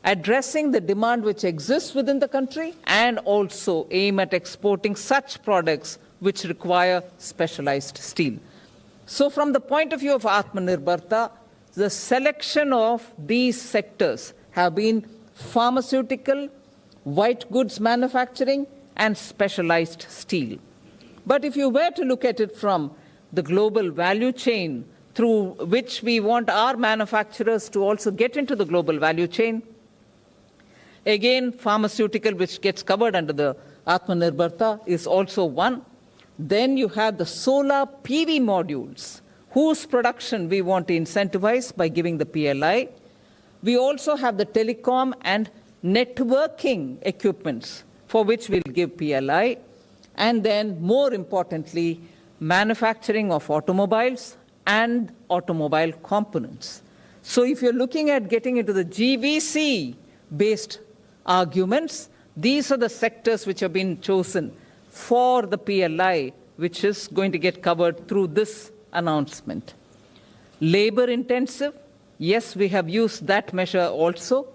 addressing the demand which exists within the country and also aim at exporting such products which require specialized steel. So from the point of view of Atmanirbharta, the selection of these sectors have been pharmaceutical, white goods manufacturing, and specialized steel. But if you were to look at it from the global value chain through which we want our manufacturers to also get into the global value chain, again, pharmaceutical, which gets covered under the Atmanirbharta, is also one. Then you have the solar PV modules, whose production we want to incentivize by giving the PLI. We also have the telecom and networking equipments, for which we'll give PLI. And then, more importantly, manufacturing of automobiles and automobile components. So if you're looking at getting into the GVC-based arguments, these are the sectors which have been chosen for the PLI, which is going to get covered through this announcement. Labor intensive, yes, we have used that measure also.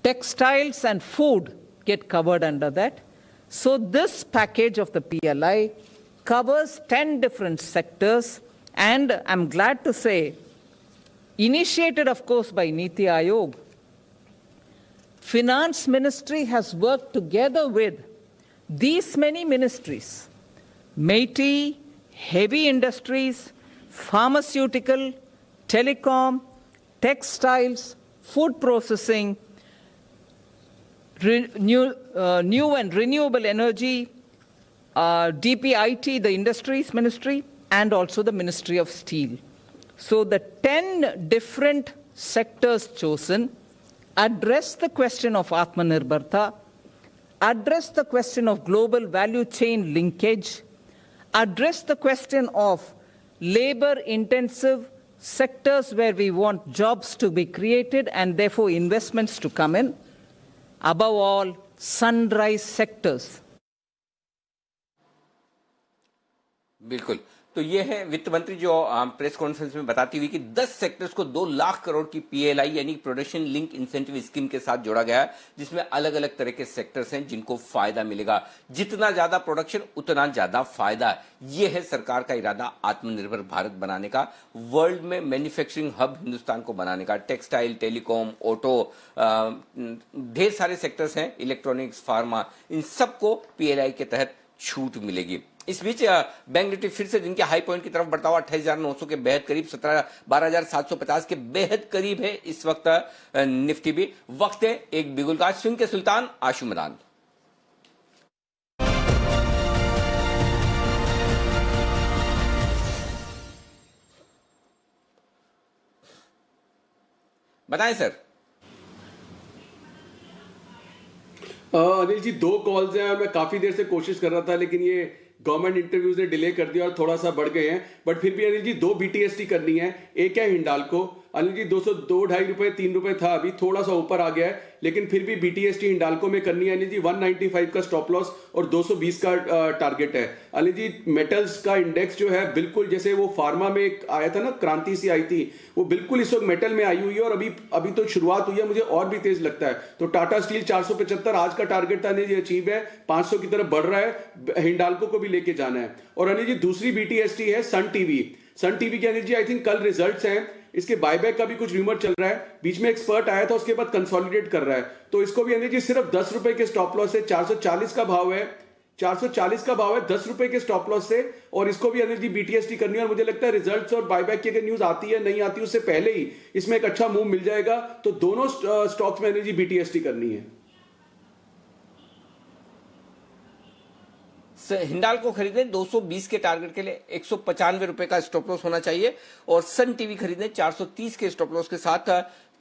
Textiles and food get covered under that. So this package of the PLI covers 10 different sectors, and I'm glad to say, initiated, of course, by Niti Aayog, Finance Ministry has worked together with these many ministries: MeitY, heavy industries, pharmaceutical, telecom, textiles, food processing, new and renewable energy, DPIT, the Industries Ministry, and also the Ministry of Steel. So the 10 different sectors chosen address the question of Atmanirbharta, address the question of global value chain linkage, address the question of labor-intensive sectors where we want jobs to be created and therefore investments to come in. Above all, sunrise sectors. बिल्कुल, तो ये है वित्त मंत्री जो press conference में बताती हुई कि 10 सेक्टर्स को 2 लाख करोड़ की पीएलआई यानी प्रोडक्शन लिंक इंसेंटिव स्कीम के साथ जोड़ा गया है, जिसमें अलग अलग तरह के सेक्टर्स हैं जिनको फायदा मिलेगा। जितना ज्यादा प्रोडक्शन उतना ज्यादा फायदा। ये है सरकार का इरादा आत्मनिर्भर भारत बनाने का, वर्ल्ड में मैन्युफैक्चरिंग हब हिंदुस्तान को बनाने का। टेक्सटाइल, टेलीकॉम, ऑटो, ढेर सारे सेक्टर्स हैं, इलेक्ट्रॉनिक्स, फार्मा, इन सबको पीएलआई के तहत छूट मिलेगी। इस बीच बैंक निफ्टी फिर से दिन के हाई पॉइंट की तरफ बढ़ता हुआ 28,900 के बेहद करीब, 12,750 के बेहद करीब है इस वक्त निफ्टी भी। वक्त है एक बिगुल का स्विंग के सुल्तान आशु मदान। बताएं सर। अनिल जी 2 कॉल्स हैं और मैं काफी देर से कोशिश कर रहा था, लेकिन ये गवर्नमेंट इंटरव्यूज ने डिले कर दिया और थोड़ा सा बढ़ गए हैं। बट फिर भी अनिल जी 2 बीटीएसटी करनी है। एक है हिंडाल्को, अनिल जी 202-2.5 रुपए 3 रुपए था, अभी थोड़ा सा ऊपर आ गया है, लेकिन फिर भी बीटीएसटी हिंडाल्को में करनी है अनिल जी। 195 का स्टॉप लॉस और 220 का टारगेट है। अनिल जी मेटल्स का इंडेक्स जो है बिल्कुल जैसे वो फार्मा में एक आया था ना, क्रांति सी आई थी, वो बिल्कुल इस वक्त मेटल में आई हुई है और अभी तो शुरुआत हुई है, मुझे और भी तेज लगता है। तो टाटा स्टील 475 आज का टारगेट था अनिल जी, अचीव है, 500 की तरफ बढ़ रहा है, हिंडाल्को को भी लेके जाना है। और अनिल जी दूसरी बीटीएसटी है सन टीवी। सन टीवी के अनिल जी आई थिंक कल रिजल्ट्स हैं, इसके बायबैक का भी कुछ रूमर चल रहा है, बीच में एक्सपर्ट आया था, उसके बाद कंसोलिडेट कर रहा है, तो इसको भी अनिल जी सिर्फ 10 रुपए के स्टॉप लॉस से 440 का भाव है, 440 का भाव है 10 रुपए के स्टॉप लॉस से, और इसको भी अनिल जी बीटीएसटी करनी है। और मुझे लगता है रिजल्ट्स और बायबैक की अगर न्यूज आती है नहीं आती उससे पहले ही इसमें एक अच्छा मूव मिल जाएगा, तो दोनों स्टॉक्स में अनिल जी बीटीएसटी करनी है। हिंडाल को खरीदे 220 के टारगेट के लिए 195 रुपए का स्टॉप लॉस होना चाहिए, और सन टीवी खरीदे 430 के स्टॉप लॉस के साथ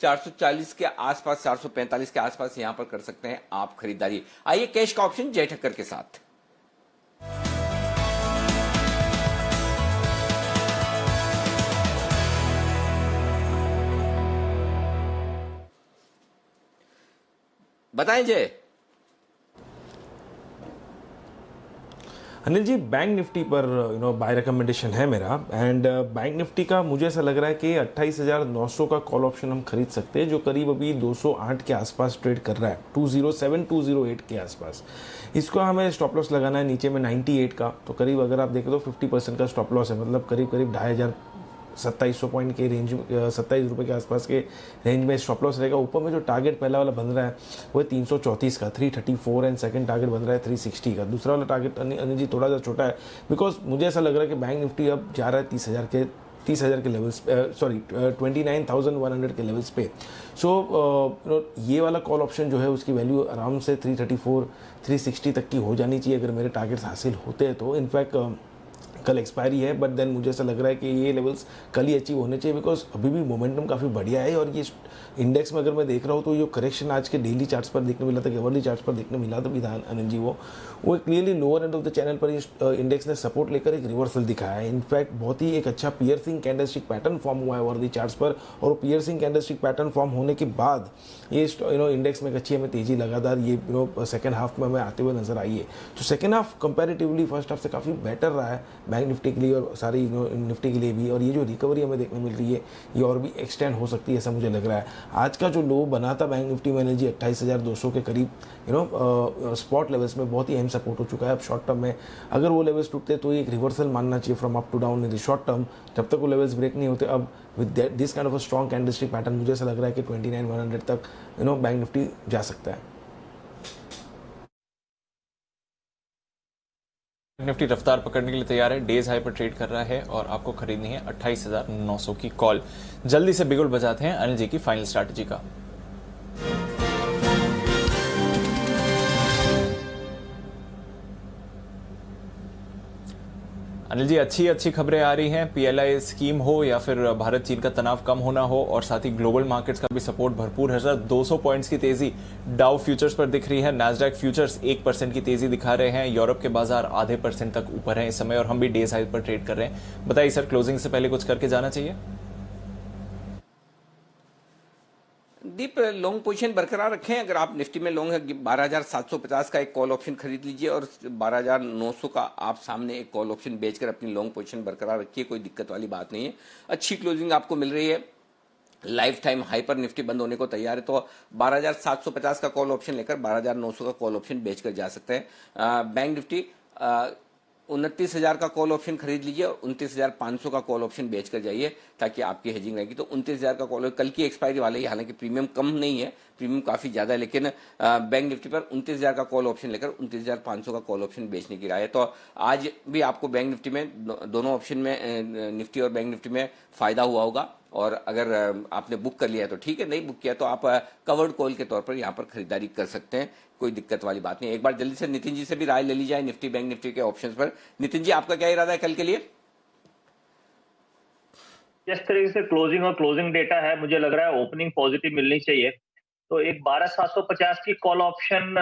440 के आसपास, 445 के आसपास यहां पर कर सकते हैं आप खरीदारी। आइए कैश का ऑप्शन जय ठक्कर के साथ। बताएं जय। अनिल जी बैंक निफ्टी पर बाय रिकमेंडेशन है मेरा, एंड बैंक निफ्टी का मुझे ऐसा लग रहा है कि 28,900 का कॉल ऑप्शन हम खरीद सकते हैं, जो करीब अभी 208 के आसपास ट्रेड कर रहा है, 207 208 के आसपास। इसको हमें स्टॉप लॉस लगाना है नीचे में 98 का, तो करीब अगर आप देखें तो 50% का स्टॉप लॉस है, मतलब करीब 2,500 पॉइंट के रेंज, 27 रुपये के आसपास के रेंज में स्टॉप लॉस रहेगा। ऊपर में जो टारगेट पहला वाला बन रहा है वो है 334 का 334, एंड सेकंड टारगेट बन रहा है 360 का। दूसरा वाला टारगेट अनिल जी थोड़ा सा छोटा है, बिकॉज मुझे ऐसा लग रहा है कि बैंक निफ्टी अब जा रहा है 30,000 के लेवल्स, सॉरी 29,100 के लेवल्स पे। सो ये वाला कॉल ऑप्शन जो है उसकी वैल्यू आराम से 334 360 तक की हो जानी चाहिए अगर मेरे टारगेट्स हासिल होते हैं तो। इनफैक्ट कल एक्सपायरी है, बट देन मुझे ऐसा लग रहा है कि ये लेवल्स कल ही अचीव होने चाहिए, बिकॉज अभी भी मोमेंटम काफ़ी बढ़िया है। और ये इंडेक्स में अगर मैं देख रहा हूँ तो ये करेक्शन आज के डेली चार्ट्स पर देखने मिला था, अवर्ली चार्ट्स पर देखने मिला था विधान अनिल जी, वो clearly lower end of the channel पर ये इंडेक्स ने सपोर्ट लेकर एक रिवर्सल दिखाया है। इनफैक्ट बहुत ही एक अच्छा पियर्सिंग कैंडलस्टिक पैटर्न फॉर्म हुआ है ओवर द चार्ट्स पर, और वो पियर्सिंग कैंडलस्टिक पैटर्न फॉर्म होने के बाद ये इंडेक्स में एक अच्छी हमें तेजी लगातार ये सेकंड हाफ में हमें आते हुए नजर आई है। तो second half comparatively first half से काफ़ी बेटर रहा है बैंक निफ्टी के लिए और सारी निफ्टी के लिए भी, और ये जो रिकवरी हमें देखने मिल रही है ये और भी एक्सटेंड हो सकती है ऐसा मुझे लग रहा है। आज का जो लो बना था बैंक निफ्टी में जी 28,200 के करीब स्पॉट लेवल्स में बहुत ही अहम सपोर्ट हो चुका है। अब शॉर्ट टर्म में अगर वो लेवल्स टूटते तो एक रिवर्सल मानना चाहिए from up to down in the short term. जब तक वो लेवल्स ब्रेक नहीं होते, अब with this kind of a strong candlestick pattern मुझे ऐसा लग रहा है कि 29,100 तक बैंक निफ्टी जा सकता है। निफ्टी रफ्तार पकड़ने के लिए तैयार है, डेज हाई पर ट्रेड कर रहा है और आपको खरीदनी है 28,900 की कॉल। जल्दी से बिगुल बजाते हैं अनिल जी की फाइनल स्ट्रैटेजी का। अनिल जी, अच्छी खबरें आ रही हैं। पीएलआई स्कीम हो या फिर भारत चीन का तनाव कम होना हो, और साथ ही ग्लोबल मार्केट्स का भी सपोर्ट भरपूर है सर। 200 पॉइंट्स की तेजी डाउ फ्यूचर्स पर दिख रही है। नैस्डैक फ्यूचर्स 1% की तेजी दिखा रहे हैं। यूरोप के बाजार आधे % तक ऊपर हैं इस समय, और हम भी डे साइड पर ट्रेड कर रहे हैं। बताइए सर, क्लोजिंग से पहले कुछ करके जाना चाहिए? दीप, लॉन्ग पोजीशन बरकरार रखें। अगर आप निफ्टी में लॉन्ग है, 12,750 का एक कॉल ऑप्शन खरीद लीजिए, और 12,900 का आप सामने एक कॉल ऑप्शन बेचकर अपनी लॉन्ग पोजीशन बरकरार रखिए। कोई दिक्कत वाली बात नहीं है। अच्छी क्लोजिंग आपको मिल रही है। लाइफ टाइम हाई पर निफ्टी बंद होने को तैयार है, तो 12,750 का कॉल ऑप्शन लेकर 12,900 का कॉल ऑप्शन बेचकर जा सकते हैं। बैंक निफ्टी 29,000 का कॉल ऑप्शन खरीद लीजिए, और 29,500 का कॉल ऑप्शन बेचकर जाइए, ताकि आपकी हेजिंग रहेगी। तो 29,000 का कॉल, कल की एक्सपायरी वाले ही, हालांकि प्रीमियम कम नहीं है, प्रीमियम काफी ज्यादा है, लेकिन बैंक निफ्टी पर 29,000 का कॉल ऑप्शन लेकर 29,500 का कॉल ऑप्शन बेचने की राय है। तो आज भी आपको बैंक निफ्टी में, दोनों ऑप्शन में, निफ्टी और बैंक निफ्टी में फायदा हुआ होगा। और अगर आपने बुक कर लिया तो ठीक है, नहीं बुक किया तो आप कवर्ड कॉल के तौर पर यहाँ पर खरीदारी कर सकते हैं। कोई दिक्कत वाली बात नहीं। एक बार जल्दी से नितिन जी से भी राय ले ली जाए निफ्टी बैंक निफ्टी के ऑप्शंस पर। नितिन जी, आपका क्या इरादा है कल के लिए? जिस तरीके से क्लोजिंग डेटा है, मुझे लग रहा है ओपनिंग पॉजिटिव मिलनी चाहिए। तो एक 12,750 की कॉल ऑप्शन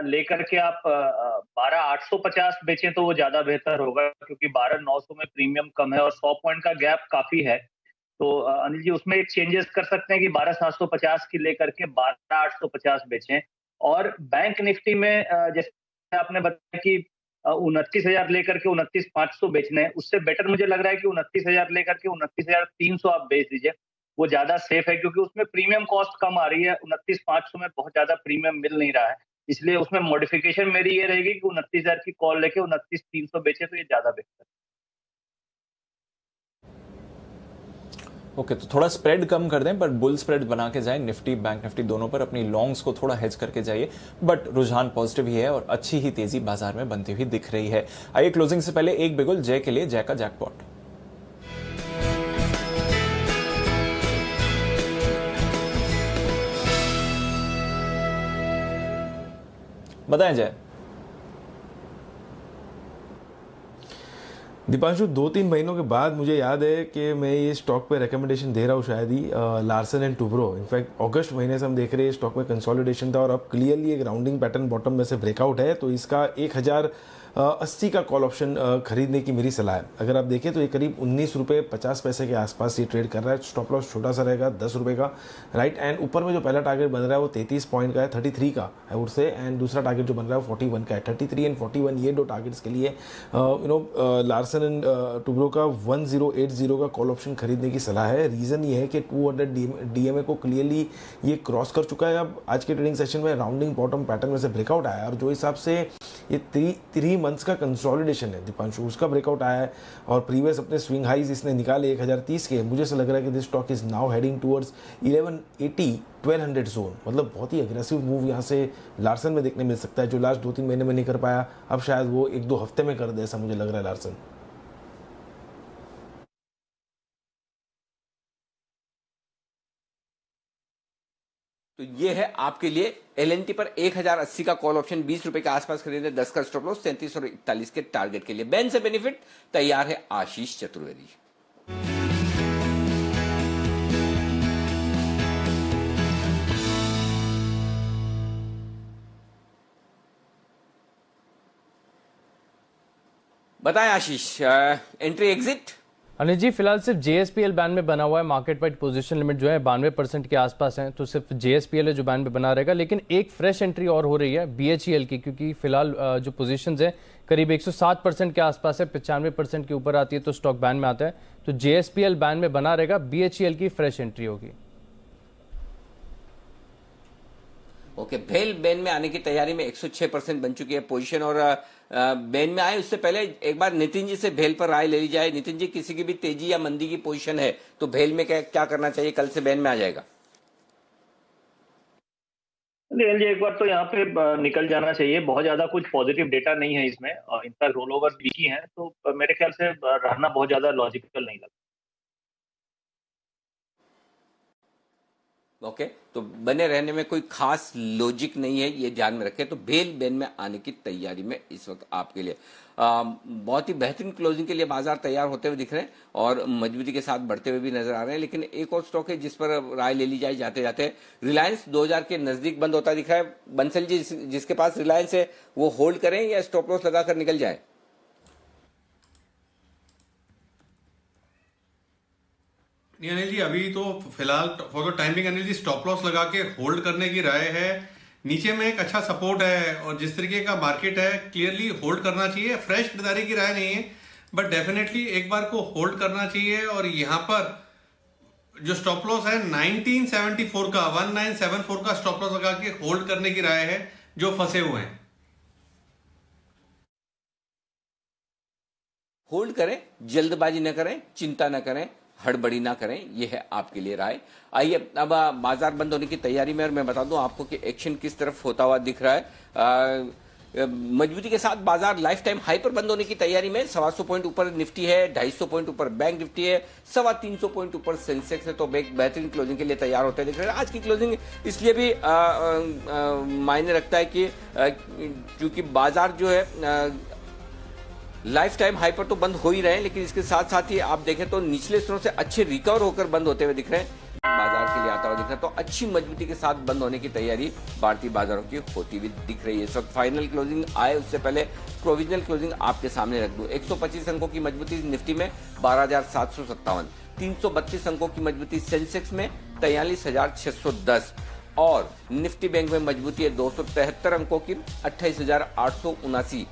लेकर के आप 12,850 बेचें तो वो ज्यादा बेहतर होगा, क्योंकि 12,900 में प्रीमियम कम है और 100 पॉइंट का गैप काफी है। तो अनिल जी, उसमें एक चेंजेस कर सकते हैं कि 12,750 की लेकर के 12,850 बेचें। और बैंक निफ्टी में जैसे आपने बताया कि 29,000 लेकर के 29,500 बेचने हैं, उससे बेटर मुझे लग रहा है कि 29,000 लेकर के 29,300 आप बेच दीजिए। वो ज्यादा सेफ है, क्योंकि उसमें प्रीमियम कॉस्ट कम आ रही है। 29,500 में बहुत ज्यादा प्रीमियम मिल नहीं रहा है, इसलिए उसमें मॉडिफिकेशन मेरी ये रहेगी कि 29,000 की कॉल लेके 29,300 बेचे तो ये ज्यादा बेहतर है। ओके, तो थोड़ा स्प्रेड कम कर दें, पर बुल स्प्रेड बना के जाए निफ्टी बैंक निफ्टी दोनों पर। अपनी लॉन्ग्स को थोड़ा हेज करके जाइए, बट रुझान पॉजिटिव ही है और अच्छी ही तेजी बाजार में बनती हुई दिख रही है। आइए, क्लोजिंग से पहले एक बिगुल जय के लिए, जय का जैकपॉट। बताएं जय। दीपांशु, 2-3 महीनों के बाद मुझे याद है कि मैं ये स्टॉक पे रिकमेंडेशन दे रहा हूँ शायद ही, लार्सन एंड टुब्रो। इनफैक्ट अगस्त महीने से हम देख रहे हैं स्टॉक में कंसोलिडेशन था, और अब क्लियरली एक राउंडिंग पैटर्न बॉटम में से ब्रेकआउट है। तो इसका 1,080 का कॉल ऑप्शन खरीदने की मेरी सलाह है। अगर आप देखें तो ये करीब 19 रुपये 50 पैसे के आसपास ये ट्रेड कर रहा है। स्टॉप लॉस छोटा सा रहेगा, 10 रुपये का, राइट। एंड ऊपर में जो पहला टारगेट बन रहा है वो 33 पॉइंट का है, 33 का आई वुड से। एंड दूसरा टारगेट जो बन रहा है वो 41 का है। 33 एंड 41, ये दो टारगेट्स के लिए लार्सन एंड टुब्रो का 1080 का कॉल ऑप्शन खरीदने की सलाह है। रीज़न ये है कि 200 डीएमए को क्लियरली ये क्रॉस कर चुका है। अब आज के ट्रेडिंग सेशन में राउंडिंग बॉटम पैटर्न में से ब्रेकआउट आया, और जो हिसाब से ये 3 मंथ्स का कंसोलिडेशन है दीपांशु, उसका ब्रेकआउट आया है। और प्रीवियस अपने स्विंग हाइज इसने निकाले 1030 के। मुझे ऐसा लग रहा है कि this stock is now heading towards 1180-1200 zone. मतलब बहुत ही अग्रेसिव मूव यहाँ से लार्सन में देखने मिल सकता है, जो लास्ट 2-3 महीने में नहीं कर पाया, अब शायद वो 1-2 हफ्ते में कर दे, ऐसा मुझे लग रहा है लार्सन। तो ये है आपके लिए एलएनटी पर 1,080 का कॉल ऑप्शन, 20 रुपए के आसपास खरीदे, 10 का स्टॉप लॉस, 33 और 41 के टारगेट के लिए। बैन से बेनिफिट तैयार है आशीष चतुर्वेदी। बताएं आशीष, एंट्री एग्जिट? अनिल जी, फिलहाल सिर्फ जेएसपीएल बैंड में बना हुआ है। मार्केट वाइड पोजीशन लिमिट जो है 92% के आसपास है, तो सिर्फ जेएसपीएल है जो बैंड में बना रहेगा। लेकिन एक फ्रेश एंट्री और हो रही है बीएचईएल की, क्योंकि फिलहाल जो पोजीशंस है करीब 107% के आसपास है, 95% के ऊपर आती है तो स्टॉक बैंड में आता है। तो जेएसपीएल बैंड में बना रहेगा, बीएचईएल की फ्रेश एंट्री होगी। ओके, भेल बैन में आने की तैयारी में 106% बन चुकी है पोजीशन। और बैन में आए उससे पहले एक बार नितिन जी से भेल पर राय ले ली जाए। नितिन जी, किसी की भी तेजी या मंदी की पोजीशन है तो भेल में क्या करना चाहिए? कल से बैन में आ जाएगा। एक बार तो यहाँ पे निकल जाना चाहिए। बहुत ज्यादा कुछ पॉजिटिव डेटा नहीं है इसमें, इनफैक्ट रोल ओवर वीक ही है, तो मेरे ख्याल से रहना बहुत ज्यादा लॉजिकल नहीं लगता। ओके, तो बने रहने में कोई खास लॉजिक नहीं है, ये ध्यान में रखें। तो बेल बेन में आने की तैयारी में इस वक्त आपके लिए बहुत ही बेहतरीन क्लोजिंग के लिए बाजार तैयार होते हुए दिख रहे हैं और मजबूती के साथ बढ़ते हुए भी नजर आ रहे हैं। लेकिन एक और स्टॉक है जिस पर राय ले ली जाए जाते जाते, रिलायंस 2000 के नजदीक बंद होता दिख रहा है। बंसल जी, जिसके पास रिलायंस है वो होल्ड करें या स्टॉप लॉस लगाकर निकल जाए? नहीं अनिल जी, अभी तो फिलहाल for the timing Anil ji stop loss लगा के होल्ड करने की राय है। नीचे में एक अच्छा सपोर्ट है और जिस तरीके का मार्केट है क्लियरली होल्ड करना चाहिए। फ्रेश खरीदारी की राय नहीं है, बट डेफिनेटली एक बार को होल्ड करना चाहिए। और यहाँ पर जो स्टॉप लॉस है 1974 का 1974 का स्टॉप लॉस लगा के होल्ड करने की राय है जो फंसे हुए हैं। होल्ड करें, जल्दबाजी न करें, चिंता न करें, हड़बड़ी ना करें, यह है आपके लिए राय। आइए अब बाजार बंद होने की तैयारी में, और मैं बता दूं आपको कि एक्शन किस तरफ होता हुआ दिख रहा है। मजबूती के साथ बाजार लाइफ टाइम हाई पर बंद होने की तैयारी में। 125 पॉइंट ऊपर निफ्टी है, 250 पॉइंट ऊपर बैंक निफ्टी है, 325 पॉइंट ऊपर सेंसेक्स है। तो एक बेहतरीन क्लोजिंग के लिए तैयार होते दिख रहे हैं। आज की क्लोजिंग इसलिए भी मायने रखता है कि क्योंकि बाजार जो है लाइफ टाइम हाई पर तो बंद हो ही रहे हैं, लेकिन इसके साथ साथ ही आप देखें तो निचले स्तरों से अच्छे रिकवर होकर बंद होते हुए दिख रहे हैं। बाजार के लिए आता हुआ दिख रहा है, तो अच्छी मजबूती के साथ बंद होने की तैयारी भारतीय बाजारों की होती हुई दिख रही है। इस वक्त फाइनल क्लोजिंग आए उससे पहले प्रोविजनल क्लोजिंग आपके सामने रख दूं। 125 अंकों की मजबूती निफ्टी में 12,757, 332 अंकों की मजबूती सेंसेक्स में 43,610 और निफ्टी बैंक में मजबूती है 273 अंकों की 28,879।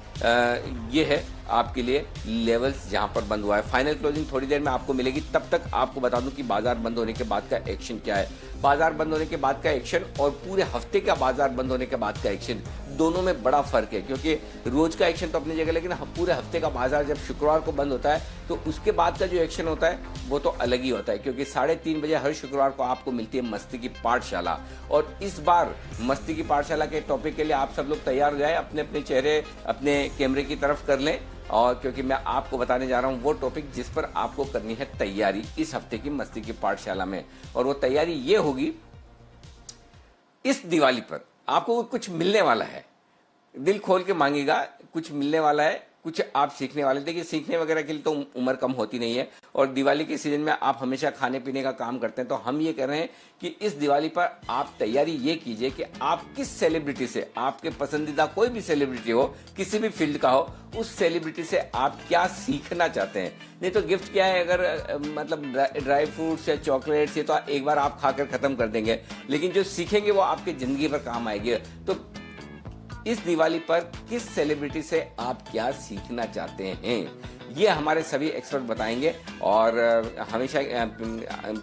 ये है आपके लिए लेवल्स जहां पर बंद हुआ है। फाइनल क्लोजिंग थोड़ी देर में आपको मिलेगी, तब तक आपको बता दूं कि बाजार बंद होने के बाद का एक्शन क्या है। बाजार बंद होने के बाद का एक्शन और पूरे हफ्ते का बाजार बंद होने के बाद का एक्शन, दोनों में बड़ा फर्क है। क्योंकि रोज का एक्शन तो अपनी जगह, लेकिन पूरे हफ्ते का बाजार जब शुक्रवार को बंद होता है तो उसके बाद का जो एक्शन होता है वो तो अलग ही होता है। क्योंकि 3:30 बजे हर शुक्रवार को आपको मिलती है मस्ती की पाठशाला, और इस बार मस्ती की पाठशाला के टॉपिक के लिए आप सब लोग तैयार हो जाए, अपने अपने चेहरे अपने कैमरे की तरफ कर लें। और क्योंकि मैं आपको बताने जा रहा हूं वो टॉपिक जिस पर आपको करनी है तैयारी इस हफ्ते की मस्ती की पाठशाला में। और वो तैयारी ये होगी, इस दिवाली पर आपको कुछ मिलने वाला है, दिल खोल के मांगेगा, कुछ मिलने वाला है, कुछ आप सीखने वाले। देखिए, सीखने वगैरह के लिए तो उम्र कम होती नहीं है, और दिवाली के सीजन में आप हमेशा खाने पीने का काम करते हैं। तो हम ये कह रहे हैं कि इस दिवाली पर आप तैयारी ये कीजिए कि आप किस सेलिब्रिटी से, आपके पसंदीदा कोई भी सेलिब्रिटी हो, किसी भी फील्ड का हो, उस सेलिब्रिटी से आप क्या सीखना चाहते हैं। नहीं तो गिफ्ट क्या है, अगर मतलब ड्राई फ्रूट्स या चॉकलेट्स, ये तो एक बार आप खाकर खत्म कर देंगे, लेकिन जो सीखेंगे वो आपकी जिंदगी भर काम आएगी। तो इस दिवाली पर किस सेलिब्रिटी से आप क्या सीखना चाहते हैं, ये हमारे सभी एक्सपर्ट बताएंगे। और हमेशा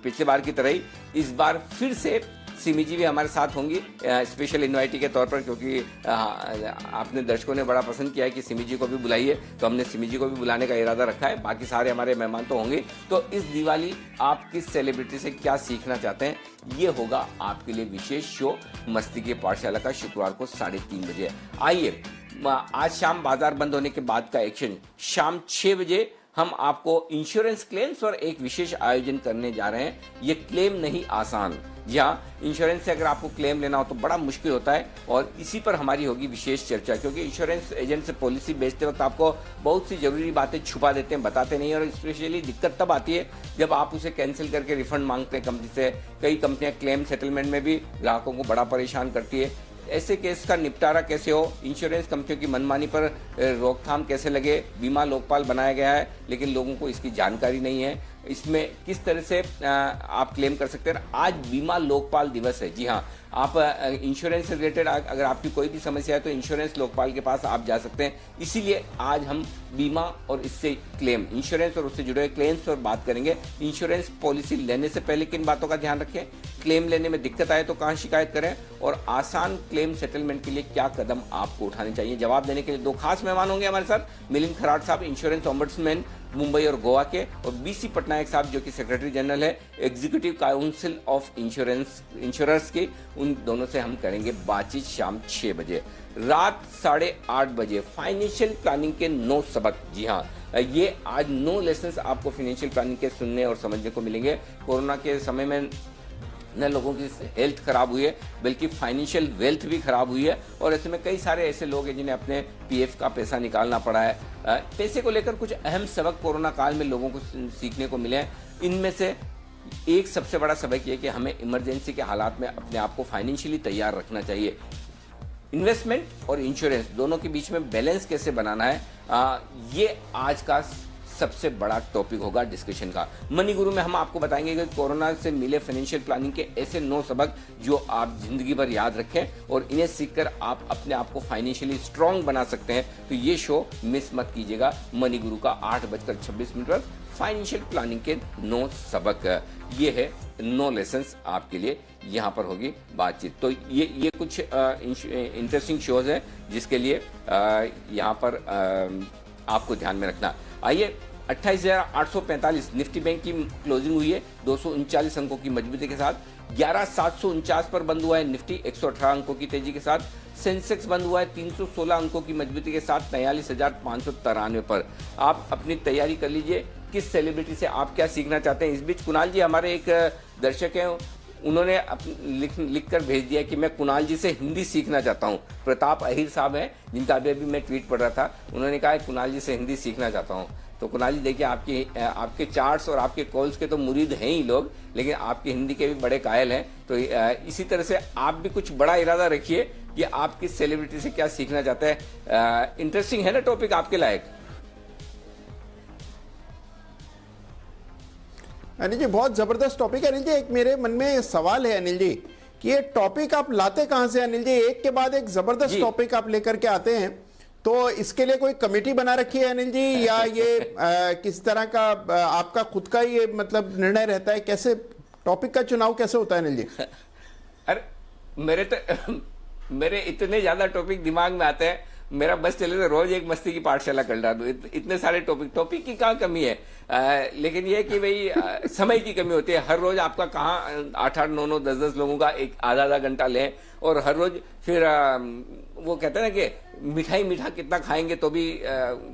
पिछले बार की तरह ही इस बार फिर से सिमी जी भी हमारे साथ होंगी स्पेशल इनवाइटी के तौर पर, क्योंकि आपने दर्शकों ने बड़ा पसंद किया है कि सिमी जी को भी बुलाइए, तो हमने सिमी जी को भी बुलाने का इरादा रखा है। बाकी सारे हमारे मेहमान तो होंगे। तो इस दिवाली आप किस सेलिब्रिटी से क्या सीखना चाहते हैं, ये होगा आपके लिए विशेष शो मस्ती की पाठशाला का शुक्रवार को 3:30 बजे। आइए, आज शाम बाजार बंद होने के बाद का एक्शन, शाम 6 बजे हम आपको इंश्योरेंस क्लेम्स और एक विशेष आयोजन करने जा रहे हैं। ये क्लेम नहीं आसान, जी हाँ, इंश्योरेंस से अगर आपको क्लेम लेना हो तो बड़ा मुश्किल होता है, और इसी पर हमारी होगी विशेष चर्चा। क्योंकि इंश्योरेंस एजेंट से पॉलिसी बेचते वक्त आपको बहुत सी जरूरी बातें छुपा देते हैं, बताते नहीं, और स्पेशली दिक्कत तब आती है जब आप उसे कैंसिल करके रिफंड मांगते हैं कंपनी से। कई कंपनियां क्लेम सेटलमेंट में भी ग्राहकों को बड़ा परेशान करती है। ऐसे केस का निपटारा कैसे हो, इंश्योरेंस कंपनियों की मनमानी पर रोकथाम कैसे लगे। बीमा लोकपाल बनाया गया है, लेकिन लोगों को इसकी जानकारी नहीं है, इसमें किस तरह से आप क्लेम कर सकते हैं। आज बीमा लोकपाल दिवस है। जी हाँ, आप इंश्योरेंस से रिलेटेड अगर आपकी कोई भी समस्या है तो इंश्योरेंस लोकपाल के पास आप जा सकते हैं। इसीलिए आज हम बीमा और इससे क्लेम, इंश्योरेंस और उससे जुड़े हुए क्लेम्स पर बात करेंगे। इंश्योरेंस पॉलिसी लेने से पहले किन बातों का ध्यान रखें, क्लेम लेने में दिक्कत आए तो कहाँ शिकायत करें, और आसान क्लेम सेटलमेंट के लिए क्या कदम आपको उठाने चाहिए। जवाब देने के लिए दो खास मेहमान होंगे हमारे साथ। मिलिंद खराट साहब, इंश्योरेंस ओम्बड्समैन मुंबई और गोवा के, और बीसी पटनायक साहब जो कि सेक्रेटरी जनरल है एग्जीक्यूटिव काउंसिल ऑफ इंश्योरर्स के। उन दोनों से हम करेंगे बातचीत शाम 6 बजे। रात 8:30 बजे फाइनेंशियल प्लानिंग के 9 सबक। जी हाँ, ये आज 9 लेसन्स आपको फाइनेंशियल प्लानिंग के सुनने और समझने को मिलेंगे। कोरोना के समय में न लोगों की हेल्थ खराब हुई है बल्कि फाइनेंशियल वेल्थ भी खराब हुई है। और ऐसे में कई सारे ऐसे लोग हैं जिन्हें अपने पीएफ का पैसा निकालना पड़ा है। पैसे को लेकर कुछ अहम सबक कोरोना काल में लोगों को सीखने को मिले हैं। इनमें से एक सबसे बड़ा सबक ये कि हमें इमरजेंसी के हालात में अपने आप को फाइनेंशियली तैयार रखना चाहिए। इन्वेस्टमेंट और इंश्योरेंस दोनों के बीच में बैलेंस कैसे बनाना है, ये आज का सबसे बड़ा टॉपिक होगा डिस्कशन का। मनी गुरु में हम आपको बताएंगे कि कोरोना से मिले फाइनेंशियल प्लानिंग के ऐसे 9 सबक जो आप जिंदगी भर याद रखें और इन्हें सीखकर आप अपने आप को फाइनेंशियली स्ट्रांग बना सकते हैं। तो ये शो मिस मत कीजिएगा। मनी गुरु का 8:26 पर फाइनेंशियल प्लानिंग के 9 सबक, ये है 9 लेसन्स आपके लिए यहाँ पर होगी बातचीत। तो ये कुछ इंटरेस्टिंग शोज हैं जिसके लिए यहाँ पर आपको ध्यान में रखना। आइए 28,845 निफ्टी बैंक की क्लोजिंग हुई है 239 अंकों की मजबूती के साथ। 11,749 पर बंद हुआ है निफ्टी 118 अंकों की तेजी के साथ। सेंसेक्स बंद हुआ है 316 अंकों की मजबूती के साथ 43,593 पर। आप अपनी तैयारी कर लीजिए किस सेलिब्रिटी से आप क्या सीखना चाहते हैं। इस बीच कुणाल जी हमारे एक दर्शक हैं, उन्होंने लिख कर भेज दिया कि मैं कुणाल जी से हिंदी सीखना चाहता हूं। प्रताप अहिर साहब हैं जिनका अभी मैं ट्वीट पढ़ रहा था, उन्होंने कहा कुणाल जी से हिंदी सीखना चाहता हूं। तो कुणाल जी देखिए आपके चार्ट्स और आपके कॉल्स के तो मुरीद हैं ही लोग, लेकिन आपकी हिंदी के भी बड़े कायल हैं। तो इसी तरह से आप भी कुछ बड़ा इरादा रखिए कि आप किस सेलिब्रिटी से क्या सीखना चाहते हैं। इंटरेस्टिंग है ना टॉपिक आपके लायक? अनिल जी बहुत जबरदस्त टॉपिक है। अनिल जी एक मेरे मन में सवाल है अनिल जी कि ये टॉपिक आप लाते कहां से? अनिल जी एक के बाद एक जबरदस्त टॉपिक आप लेकर के आते हैं, तो इसके लिए कोई कमेटी बना रखी है अनिल जी या ये किस तरह का आपका खुद का ये मतलब निर्णय रहता है? कैसे टॉपिक का चुनाव कैसे होता है अनिल जी? अरे मेरे इतने ज्यादा टॉपिक दिमाग में आते हैं, मेरा बस चले तो रोज एक मस्ती की पाठशाला कर डाल दूं। इतने सारे टॉपिक की कहाँ कमी है। लेकिन ये कि भाई समय की कमी होती है। हर रोज आपका कहाँ 8-8, 9-9, 10-10 लोगों का एक आधा घंटा लें और हर रोज फिर वो कहते हैं ना कि मीठा कितना खाएंगे तो भी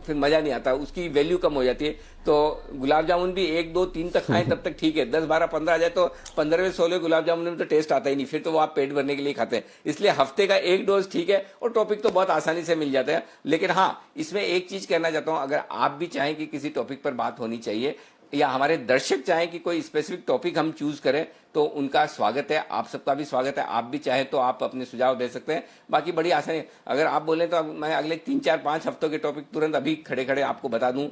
फिर मजा नहीं आता, उसकी वैल्यू कम हो जाती है। तो गुलाब जामुन भी 1, 2, 3 तक खाएं तब तक ठीक है, 10, 12, 15 आ जाए तो 15वें 16वें गुलाब जामुन में तो टेस्ट आता ही नहीं, फिर तो वो आप पेट भरने के लिए खाते हैं। इसलिए हफ्ते का 1 डोज ठीक है और टॉपिक तो बहुत आसानी से मिल जाता है। लेकिन हाँ, इसमें एक चीज कहना चाहता हूं, अगर आप भी चाहें कि किसी टॉपिक पर बात होनी चाहिए या हमारे दर्शक चाहें कि कोई स्पेसिफिक टॉपिक हम चूज करें तो उनका स्वागत है, आप सबका भी स्वागत है। आप भी चाहें तो आप अपने सुझाव दे सकते हैं। बाकी बड़ी आसानी, अगर आप बोलें तो मैं अगले 3, 4, 5 हफ्तों के टॉपिक तुरंत अभी खड़े आपको बता दूं,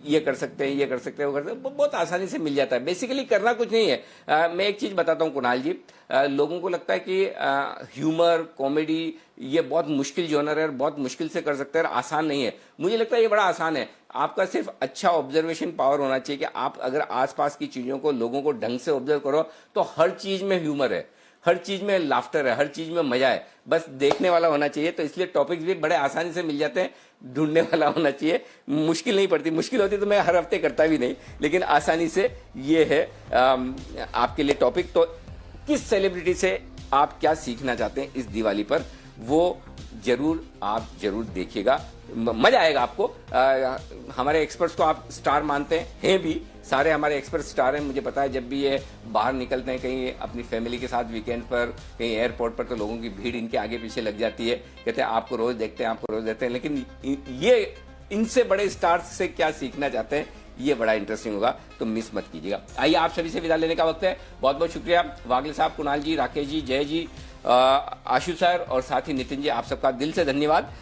ये कर सकते हैं, ये कर सकते हैं, वो कर सकते हैं, बहुत आसानी से मिल जाता है। बेसिकली करना कुछ नहीं है। मैं एक चीज बताता हूं कुणाल जी, लोगों को लगता है कि ह्यूमर, कॉमेडी ये बहुत मुश्किल जॉनर है, बहुत मुश्किल से कर सकते हैं, आसान नहीं है। मुझे लगता है ये बड़ा आसान है। आपका सिर्फ अच्छा ऑब्जर्वेशन पावर होना चाहिए कि आप अगर आसपास की चीजों को, लोगों को ढंग से ऑब्जर्व करो तो हर चीज में ह्यूमर है, हर चीज में लाफ्टर है, हर चीज में मजा है, बस देखने वाला होना चाहिए। तो इसलिए टॉपिक्स भी बड़े आसानी से मिल जाते हैं, ढूंढने वाला होना चाहिए, मुश्किल नहीं पड़ती। मुश्किल होती तो मैं हर हफ्ते करता भी नहीं, लेकिन आसानी से ये है आपके लिए टॉपिक। तो किस सेलिब्रिटी से आप क्या सीखना चाहते हैं इस दिवाली पर, वो आप जरूर देखिएगा, मजा आएगा आपको। हमारे एक्सपर्ट्स को आप स्टार मानते हैं भी, सारे हमारे एक्सपर्ट स्टार हैं। मुझे पता है जब भी ये बाहर निकलते हैं कहीं अपनी फैमिली के साथ वीकेंड पर, कहीं एयरपोर्ट पर, तो लोगों की भीड़ इनके आगे पीछे लग जाती है, कहते हैं आपको रोज देखते हैं, आपको रोज देखते हैं। लेकिन ये इनसे बड़े स्टार्स से क्या सीखना चाहते हैं, ये बड़ा इंटरेस्टिंग होगा, तो मिस मत कीजिएगा। आइए आप सभी से विदा लेने का वक्त है। बहुत बहुत शुक्रिया वागले साहब, कुणाल जी, राकेश जी, जय जी, आशु सर और साथ ही नितिन जी, आप सबका दिल से धन्यवाद।